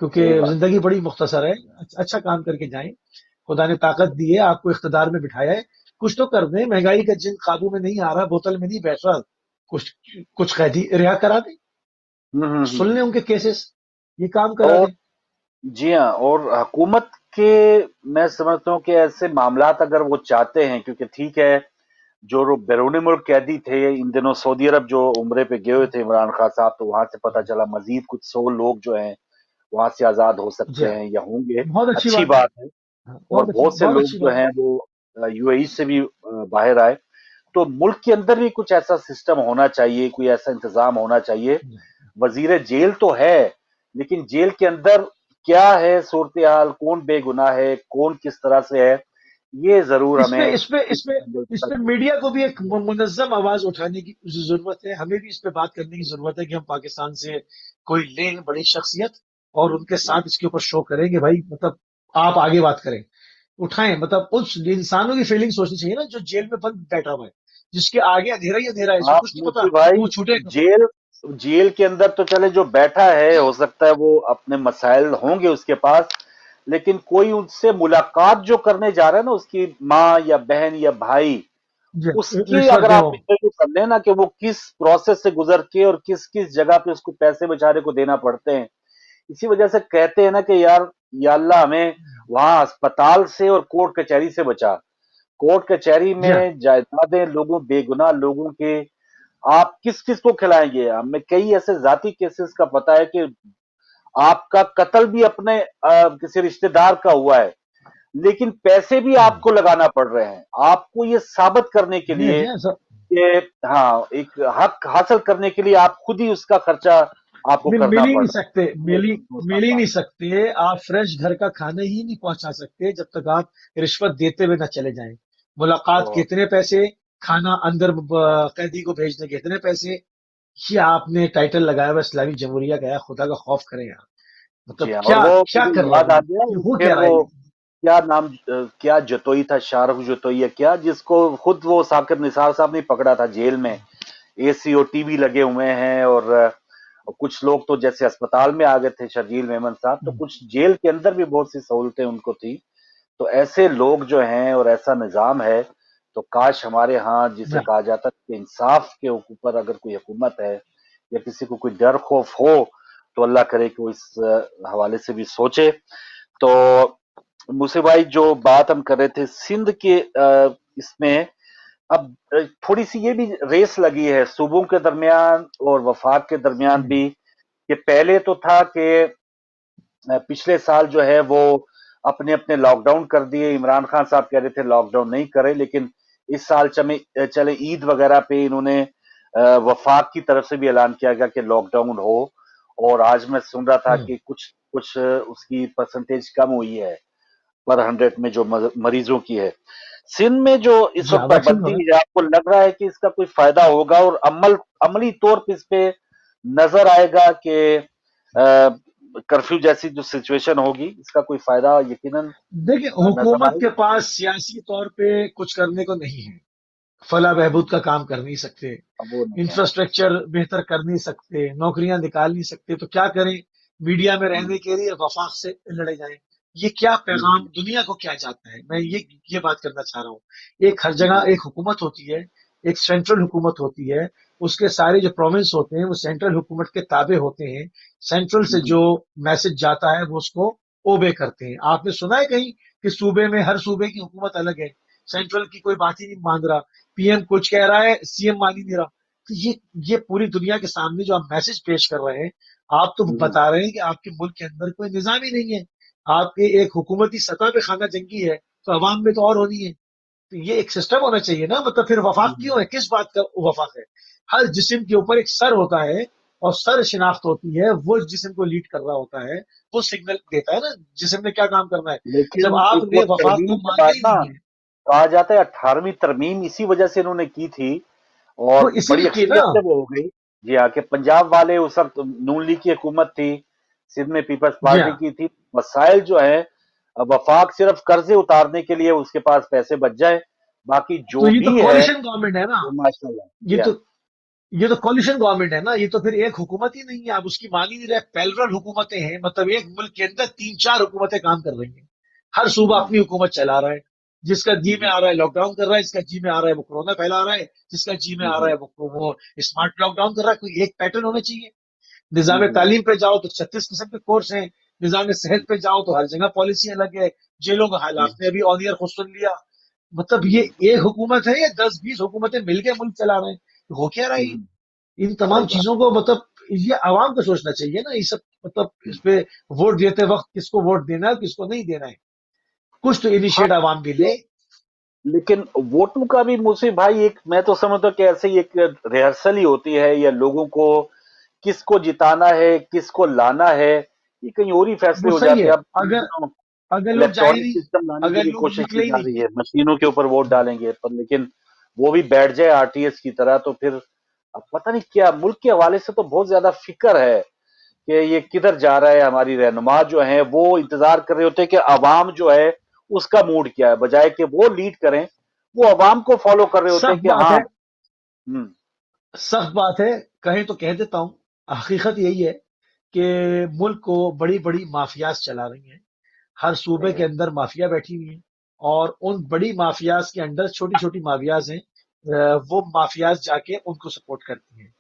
क्योंकि सही बात। जिंदगी बड़ी मुख्तसर है। अच्छा काम करके जाएं। खुदा ने ताकत दी है, आपको इख्तिदार में बिठाया है, कुछ तो कर दें। महंगाई का जिन काबू में नहीं आ रहा, बोतल में नहीं बैठ रहा, कुछ कुछ कैदी रिहा करा दें, सुन हम्म। लें उनके केसेस, ये काम करा और दें। जी हाँ, और हुकूमत के, मैं समझता हूँ कि ऐसे मामलात अगर वो चाहते हैं, क्योंकि ठीक है, जो बैरून मुल्क कैदी थे इन दिनों सऊदी अरब जो उम्रे पे गए हुए थे इमरान खान साहब, तो वहां से पता चला मजीद कुछ 100 लोग जो हैं वहां से आजाद हो जी सकते हाँ, हैं या होंगे। बहुत अच्छी अच्छी बात है। बात है। हाँ, और बहुत से बहुत लोग अच्छी जो बात हैं वो यूएई से भी बाहर आए। तो मुल्क के अंदर भी कुछ ऐसा सिस्टम होना चाहिए, कोई ऐसा इंतजाम होना चाहिए। है। वजीर जेल तो है, लेकिन जेल के अंदर क्या है सूरत हाल, कौन बेगुनाह है, कौन किस तरह से है, ये जरूर इस पे हमें इस पे इस इस पे इस पे करके। मीडिया को भी एक मुनज़्ज़म आवाज उठाने की जरूरत है। हमें भी इस पे बात करने की जरूरत है कि हम पाकिस्तान से कोई लें बड़ी शख्सियत, और उनके साथ इसके ऊपर शो करें कि भाई मतलब आप आगे बात करें, उठाएं। मतलब उस इंसानों की फीलिंग सोचनी चाहिए ना, जो जेल में बंद बैठा हुआ है, जिसके आगे अंधेरा ही अंधेरा है, इसको आप कुछ नहीं पता मुझे कि भाई, वो छूटे कब। जेल जेल के अंदर तो चले जो बैठा है, हो सकता है वो अपने मसाइल होंगे उसके पास, लेकिन कोई उससे मुलाकात जो करने जा रहा है ना, उसकी माँ या बहन या भाई, उसकी रिश्वत अगर दे आप वो। इंटरव्यू कर लेना कि वो किस प्रोसेस से गुजर के और किस किस जगह पे उसको पैसे बेचारे को देना पड़ते हैं। इसी वजह से कहते हैं ना कि यार, या अल्लाह हमें वहां अस्पताल से और कोर्ट कचहरी से बचा। कोर्ट कचहरी जी हाँ, में जायदादें लोगों, बेगुनाह लोगों के, आप किस किस को खिलाएंगे। हमें कई ऐसे जाती केसेस का पता है कि आपका कत्ल भी अपने किसी रिश्तेदार का हुआ है, लेकिन पैसे भी आपको लगाना पड़ रहे हैं, आपको ये साबित करने के लिए जी हाँ सब। कि हाँ, एक हक हासिल करने के लिए आप खुद ही उसका खर्चा आपको मिल करना ही पड़ नहीं रहा सकते, है। ये दूसरा मिल ही बात। नहीं सकते। आप फ्रेश घर का खाना ही नहीं पहुंचा सकते जब तक आप रिश्वत देते हुए ना चले जाएं। मुलाकात के तो इतने पैसे, खाना अंदर कैदी को भेजने के इतने पैसे। ये आपने टाइटल लगाया हुआ इस्लामी जमहूरिया का, यार खुदा का खौफ करें यार। जी मतलब हाँ, और क्या वो क्या मुझे कर रहा है याद आ ये गया, ये हो क्या फिर रहा वो है ये। क्या नाम, क्या जतोई था, शाहरुख जतोई या क्या, जिसको खुद वो साकिब निसार साहब ने पकड़ा था जेल में। एसी और टीवी लगे हुए हैं, और कुछ लोग तो जैसे अस्पताल में आ गए थे, शर्जील मेमन साहब, तो कुछ जेल के अंदर भी बहुत सी सहूलतें उनको थी। तो ऐसे लोग जो हैं और ऐसा निजाम है, तो काश हमारे यहाँ, जिसे या, कहा जाता है कि इंसाफ के ऊपर अगर कोई हुकूमत है या किसी को कोई डर खौफ हो, तो अल्लाह करे कि वो इस हवाले से भी सोचे। तो मूसे भाई, जो बात हम कर रहे थे सिंध के इसमें, अब थोड़ी सी ये भी रेस लगी है सूबों के दरमियान और वफाक के दरमियान भी, कि पहले तो था कि पिछले साल जो है वो अपने अपने लॉकडाउन कर दिए। इमरान खान साहब कह रहे थे लॉकडाउन नहीं करे, लेकिन इस साल चले ईद वगैरह पे इन्होंने वफाक की तरफ से भी ऐलान किया गया कि लॉकडाउन हो। और आज मैं सुन रहा था कि कुछ कुछ उसकी परसेंटेज कम हुई है पर 100 में जो मरीजों की है। सिंध में जो इस वक्त पाबंदी है, आपको लग रहा है कि इसका कोई फायदा होगा और अमली तौर पर इस पे नजर आएगा कि कर्फ्यू जैसी जो सिचुएशन होगी, इसका कोई फायदा यकीनन? देखिए, हुकूमत के पास सियासी तौर पे कुछ करने को नहीं है, फलाह बहबूद का काम कर नहीं सकते, इंफ्रास्ट्रक्चर बेहतर कर नहीं सकते, नौकरियां निकाल नहीं सकते, तो क्या करें? मीडिया में रहने के लिए वफाक से लड़े जाएं। ये क्या पैगाम दुनिया को क्या जाता है? मैं ये बात करना चाह रहा हूँ। एक हर जगह एक हुकूमत होती है, एक सेंट्रल हुकूमत होती है, उसके सारे जो प्रोविंस होते हैं वो सेंट्रल हुकूमत के ताबे होते हैं। सेंट्रल से जो मैसेज जाता है वो उसको ओबे करते हैं। आपने सुना है कहीं कि सूबे में हर सूबे की हुकूमत अलग है, सेंट्रल की कोई बात ही नहीं मान रहा, पीएम कुछ कह रहा है, सीएम मान ही नहीं रहा? तो ये पूरी दुनिया के सामने जो आप मैसेज पेश कर रहे हैं, आप तो बता रहे हैं कि आपके मुल्क के अंदर कोई निजाम ही नहीं है, आपके एक हुकूमती सतह पे खाना जंगी है, तो अवाम में तो और होनी है। तो ये एक सिस्टम होना चाहिए ना, मतलब फिर वफाक क्यों है? किस बात का वफाक है? हर जिस्म के ऊपर एक सर होता है और सर शिनाख्त होती है, वो जिस्म को लीड कर रहा होता है, वो सिग्नल देता है ना जिस्म ने क्या काम करना है। जब आपने वफाक को माना ही नहीं है, कहा जाता है 18वीं तरमीम इसी वजह से इन्होंने की थी और बड़ी अक्सरियत से वो हो गई। जी हाँ, कि पंजाब वाले उस वक्त नून लीग की हुकूमत थी, सिंध में पीपल्स पार्टी की थी। मसाइल जो है वफाक सिर्फ कर्जे उतारने के लिए उसके पास पैसे बच जाए, बाकी जो तो ये भी तो है कोलिशन गवर्नमेंट है ना, माशाल्लाह। ये तो कोलिशन गवर्नमेंट है ना, ये तो फिर एक हुकूमत ही नहीं है, आप उसकी मान ही नहीं रहे। पैरेलल हुकूमतें हैं, मतलब एक मुल्क के अंदर 3-4 हुकूमतें काम कर रही हैं, हर सूबा अपनी हुकूमत चला रहा है। जिसका जी में आ रहा है लॉकडाउन कर रहा है, जिसका जी में आ रहा है वो कोरोना फैला रहा है, जिसका जी में आ रहा है वो स्मार्ट लॉकडाउन कर रहा है। कोई एक पैटर्न होना चाहिए। निजाम तालीम पे जाओ तो 36 किस्म के कोर्स हैं, निजाम सेहत पे जाओ तो हर जगह पॉलिसी अलग है। जेलों का हाल आपने अभी ऑन ईयर खुद सुन लिया। मतलब ये एक हुकूमत है या 10-20 हुकूमतें मिलकर मुल्क चला रहे हैं? हो क्या रहा है? इन तमाम चीजों को मतलब ये आवाम को सोचना चाहिए ना, ये सब मतलब इस पे वोट देते वक्त किसको वोट देना है किसको नहीं देना है, कुछ तो इनिशिएट आवाम भी ले। लेकिन वोटों का भी मुझसे भाई एक मैं तो समझता हूँ कि ऐसे ही एक रिहर्सल ही होती है, या लोगों को किसको जिताना है किसको लाना है ये कहीं और ही फैसले हो जाते हैं। अब अगर लोग इलेक्ट्रॉनिक सिस्टम लाने की भी कोशिश की जा रही है, मशीनों के ऊपर वोट डालेंगे, पर लेकिन वो भी बैठ जाए आरटीएस की तरह तो फिर अब पता नहीं क्या। मुल्क के हवाले से तो बहुत ज्यादा फिक्र है कि ये किधर जा रहा है। हमारी रहनुमा जो है वो इंतजार कर रहे होते हैं कि अवाम जो है उसका मूड क्या है, बजाय कि वो लीड करें, वो अवाम को फॉलो कर रहे होते हैं कि हाँ। सख्त बात है, कहें तो कह देता हूं, हकीकत यही है कि मुल्क को बड़ी बड़ी माफियाज चला रही हैं, हर सूबे के अंदर माफिया बैठी हुई है, और उन बड़ी माफियाज के अंदर छोटी छोटी माफियाज हैं, वो माफियाज जाके उनको सपोर्ट करती हैं।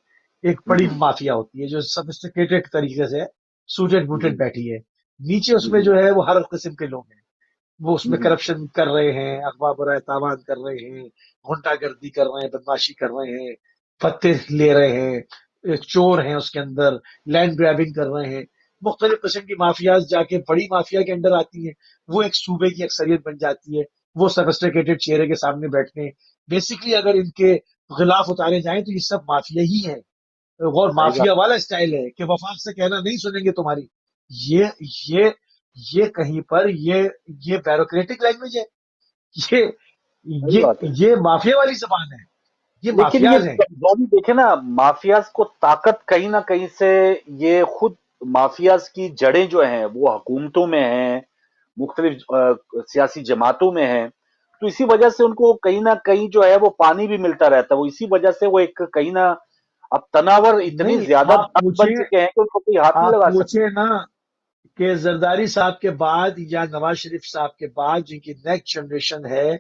एक बड़ी माफिया होती है जो सोफिस्टिकेटेड तरीके से सूटेड बूटेड बैठी है, नीचे उसमें जो है वो हर किस्म के लोग हैं, वो उसमें करप्शन कर रहे हैं, अखबार बराए तावान कर रहे हैं, गुंडागर्दी कर रहे हैं, बदमाशी कर रहे हैं, पत्ते ले रहे हैं, चोर हैं उसके अंदर, लैंड ग्रैबिंग कर रहे हैं। मुख्तलिफ किस्म की माफियाज जाके बड़ी माफिया के अंडर आती हैं, वो एक सूबे की अक्सरियत बन जाती है, वो सोफिस्टिकेटेड चेहरे के सामने बैठते हैं। बेसिकली अगर इनके खिलाफ उतारे जाएं तो ये सब माफिया ही है, और माफिया वाला स्टाइल है कि वफाक से कहना नहीं सुनेंगे तुम्हारी। ये ये ये कहीं पर ये ब्यूरोक्रेटिक लैंग्वेज है, ये ये माफिया वाली जबान है, ये माफियाज हैं। जो भी देखे ना, माफियाज को ताकत कहीं ना कहीं से, ये खुद माफियाज की जड़ें जो हैं वो हुकूमतों में हैं, मुख्तलिफ सियासी जमातों में हैं, तो इसी वजह से उनको कहीं ना कहीं जो है वो पानी भी मिलता रहता है। वो इसी वजह से वो एक कहीं ना अब तनावर इतनी ज्यादा बन चुके हैं कि उनको कोई हाथ नहीं लगा सकते। पूछे ना कि जरदारी साहब के बाद या नवाज शरीफ साहब के बाद जिनकी नेक्स्ट जनरेशन है,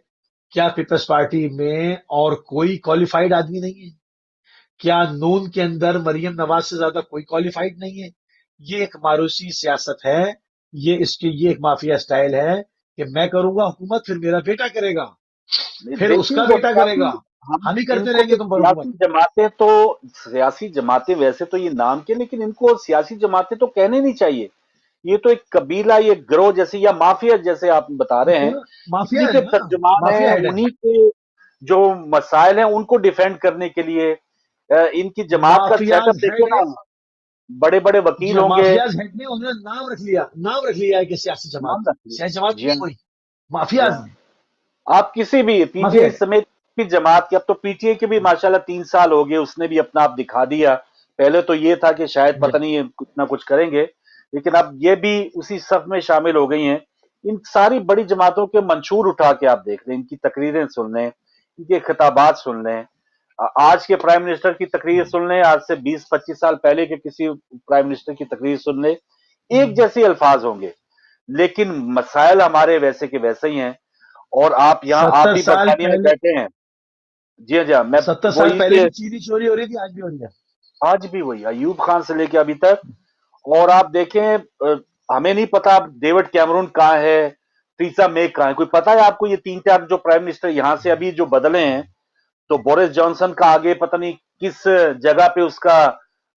क्या पीपल्स पार्टी में और कोई क्वालिफाइड आदमी नहीं है? क्या नून के अंदर मरियम नवाज से ज्यादा कोई क्वालिफाइड नहीं है? ये एक मारूसी सियासत है, ये एक माफिया स्टाइल है कि मैं करूंगा हुकूमत, फिर मेरा बेटा करेगा, फिर उसका बेटा करेगा, हम ही करते रहेंगे तुम पर हुकूमत। जमातें तो सियासी जमातें वैसे तो ये नाम के, लेकिन इनको सियासी जमातें तो कहने नहीं चाहिए, ये तो एक कबीला, ये ग्रोह जैसे या माफिया जैसे आप बता रहे हैं, माफिया इन्हीं है के ना, तर्जुमान माफिया हैं, हेड है, उन्हीं के जो मसाइल हैं उनको डिफेंड करने के लिए इनकी जमात का सेटअप माफियाज देखिए हेड है। ना, बड़े बड़े वकील होंगे। माफियाज हेड ने उन्होंने नाम रख लिया है कि सियासी जमात, नाम रख लिया। सियासी जमात जी नहीं हाँ, कोई, जी माफियाज हाँ। ने, आप किसी भी माफिया पीटीआई हेड। समेत की जमात की, अब तो पीटीआई के भी माशाल्लाह 3 साल हो गए, उसने भी अपना आप दिखा दिया। पहले तो ये था कि शायद जी पता नहीं ये कुछ ना कुछ करेंगे, लेकिन अब ये भी उसी सफ में शामिल हो गई हैं। इन सारी बड़ी जमातों के मंशूर उठा के आप देख लें, इनकी तकरीरें सुन लें, इनके खिताबात सुन लें, आज के प्राइम मिनिस्टर की तकरीर सुन लें, आज से 20-25 साल पहले के किसी प्राइम मिनिस्टर की तकरीर सुन लें, एक जैसे अल्फाज होंगे, लेकिन मसाइल हमारे वैसे के वैसे ही हैं। और आप यहाँ, आप 70 भी साल बरतानिया में पहले, बैठे हैं। जी हाँ, जी हाँ, मैं 70 साल वही पहले कि भी चीनी चोरी हो रही थी, आज भी हो रही है। आज भी वही अयूब खान से लेके अभी तक। और आप देखें, हमें नहीं पता डेविड कैमरून कहाँ है, थीसा मे कहाँ है, कोई पता है आपको? ये 3-4 जो प्राइम मिनिस्टर यहाँ से अभी जो बदले हैं, तो बोरिस जॉनसन का आगे पता नहीं किस जगह पे उसका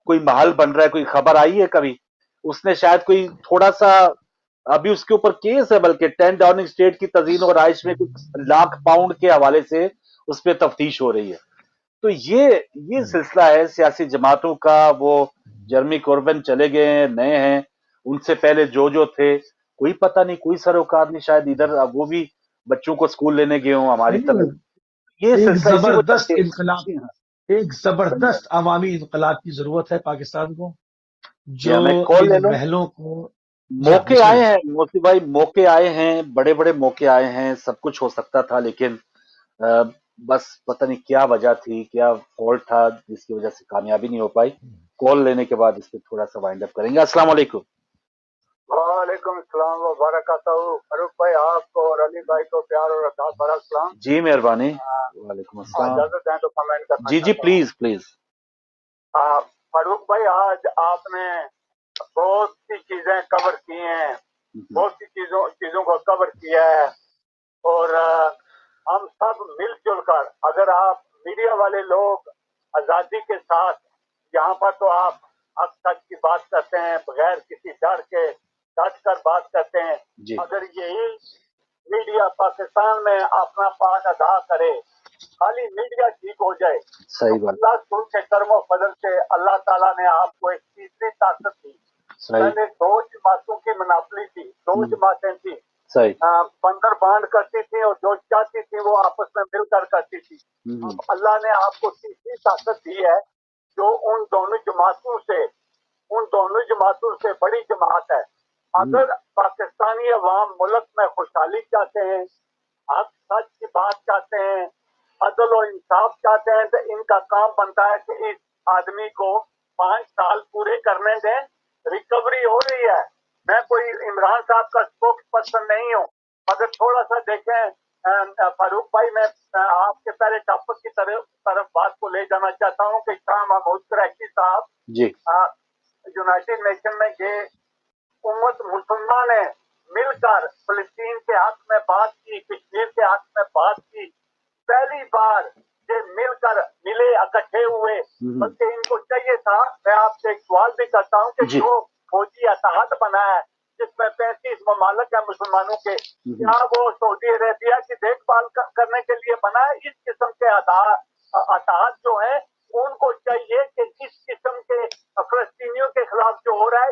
कोई महल बन रहा है, कोई खबर आई है कभी? उसने शायद कोई थोड़ा सा, अभी उसके ऊपर केस है, बल्कि 10 डाउनिंग स्ट्रीट की तजीन और आइश में कुछ लाख पाउंड के हवाले से उस पर तफ्तीश हो रही है। तो ये सिलसिला है सियासी जमातों का। वो जर्मी कोर्बन चले गए हैं, नए हैं, उनसे पहले जो थे, कोई पता नहीं, कोई सरोकार नहीं, शायद इधर अब वो भी बच्चों को स्कूल लेने गए हों हमारी नहीं, तरह। ये एक सिलसिला इसी वजह जबरदस्त से। इनकलाब, जी हाँ, एक सही बात। जबरदस्त अवामी इनकलाब की जरूरत है पाकिस्तान को, जी जो हाँ, मैं कॉल ले इन लूं। महलों को। जी हाँ, मौके आए बिस्मिल्लाह। हैं मोती भाई, मौके आए हैं, बड़े बड़े मौके आए हैं, सब कुछ हो सकता था, लेकिन अ, बस पता नहीं क्या वजह थी, क्या फॉल्ट था जिसकी वजह से कामयाबी नहीं हो पाई। कॉल लेने के बाद इस पे थोड़ा सा वाइंड अप करेंगे। अस्सलाम वालेकुम। वालेकुम सलाम व बरकातहू। फारूक भाई, आपको और अली भाई को प्यार और अदाब भरा सलाम। जी मेहरबानी। वालेकुम अस्सलाम। इजाजत दें तो कमेंट करना जी जी, चाहता हूँ। Please please. फारूक भाई, आज आपने बहुत सी चीजें कवर की हैं, बहुत सी चीजों को कवर किया है। और हम सब मिलजुल कर, अगर आप मीडिया वाले लोग आजादी के साथ, यहाँ पर तो आप हक सच की बात करते हैं, बगैर किसी डर के डट कर बात करते हैं। जी अगर यही मीडिया पाकिस्तान में अपना पार्ट अदा करे, खाली मीडिया ठीक हो जाए, तो सही बात। अल्लाह सुन के कर्म और फजल से अल्लाह ताला ने आपको एक तीसरी ताकत दी। सही पहले 2 जमातों की मनाफली थी, 2 जमातें थी, सही। बंदर बांड करती थी और जो चाहती थी वो आपस में मिलकर करती थी। अब अल्लाह ने आपको तीसरी ताकत दी है, जो उन दोनों जमातों से बड़ी जमात है। अगर पाकिस्तानी अवाम मुल्क में खुशहाली चाहते हैं, हक सच की बात चाहते हैं, अदल और इंसाफ चाहते हैं, तो इनका काम बनता है कि इस आदमी को 5 साल पूरे करने दें। रिकवरी हो रही है। मैं कोई इमरान साहब का स्पोक्स पर्सन नहीं हूँ, मगर थोड़ा सा देखें फारूक भाई, मैं आपके पहले टॉपिक की तरफ बात को ले जाना चाहता हूँ कि शाह महमूद कुरैशी साहब जी यूनाइटेड नेशन में गए, उम्मत मुसलमान ने मिलकर फिलिस्तीन के हक में बात की, कश्मीर के हक में बात की। पहली बार ये मिलकर मिले, इकट्ठे हुए, बल्कि इनको चाहिए था। मैं आपसे एक सवाल भी करता हूँ कि जो फौजी अतहद बना है, जिसमें 35 ममालिक है मुसलमानों के, क्या वो सऊदी अरेबिया की देखभाल करने के लिए बना है? इस किस्म के अतहद जो है, उनको चाहिए कि इस किस्म के फलस्तीनियों के खिलाफ जो हो रहा है,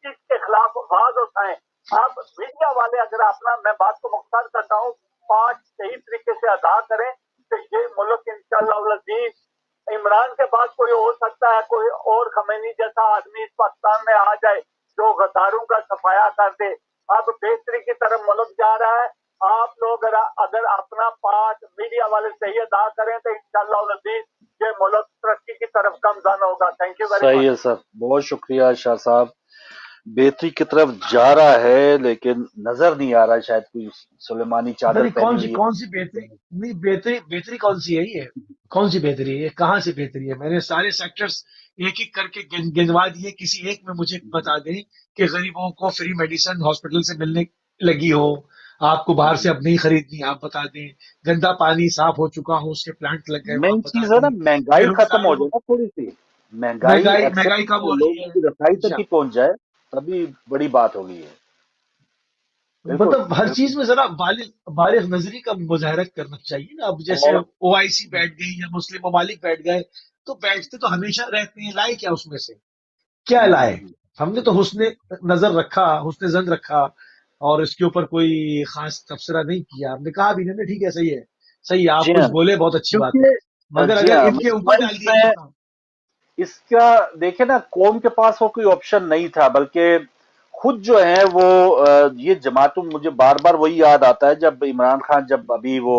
इसके खिलाफ आवाज उठाएं। आप मीडिया वाले अगर अपना, मैं बात को मुख्तार करता हूँ, पांच सही तरीके से अदा करें, तो ये मुल्क इंशाअल्लाह अज़ीज, इमरान के बाद कोई हो सकता है, कोई और खमैनी जैसा आदमी इस पाकिस्तान में आ जाए जो गद्दारों का सफाया कर दे। अब बेहतरी की तरफ मुल्क जा रहा है। आप लोग अगर अपना पार्ट मीडिया वाले सही अदा करें, तो इंशाअल्लाह अज़ीज ये मुल्क तरक्की की तरफ गामज़न होगा। Thank you very much. सही है सर, बहुत शुक्रिया शाह साहब। बेहतरी की तरफ जा रहा है, लेकिन नजर नहीं आ रहा है, शायद कोई सुलेमानी चादर नहीं, पहनी हुई है। कौन सी बेहतरी, नहीं बेहतरी कौन सी है? ये कौन सी बेहतरी है? ये कहाँ से बेहतरी है? मैंने सारे सेक्टर्स एक एक करके गिनवा दिए, किसी एक में मुझे बता दें कि गरीबों को फ्री मेडिसिन हॉस्पिटल से मिलने लगी हो, आपको बाहर से अब नहीं खरीदनी, आप बता दें। गंदा पानी साफ हो चुका हो, उसके प्लांट लग गए, आप मेन बता चीज है ना, दें। महंगाई खत्म हो बेरोजगारों, जाए ना, थोड़ी सी महंगाई महंगाई एक्सेप्ट कम हो रही लोगों है। की रसाई तक अच्छा, ही पहुंच जाए, تبھی بڑی بات ہوگی ہے. بالکل مطلب ہر بالکل. چیز میں ذرا بالغ نظری کا مظاہرہ کرنا چاہیے نا. اب جیسے اور او آئی سی بیٹھ گئی یا مسلم ممالک بیٹھ گئے تو بیٹھتے تو ہمیشہ رہتے ہیں، لائے کیا اس میں سے؟ کیا لائے؟ ہم نے تو حسن نظر رکھا، حسن زن رکھا، اور اس کے اوپر کوئی خاص تبصرہ نہیں کیا. ہم نے کہا بھی نہیں ٹھیک ہے، صحیح ہے، صحیح ہے، آپ جی کچھ ہاں، بولے بہت اچھی بات ہے. کیونکہ مگر جی اگر ہاں ان کے مصر اوپر بھائی ڈال اس دیا میں جاتا. اس کا دیکھیں نا، قوم کے پاس وہ کوئی آپشن نہیں تھا، بلکہ خود جو ہے وہ یہ جماعتوں، مجھے بار بار وہی یاد آتا ہے جب عمران خان، جب ابھی وہ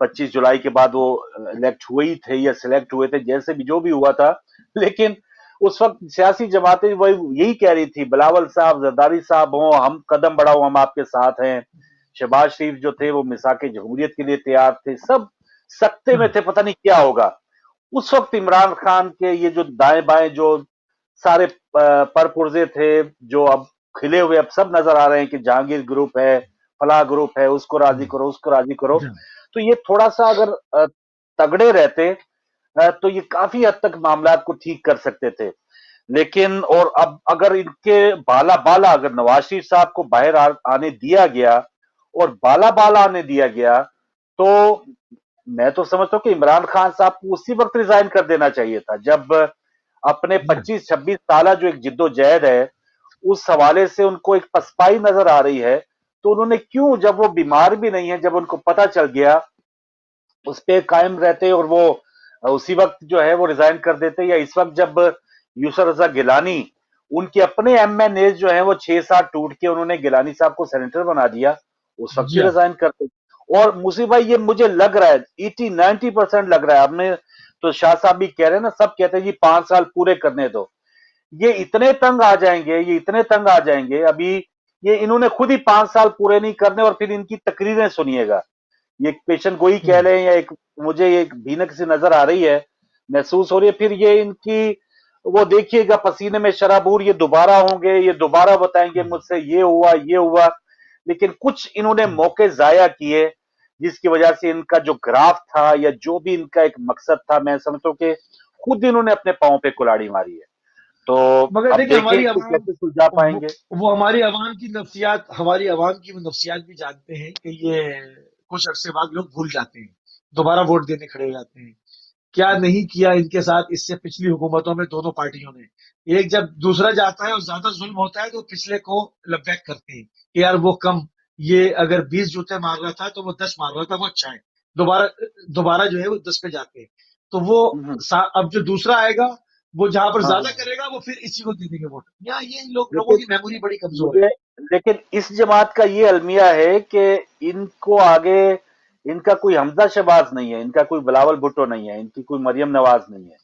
25 جولائی کے بعد وہ الیکٹ ہوئے ہی تھے یا سلیکٹ ہوئے تھے، جیسے بھی جو بھی ہوا تھا، لیکن اس وقت سیاسی جماعتیں وہی یہی کہہ رہی تھی، بلاول صاحب، زرداری صاحب ہوں، ہم قدم بڑھاؤ، ہم آپ کے ساتھ ہیں. شہباز شریف جو تھے وہ میثاق جمہوریت کے لیے تیار تھے، سب سکتے میں تھے، پتہ نہیں کیا ہوگا. اس وقت عمران خان کے یہ جو دائیں بائیں جو سارے پرپرزے تھے، جو اب کھلے ہوئے اب سب نظر آ رہے ہیں کہ جہانگیر گروپ ہے، فلاں گروپ ہے، اس کو راضی کرو، اس کو راضی کرو. تو یہ تھوڑا سا اگر تگڑے رہتے تو یہ کافی حد تک معاملات کو ٹھیک کر سکتے تھے. لیکن اور اب اگر ان کے بالا بالا اگر نواز شریف صاحب کو باہر آنے دیا گیا اور بالا بالا آنے دیا گیا، تو میں تو سمجھتا ہوں کہ عمران خان صاحب کو اسی وقت ریزائن کر دینا چاہیے تھا، جب اپنے 25-26 سالہ جو ایک جد و جہد ہے اس حوالے سے ان کو ایک پسپائی نظر آ رہی ہے. تو انہوں نے کیوں، جب وہ بیمار بھی نہیں ہے، جب ان کو پتا چل گیا، اس پہ قائم رہتے اور وہ اسی وقت جو ہے وہ ریزائن کر دیتے. یا اس وقت جب یوسف رضا گیلانی، ان کے اپنے ایم این اے جو ہیں وہ 6-7 ٹوٹ کے انہوں نے گیلانی صاحب کو سینیٹر بنا دیا، اس وقت جی بھی ہاں. ریزائن کرتے. اور مصیب بھائی، یہ مجھے لگ رہا ہے 80-90% لگ رہا ہے. ہم نے تو شاہ صاحب بھی کہہ رہے ہیں نا، سب کہتے ہیں جی 5 سال پورے کرنے دو. یہ اتنے تنگ آ جائیں گے، یہ اتنے تنگ آ جائیں گے. ابھی یہ انہوں نے خود ہی 5 سال پورے نہیں کرنے، اور پھر ان کی تقریریں سنیے گا. یہ پیشن گوئی کہہ لیں یا ایک، مجھے ایک بھینک سی نظر آ رہی ہے، محسوس ہو رہی ہے. پھر یہ ان کی وہ دیکھیے گا پسینے میں شرابور، یہ دوبارہ ہوں گے، یہ دوبارہ بتائیں گے مجھ سے یہ ہوا یہ ہوا. لیکن کچھ انہوں نے موقع ضائع کیے، جس کی وجہ سے ان کا جو گراف تھا یا جو بھی ان کا ایک مقصد تھا، میں سمجھتا ہوں کہ خود انہوں نے اپنے پاؤں پہ کلاڑی ماری ہے. تو مگر اب دیکھیں دیکھیں ہماری کہ عوام، کیسے سلجھا پائیں گے. وہ ہماری عوام کی نفسیات، ہماری عوام کی وہ نفسیات بھی جانتے ہیں کہ یہ کچھ عرصے بعد لوگ بھول جاتے ہیں، دوبارہ ووٹ دینے کھڑے ہو جاتے ہیں. کیا نہیں کیا ان کے ساتھ اس سے پچھلی حکومتوں میں دونوں پارٹیوں نے. ایک جب دوسرا جاتا ہے اور زیادہ ظلم ہوتا ہے تو پچھلے کو لبیک کرتے ہیں کہ یار وہ کم، یہ اگر 20 جوتے مار رہا تھا تو وہ 10 مار رہا تھا، وہ اچھا ہے. دوبارہ جو ہے وہ 10 پہ جاتے ہیں. تو وہ اب جو دوسرا آئے گا وہ جہاں پر زیادہ کرے گا وہ پھر اسی کو دے دیں گے ووٹ. یا یہ لوگوں لیکن کی میموری بڑی کمزور ہے. مجھے لیکن اس جماعت کا یہ المیہ ہے کہ ان کو آگے ان کا کوئی حمزہ شہباز نہیں ہے، ان کا کوئی بلاول بھٹو نہیں ہے، ان کی کوئی مریم نواز نہیں ہے.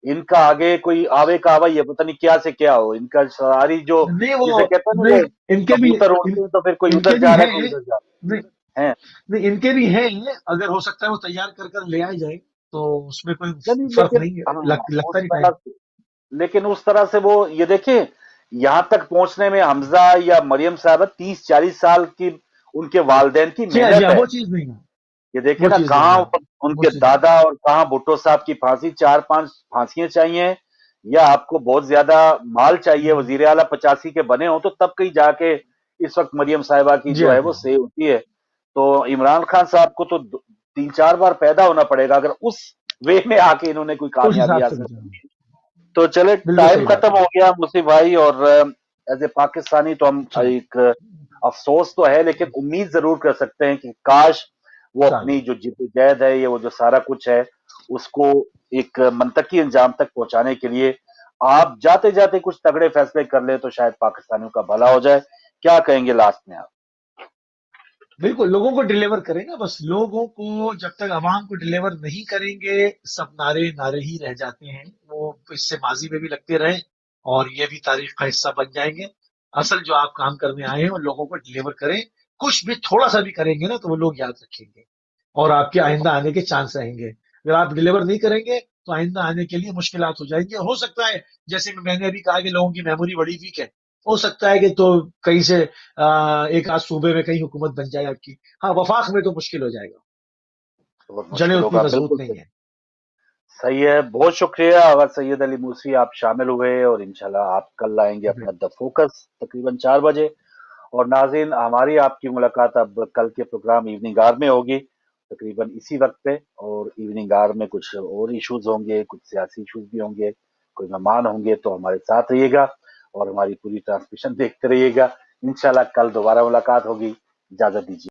ان کا آگے کوئی آوے کا آوا، یہ پتہ نہیں کیا سے کیا ہو. ان کا ساری جو، نہیں وہ جسے کہتے ہیں نا نہیں، وہ ان کے بھی کبوتر اڑتے ہیں تو پھر کوئی ان کے ادھر بھی جا رہا ہے ہیں. کوئی ادھر جا نہیں رہا ہے. نہیں، ان کے بھی ہیں. اگر ہو سکتا ہے وہ تیار کر لے آئے جائے تو اس میں کوئی نہیں فرق لیکن نہیں ہے، ہاں، لگتا اس نہیں ٹائم. طرح سے، لیکن اس طرح سے وہ یہ دیکھیں، یہاں تک پہنچنے میں حمزہ یا مریم صاحبہ 30-40 سال کی ان کے والدین کی جی محنت ہاں، ہے. وہ چیز نہیں ہے، یہ دیکھیں وہ نا، چیز نہیں کہاں ہے، ان وہ کے چیز نہیں دادا اور کہاں بھٹو صاحب کی پھانسی، 4-5 پھانسیاں چاہیے، یا آپ کو بہت زیادہ مال چاہیے، وزیر اعلیٰ 85 کے بنے ہوں تو تب کہیں جا کے اس وقت مریم صاحبہ کی جی جو ہاں. ہے جی وہ ہاں. صحیح ہوتی ہے. تو عمران خان صاحب کو تو 3-4 بار پیدا ہونا پڑے گا اگر اس وے میں آ کے انہوں نے کوئی اس کامیابی حساب سے حاصل بچا ہوں. کی. تو چلے، بالکل ٹائم صحیح بات ختم ہے. ہو گیا مصطفی بھائی، اور ایز اے پاکستانی تو ہم چلو ایک افسوس تو ہے، لیکن امید ضرور کر سکتے ہیں کہ کاش وہ چلو اپنی جو جدوجہد ہے، یہ وہ جو سارا کچھ ہے، اس کو ایک منطقی انجام تک پہنچانے کے لیے آپ جاتے جاتے کچھ تگڑے فیصلے کر لیں تو شاید پاکستانیوں کا بھلا ہو جائے. کیا کہیں گے لاسٹ میں آپ؟ بالکل لوگوں کو ڈیلیور کریں گا. بس لوگوں کو جب تک عوام کو ڈیلیور نہیں کریں گے سب نعرے نعرے ہی رہ جاتے ہیں. وہ اس سے ماضی میں بھی لگتے رہے اور یہ بھی تاریخ کا حصہ بن جائیں گے. اصل جو آپ کام کرنے آئے ہیں وہ لوگوں کو ڈیلیور کریں. کچھ بھی تھوڑا سا بھی کریں گے نا تو وہ لوگ یاد رکھیں گے اور آپ کے آئندہ آنے کے چانس رہیں گے. اگر آپ ڈیلیور نہیں کریں گے تو آئندہ آنے کے لیے مشکلات ہو جائیں گی. ہو سکتا ہے جیسے میں نے ابھی کہا کہ لوگوں کی میموری بڑی ویک ہے، ہو سکتا ہے کہ تو کہیں سے ایک آدھ صوبے میں کہیں حکومت بن جائے آپ کی. ہاں وفاق میں تو مشکل ہو جائے گا، بہت جڑیں مشکل اتنی ہوگا، مضبوط بالکل نہیں صحیح. ہے. सही है, बहुत शुक्रिया अगर सैयद अली मूसी आप शामिल हुए, और इंशाल्लाह आप कल लाएंगे अपना द फोकस तकरीबन 4 बजे। और नाज़रीन, हमारी आपकी मुलाकात अब कल के प्रोग्राम इवनिंग आवर में होगी तकरीबन इसी वक्त पे। और इवनिंग आवर में कुछ और इश्यूज होंगे, कुछ सियासी इश्यूज भी होंगे, कोई मेहमान होंगे, तो हमारे साथ रहिएगा और हमारी पूरी ट्रांसमिशन देखते रहिएगा। इंशाल्लाह कल दोबारा मुलाकात होगी। इजाजत दीजिए।